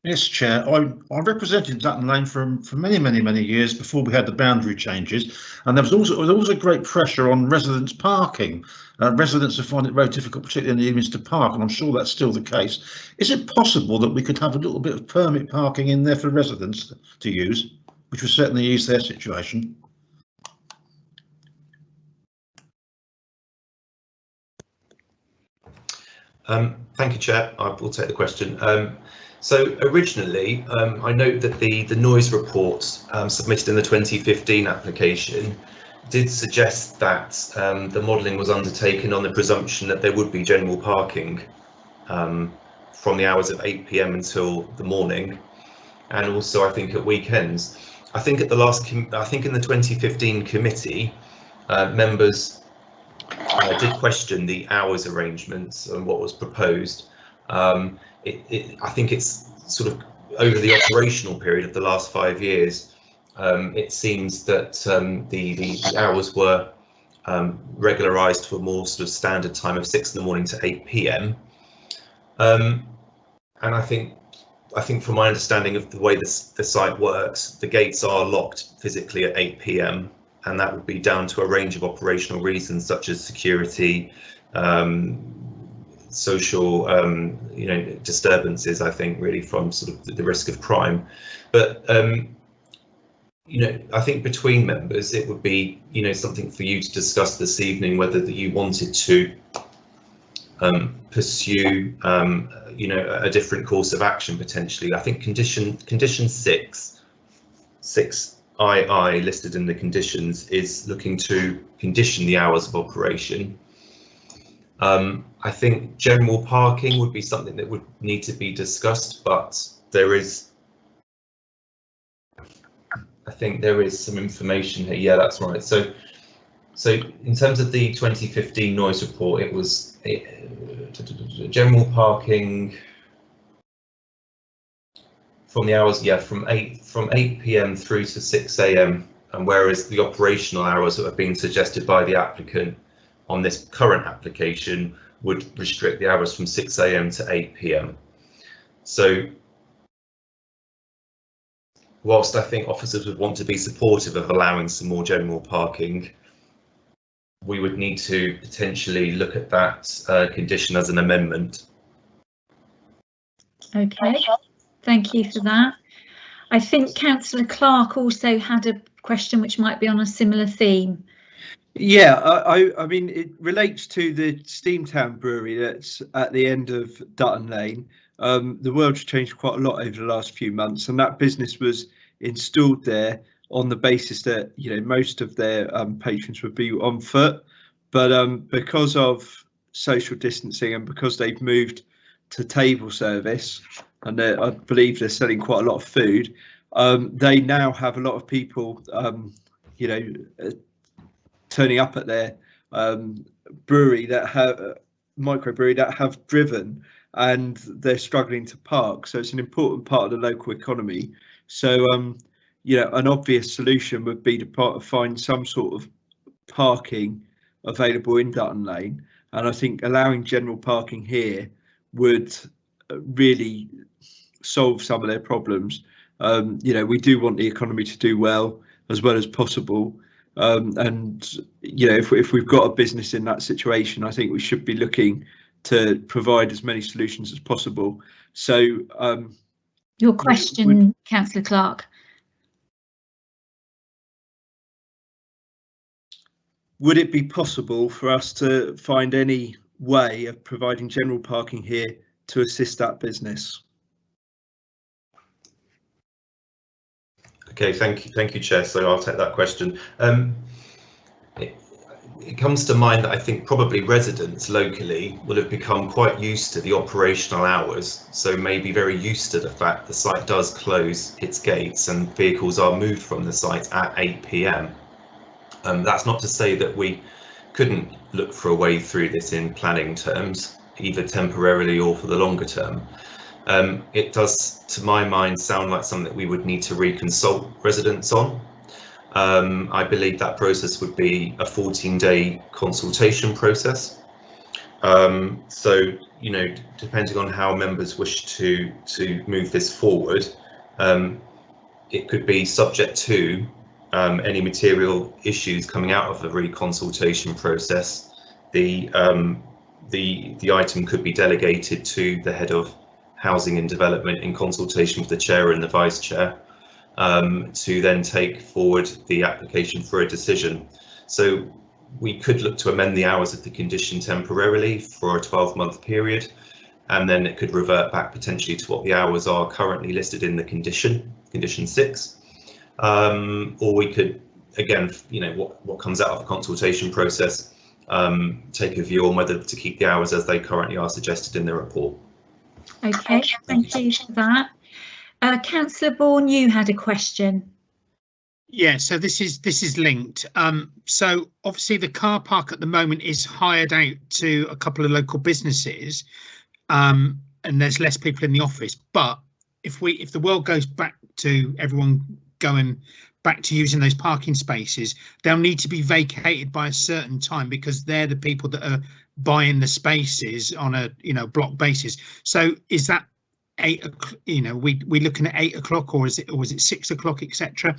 Yes, Chair. I represented Dutton Lane for many years before we had the boundary changes, and there was also great pressure on residents parking. Residents have found it very difficult, particularly in the evenings, to park, and I'm sure that's still the case. Is it possible that we could have a little bit of permit parking in there for residents to use, which would certainly ease their situation? Thank you, Chair. I will take the question. So originally, I note that the noise report submitted in the 2015 application did suggest that the modelling was undertaken on the presumption that there would be general parking from the hours of 8 PM until the morning, and also I think at weekends. I think at the I think in the 2015 committee, members did question the hours arrangements and what was proposed. I think it's sort of over the operational period of the last 5 years, it seems that the hours were regularised to a more sort of standard time of 6 in the morning to 8 PM. And I think from my understanding of the way the site works, the gates are locked physically at 8 PM, and that would be down to a range of operational reasons such as security, social disturbances, I think, really from sort of the risk of crime. But I think between members it would be something for you to discuss this evening, whether that you wanted to pursue a different course of action potentially. I think condition 6II listed in the conditions is looking to condition the hours of operation. I think general parking would be something that would need to be discussed, but I think there is some information here. Yeah, that's right. So in terms of the 2015 noise report, it was general parking from the hours, from 8 PM through to 6 AM, and whereas the operational hours that have been suggested by the applicant on this current application would restrict the hours from 6 AM to 8 PM. So whilst I think officers would want to be supportive of allowing some more general parking, we would need to potentially look at that condition as an amendment. Okay, thank you for that. I think Councillor Clark also had a question which might be on a similar theme. Yeah, I mean, it relates to the Steamtown brewery that's at the end of Dutton Lane. The world's changed quite a lot over the last few months, and that business was installed there on the basis that most of their patrons would be on foot, but because of social distancing and because they've moved to table service, and I believe they're selling quite a lot of food, they now have a lot of people turning up at their brewery that have microbrewery that have driven, and they're struggling to park. So it's an important part of the local economy. So an obvious solution would be to find some sort of parking available in Dutton Lane, and I think allowing general parking here would really solve some of their problems. We do want the economy to do well as possible. And if we've got a business in that situation, I think we should be looking to provide as many solutions as possible. So your question, Councillor Clark. would it be possible for us to find any way of providing general parking here to assist that business? Okay, thank you, Chair. So I'll take that question. It comes to mind that I think probably residents locally will have become quite used to the operational hours, so maybe very used to the fact the site does close its gates and vehicles are moved from the site at 8 p.m. That's not to say that we couldn't look for a way through this in planning terms, either temporarily or for the longer term. It does, to my mind, sound like something that we would need to reconsult residents on. I believe that process would be a 14-day consultation process. So, you know, depending on how members wish to move this forward, it could be subject to any material issues coming out of the reconsultation process. The item could be delegated to the head of Housing and Development in consultation with the chair and the vice chair, to then take forward the application for a decision. So we could look to amend the hours of the condition temporarily for a 12-month period, and then it could revert back potentially to what the hours are currently listed in the condition 6. Or we could, again, you know, what comes out of the consultation process, take a view on whether to keep the hours as they currently are suggested in the report. Okay, thank you for that. Councillor Bourne, you had a question. Yeah, so this is linked. So obviously the car park at the moment is hired out to a couple of local businesses, and there's less people in the office. But if the world goes back to everyone going back to using those parking spaces, they'll need to be vacated by a certain time because they're the people that are buying the spaces on a block basis. So is that 8 o'clock, we looking at 8 o'clock, or is it 6 o'clock, etc.?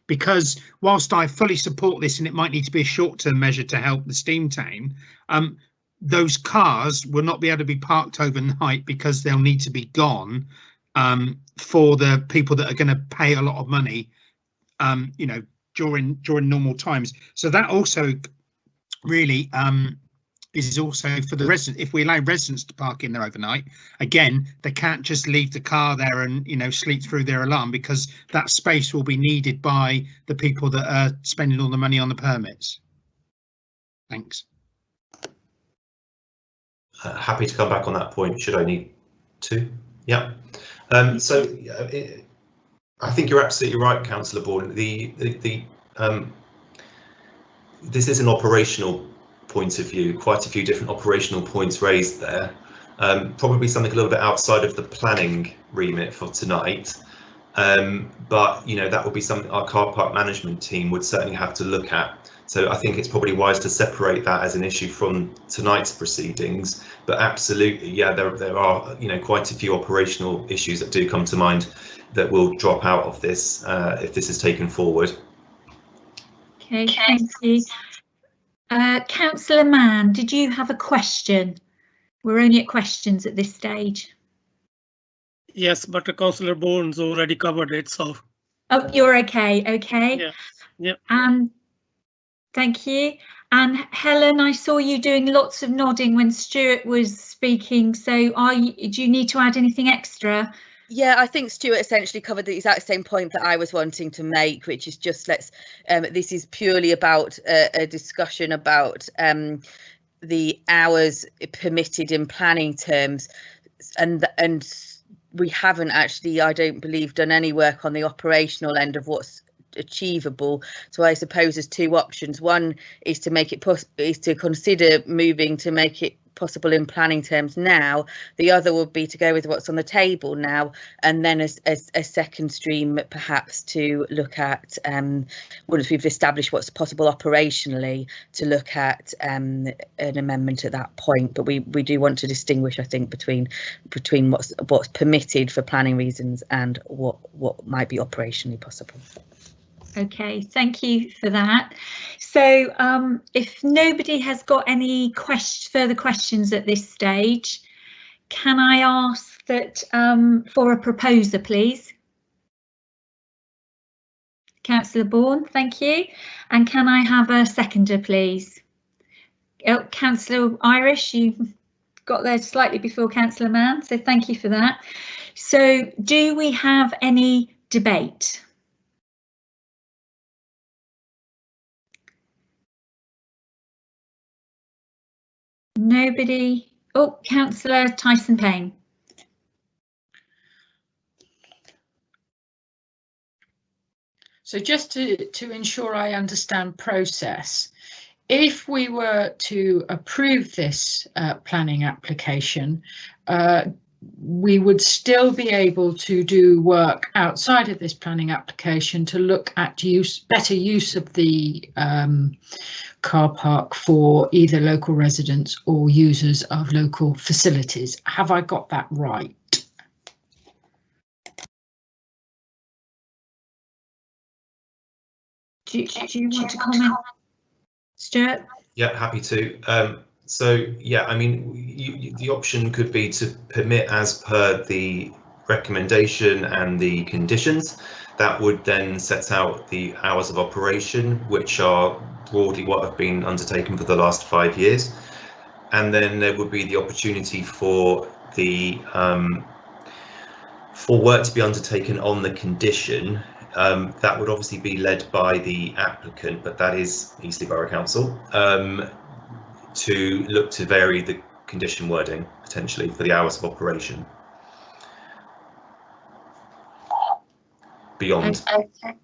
Because whilst I fully support this and it might need to be a short-term measure to help the steam town, those cars will not be able to be parked overnight because they'll need to be gone for the people that are going to pay a lot of money during normal times. So that also really is also for the residents. If we allow residents to park in there overnight, again, they can't just leave the car there and sleep through their alarm, because that space will be needed by the people that are spending all the money on the permits. Thanks. Happy to come back on that point should I need to. Yeah. So I think you're absolutely right, Councillor Bourne. This is an operational point of view, quite a few different operational points raised there. Probably something a little bit outside of the planning remit for tonight, but that would be something our car park management team would certainly have to look at. So I think it's probably wise to separate that as an issue from tonight's proceedings. But absolutely, yeah, there are quite a few operational issues that do come to mind that will drop out of this if this is taken forward. Okay, thank you. Councillor Mann, did you have a question? We're only at questions at this stage. Yes, but Councillor Bourne's already covered it, so. Oh, you're okay. Okay. Yeah. Yeah. Thank you. And Helen, I saw you doing lots of nodding when Stuart was speaking. So do you need to add anything extra? Yeah, I think Stuart essentially covered the exact same point that I was wanting to make, which is just this is purely about a discussion about the hours permitted in planning terms, and we haven't actually, I don't believe, done any work on the operational end of what's achievable. So I suppose there's two options. One is to make it to consider moving to make it possible in planning terms now. The other would be to go with what's on the table now, and then a second stream perhaps to look at once we've established what's possible operationally, to look at an amendment at that point. But we do want to distinguish, I think, between what's permitted for planning reasons and what might be operationally possible. Okay, thank you for that. So if nobody has got any further questions at this stage, can I ask that for a proposer, please? Councillor Bourne, thank you. And can I have a seconder, please? Oh, Councillor Irish, you got there slightly before Councillor Mann, so thank you for that. So do we have any debate? Nobody? Oh, Councillor Tyson Payne. So just to ensure I understand process, if we were to approve this planning application, we would still be able to do work outside of this planning application to look at better use of the car park for either local residents or users of local facilities. Have I got that right? Do you want to comment, Stuart? Yeah, happy to. So yeah, I mean, the option could be to permit as per the recommendation and the conditions. That would then set out the hours of operation, which are broadly what have been undertaken for the last 5 years. And then there would be the opportunity for the for work to be undertaken on the condition. That would obviously be led by the applicant, but that is Eastleigh Borough Council, to look to vary the condition wording potentially for the hours of operation. Beyond,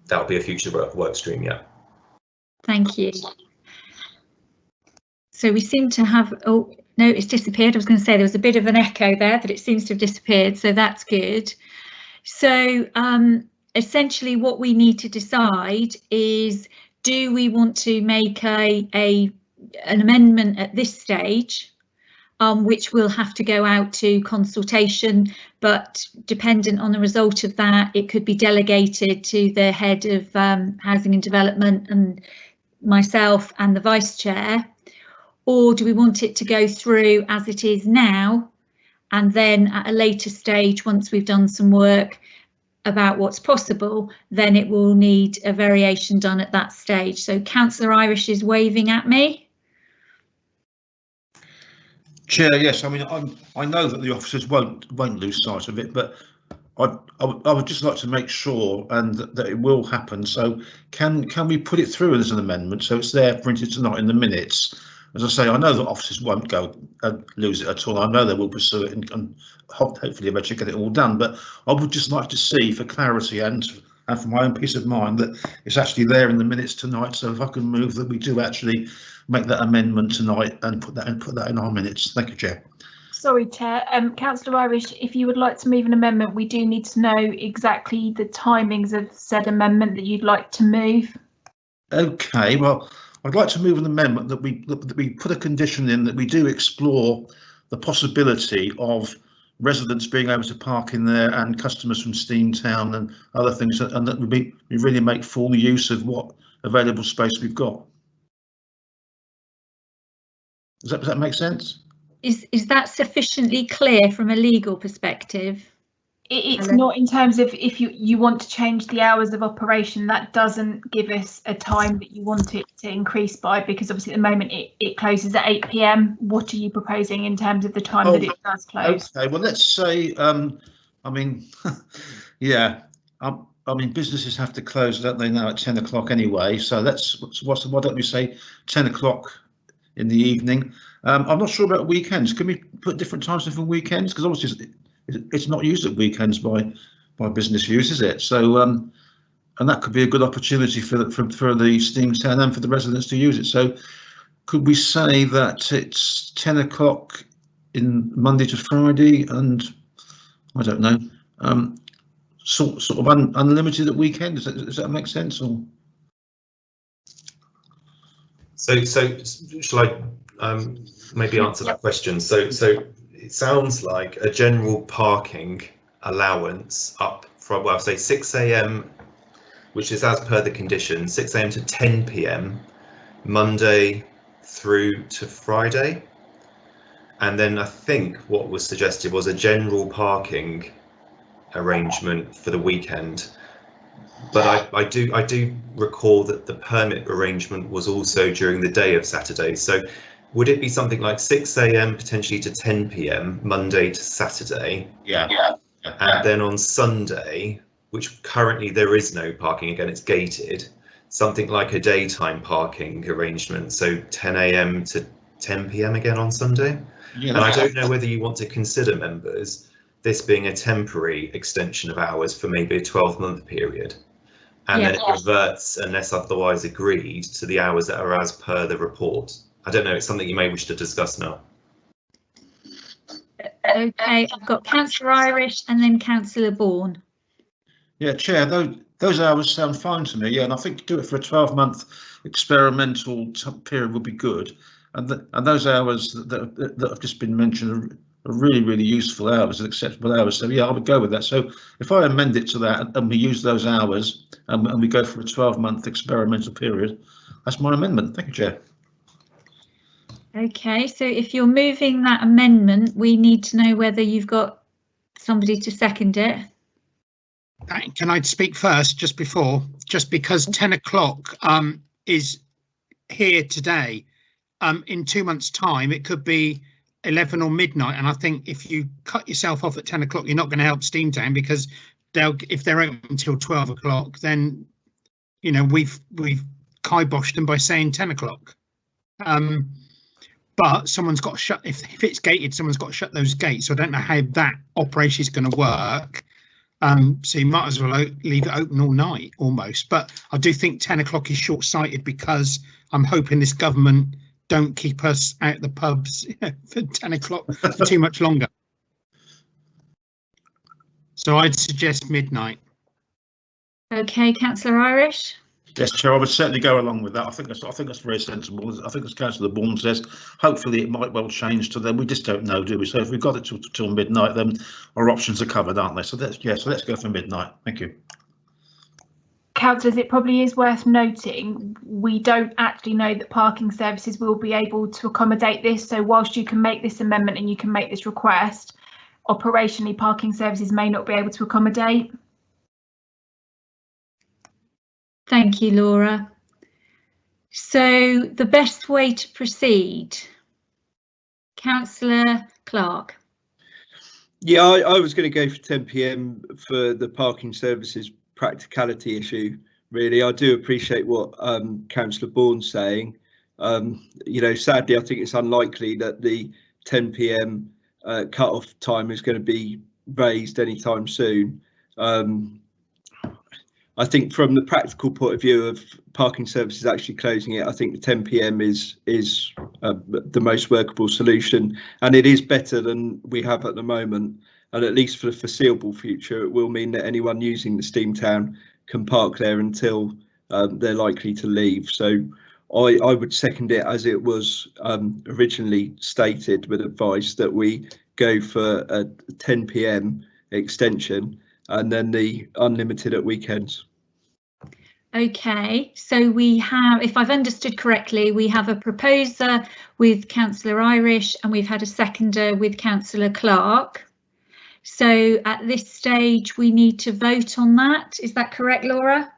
that would be a future work stream, yeah. Thank you. So we seem to have, oh no, it's disappeared. I was going to say there was a bit of an echo there, but it seems to have disappeared, so that's good. So essentially what we need to decide is, do we want to make an amendment at this stage, which will have to go out to consultation, but dependent on the result of that, it could be delegated to the head of housing and development and myself and the vice chair? Or do we want it to go through as it is now, and then at a later stage, once we've done some work about what's possible, then it will need a variation done at that stage? So Councillor Irish is waving at me. Chair, yes, I mean, I know that the officers won't lose sight of it, but I would just like to make sure and that it will happen. So can we put it through as an amendment so it's there printed tonight in the minutes? As I say, I know that officers won't go and lose it at all. I know they will pursue it and hopefully eventually get it all done. But I would just like to see, for clarity and for my own peace of mind, that it's actually there in the minutes tonight. So if I can move that we do actually make that amendment tonight and put that in our minutes. Thank you, Chair. Sorry, Chair. Councillor Irish, if you would like to move an amendment, we do need to know exactly the timings of said amendment that you'd like to move. Okay, well, I'd like to move an amendment that we put a condition in that we do explore the possibility of residents being able to park in there and customers from Steamtown and other things, and that we really make full use of what available space we've got. Does that make sense? Is that sufficiently clear from a legal perspective? It's not in terms of if you want to change the hours of operation. That doesn't give us a time that you want it to increase by, because obviously at the moment it closes at 8 PM. What are you proposing in terms of the time that it does close? Okay, well, let's say, I mean, yeah, I mean, businesses have to close, don't they, now at 10 o'clock anyway? So why don't we say 10 o'clock in the evening? I'm not sure about weekends. Can we put different times in for weekends? Because obviously it's not used at weekends by business use, is it? So and that could be a good opportunity for the Steamtown and for the residents to use it. So could we say that it's 10 o'clock in Monday to Friday, and I don't know, sort of unlimited at weekends? Does that make sense? Or so shall I maybe answer that question? So it sounds like a general parking allowance up from, well, say 6 AM, which is as per the condition, 6 AM to 10 PM, Monday through to Friday. And then I think what was suggested was a general parking arrangement for the weekend. but I do recall that the permit arrangement was also during the day of Saturday. So would it be something like 6 a.m. potentially to 10 p.m. Monday to Saturday? Yeah. And then on Sunday, which currently there is no parking, again, it's gated, something like a daytime parking arrangement. So 10 a.m. to 10 p.m. again on Sunday. Yeah, and I don't know whether you want to consider, members, this being a temporary extension of hours for maybe a 12-month period. And then it reverts, unless otherwise agreed, to the hours that are as per the report. I don't know, it's something you may wish to discuss now. Okay, I've got Councillor Irish and then Councillor Bourne. Yeah, Chair, those hours sound fine to me. Yeah, and I think to do it for a 12-month experimental period would be good. And those hours that have just been mentioned are really, really useful hours and acceptable hours. So yeah, I would go with that. So if I amend it to that and we use those hours and we go for a 12-month experimental period, that's my amendment. Thank you, Chair. Okay, so if you're moving that amendment, we need to know whether you've got somebody to second it. Can I speak first, just because 10 o'clock is here today. In 2 months' time, it could be 11 or midnight, and I think if you cut yourself off at 10 o'clock, you're not going to help Steamtown, because if they're open until 12 o'clock, then you know we've kiboshed them by saying 10 o'clock. But someone's got to shut, if it's gated, someone's got to shut those gates. So I don't know how that operation is going to work. So you might as well leave it open all night almost. But I do think 10 o'clock is short-sighted, because I'm hoping this government don't keep us out the pubs for 10 o'clock for too much longer. So I'd suggest midnight. Okay, Councillor Irish. Yes, Chair, I would certainly go along with that. I think that's very sensible. I think as Councillor Bourne says, hopefully it might well change to then. We just don't know, do we? So if we've got it till midnight, then our options are covered, aren't they? So let's go for midnight. Thank you. Councillors, it probably is worth noting we don't actually know that parking services will be able to accommodate this. So whilst you can make this amendment and you can make this request, operationally parking services may not be able to accommodate. Thank you, Laura. So the best way to proceed, Councillor Clark. Yeah, I was going to go for 10 p.m. for the parking services practicality issue. Really, I do appreciate what Councillor Bourne's saying. You know, sadly, I think it's unlikely that the 10 p.m. cut-off time is going to be raised anytime soon. I think from the practical point of view of parking services actually closing it, I think the 10 p.m. is the most workable solution, and it is better than we have at the moment. And at least for the foreseeable future, it will mean that anyone using the Steamtown can park there until they're likely to leave. So I would second it as it was originally stated, with advice that we go for a 10 p.m. extension and then the unlimited at weekends. Okay, so we have, if I've understood correctly, we have a proposer with Councillor Irish and we've had a seconder with Councillor Clark. So at this stage we need to vote on that. Is that correct, Laura?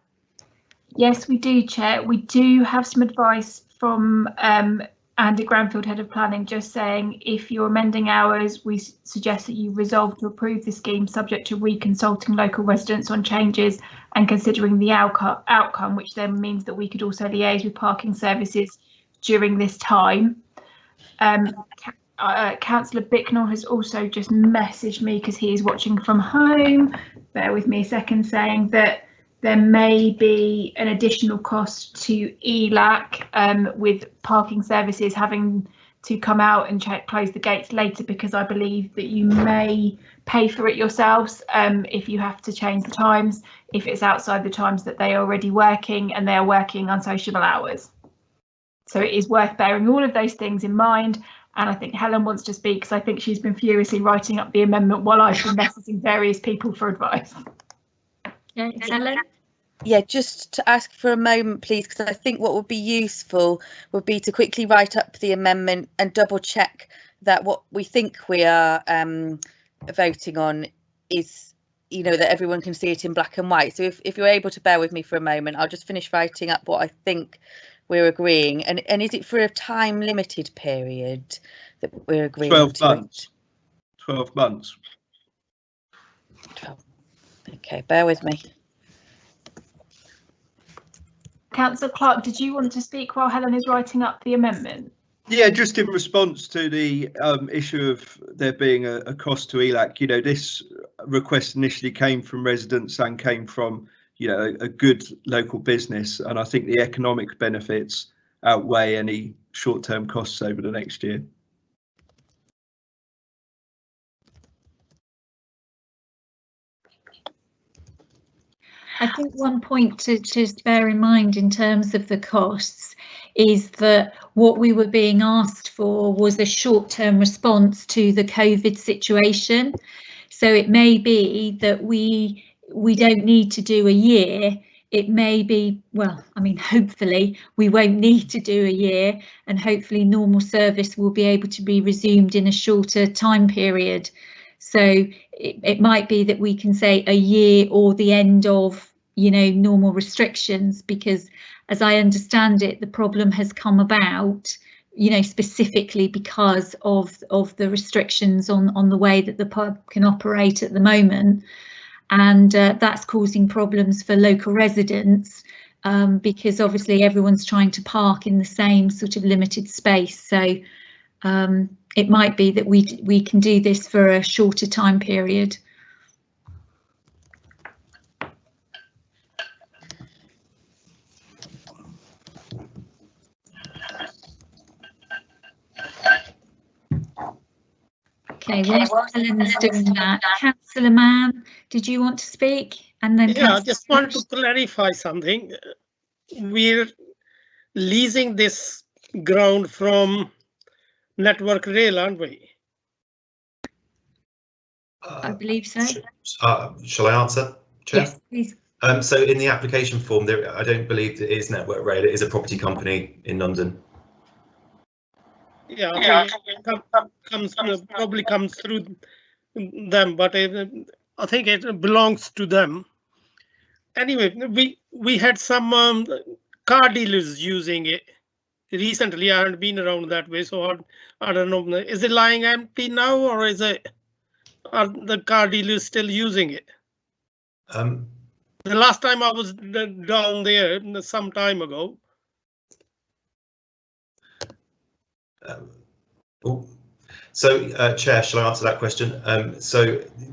Yes, we do, Chair. We do have some advice from Andy Granfield, Head of Planning, just saying if you're amending hours, we suggest that you resolve to approve the scheme subject to reconsulting local residents on changes and considering the outcome, which then means that we could also liaise with parking services during this time. Councillor Bicknell has also just messaged me, because he is watching from home, bear with me a second, saying that there may be an additional cost to ELAC with parking services having to come out and close the gates later, because I believe that you may pay for it yourselves if you have to change the times, if it's outside the times that they are already working and they are working unsociable hours. So it is worth bearing all of those things in mind. And I think Helen wants to speak, because I think she's been furiously writing up the amendment while I've been messaging various people for advice. Okay, Helen? Yeah, just to ask for a moment, please, because I think what would be useful would be to quickly write up the amendment and double check that what we think we are voting on is you know, that everyone can see it in black and white. So if you're able to bear with me for a moment, I'll just finish writing up what I think we're agreeing. And is it for a time limited period that we're agreeing 12 to? months. 12 months. 12. Okay, bear with me. Councillor Clark, did you want to speak while Helen is writing up the amendment? Yeah, just in response to the issue of there being a cost to ELAC, you know, this request initially came from residents and came from, you know, a good local business, and I think the economic benefits outweigh any short-term costs over the next year. I think one point to just bear in mind in terms of the costs is that what we were being asked for was a short-term response to the COVID situation. So it may be that we don't need to do a year. It may be, well, I mean, hopefully we won't need to do a year, and hopefully normal service will be able to be resumed in a shorter time period. So it might be that we can say a year or the end of, you know, normal restrictions, because as I understand it, the problem has come about, you know, specifically because of the restrictions on the way that the pub can operate at the moment. And that's causing problems for local residents because obviously everyone's trying to park in the same sort of limited space. So it might be that we can do this for a shorter time period. Okay, whilst Helen's doing that, Councillor Mann, did you want to speak? And then yeah, I just want to clarify something. We're leasing this ground from Network Rail, aren't we? I believe so. Shall I answer, Chair? Yes, please. So in the application form, there, I don't believe it is Network Rail. It is a property company in London. Yeah, it probably comes through them, but I think it belongs to them. Anyway, we had some car dealers using it recently. I haven't been around that way, so I don't know. Is it lying empty now, or are the car dealers still using it? The last time I was down there, some time ago. Chair, shall I answer that question?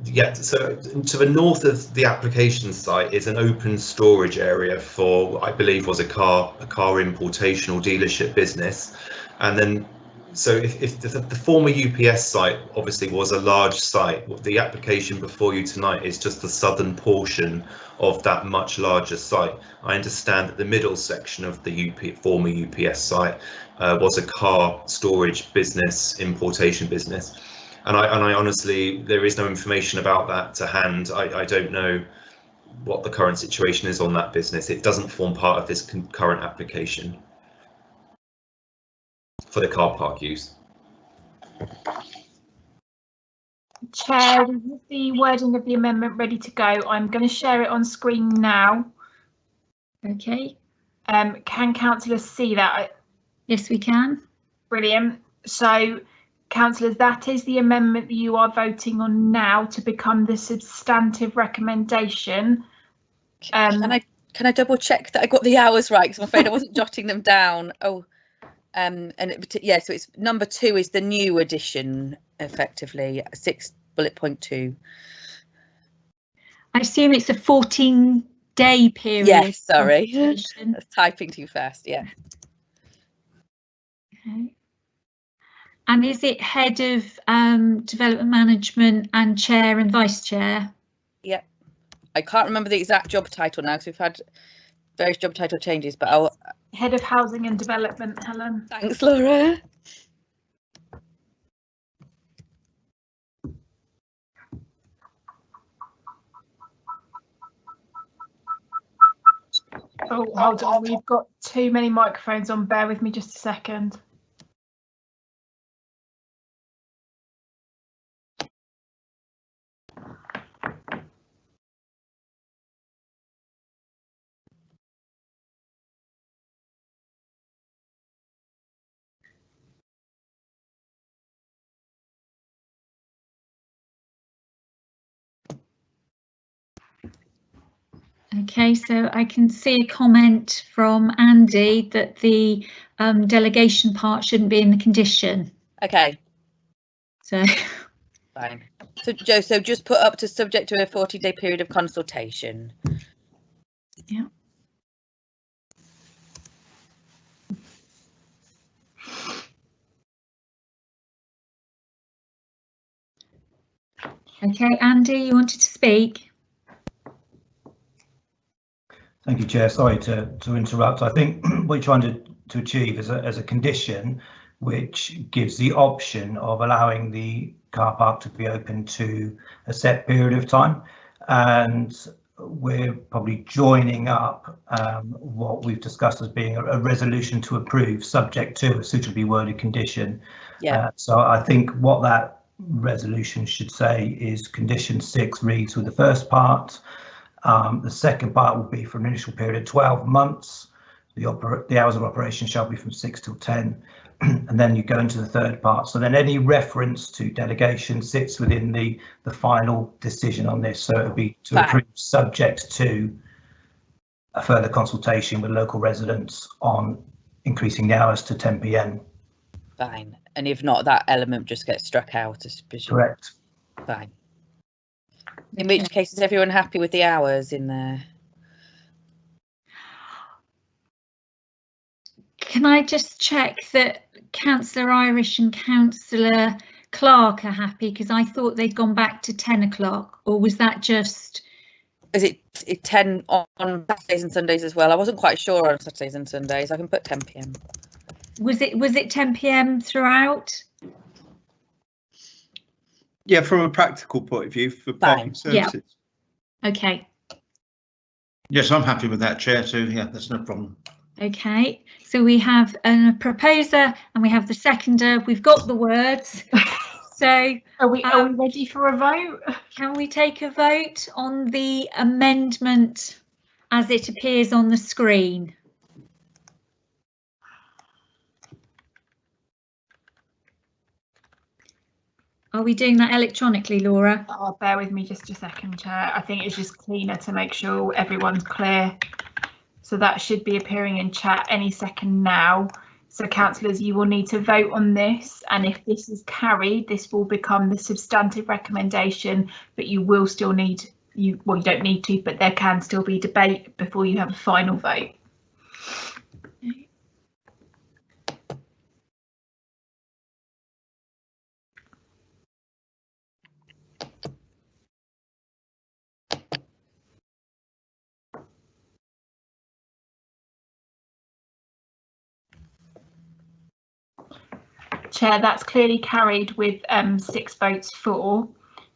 Yeah, so to the north of the application site is an open storage area for what I believe was a car importation or dealership business, and then so if the former UPS site obviously was a large site, the application before you tonight is just the southern portion of that much larger site. I understand that the middle section of the former UPS site was a car storage business, importation business, and I honestly, there is no information about that to hand. I don't know what the current situation is on that business. It doesn't form part of this current application for the car park use. Chair, we have the wording of the amendment ready to go. I'm going to share it on screen now. Okay. Can councillors see that? Yes, we can. Brilliant. So, councillors, that is the amendment that you are voting on now to become the substantive recommendation. Can I double check that I got the hours right? Because I'm afraid I wasn't jotting them down. Oh. Yeah, so it's number 2 is the new addition, effectively 6 bullet point 2. I assume it's a 14-day period. Yes, sorry, I was typing too fast. Yeah. Okay. And is it head of development management and chair and vice chair? Yeah, I can't remember the exact job title now because we've had various job title changes, but I'll. Head of Housing and Development, Helen. Thanks, Laura. Oh, hold on, we've got too many microphones on. Bear with me just a second. Okay, so I can see a comment from Andy that the delegation part shouldn't be in the condition. Okay. So fine. So Joe, so just put up to subject to a 40-day period of consultation. Yeah. Okay, Andy, you wanted to speak? Thank you, Chair. Sorry to interrupt. I think what you're trying to achieve is a condition which gives the option of allowing the car park to be open to a set period of time, and we're probably joining up what we've discussed as being a resolution to approve subject to a suitably worded condition. Yeah. So I think what that resolution should say is condition 6 reads with the first part. The second part will be for an initial period of 12 months. The hours of operation shall be from 6 till 10. And then you go into the third part. So then any reference to delegation sits within the final decision on this. So it would be to approve subject to a further consultation with local residents on increasing the hours to 10 PM. Fine. And if not, that element just gets struck out. Correct. Fine. In which case, is everyone happy with the hours in there? Can I just check that Councillor Irish and Councillor Clark are happy, because I thought they'd gone back to 10 o'clock, or was that just... Is it 10 on Saturdays and Sundays as well? I wasn't quite sure on Saturdays and Sundays. I can put 10 PM. Was it 10 PM throughout? Yeah, from a practical point of view for parking services. Yeah. Okay. Yes, I'm happy with that, Chair, too. Yeah, that's no problem. Okay, so we have a proposer and we have the seconder. We've got the words. So are we ready for a vote? Can we take a vote on the amendment as it appears on the screen? Are we doing that electronically, Laura? Oh, bear with me just a second, Chair. I think it's just cleaner to make sure everyone's clear. So that should be appearing in chat any second now. So councillors, you will need to vote on this, and if this is carried, this will become the substantive recommendation, but you will still need, well, you don't need to, but there can still be debate before you have a final vote. Chair, that's clearly carried with 6 votes for.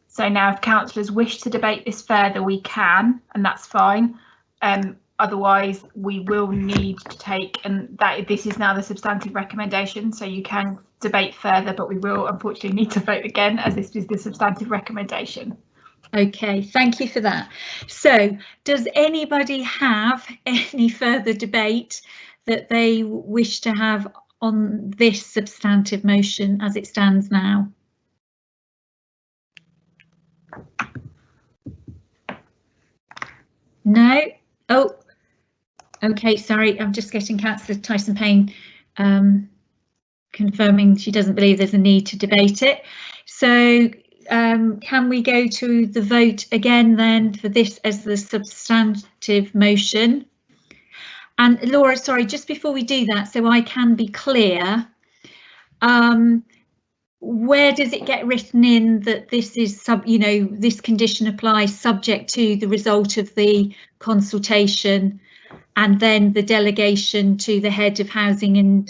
So now if councillors wish to debate this further, we can, and that's fine. Otherwise, we will need to take, and that this is now the substantive recommendation, so you can debate further, but we will unfortunately need to vote again as this is the substantive recommendation. Okay, thank you for that. So does anybody have any further debate that they wish to have on this substantive motion as it stands now? No? Oh, okay, sorry, I'm just getting Councillor Tyson-Payne confirming she doesn't believe there's a need to debate it. So can we go to the vote again then for this as the substantive motion? And Laura, sorry, just before we do that, so I can be clear, where does it get written in that this is this condition applies subject to the result of the consultation, and then the delegation to the head of housing and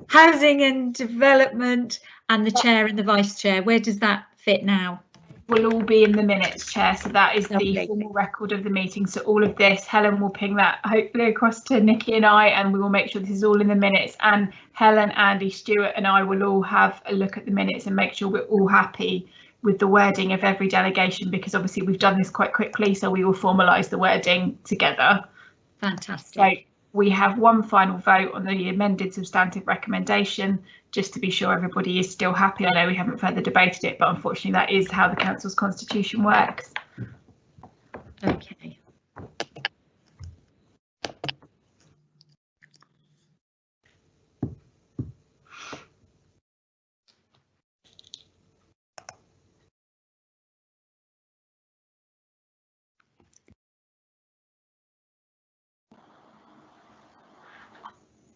housing and development and the chair and the vice chair? Where does that fit now? Will all be in the minutes, Chair, so that is the formal record of the meeting. So all of this, Helen will ping that hopefully across to Nikki and I, and we will make sure this is all in the minutes, and Helen, Andy, Stuart and I will all have a look at the minutes and make sure we're all happy with the wording of every delegation, because obviously we've done this quite quickly, so we will formalise the wording together. Fantastic. So we have one final vote on the amended substantive recommendation, just to be sure everybody is still happy. I know we haven't further debated it, but unfortunately that is how the council's constitution works. Okay.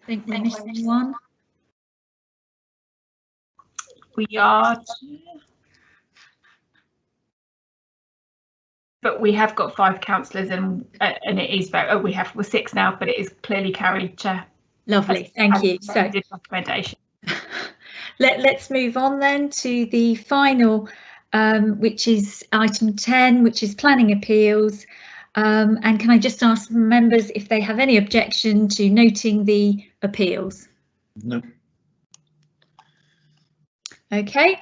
I think we're missing one. We are, but we have got 5 councillors, and it is we're 6 now, but it is clearly carried, Chair. Lovely, thank you. So recommendation. Let's move on then to the final, which is item 10, which is planning appeals. And can I just ask members if they have any objection to noting the appeals? No. Okay,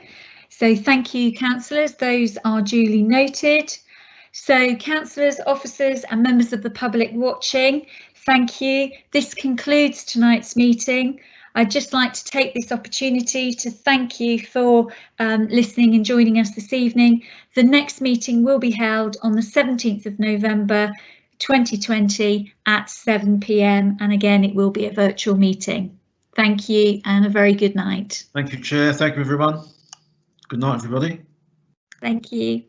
so thank you, councillors. Those are duly noted. So councillors, officers and members of the public watching, thank you. This concludes tonight's meeting. I'd just like to take this opportunity to thank you for listening and joining us this evening. The next meeting will be held on the 17th of November 2020 at 7 p.m. and again it will be a virtual meeting. Thank you and a very good night. Thank you, Chair. Thank you, everyone. Good night, everybody. Thank you.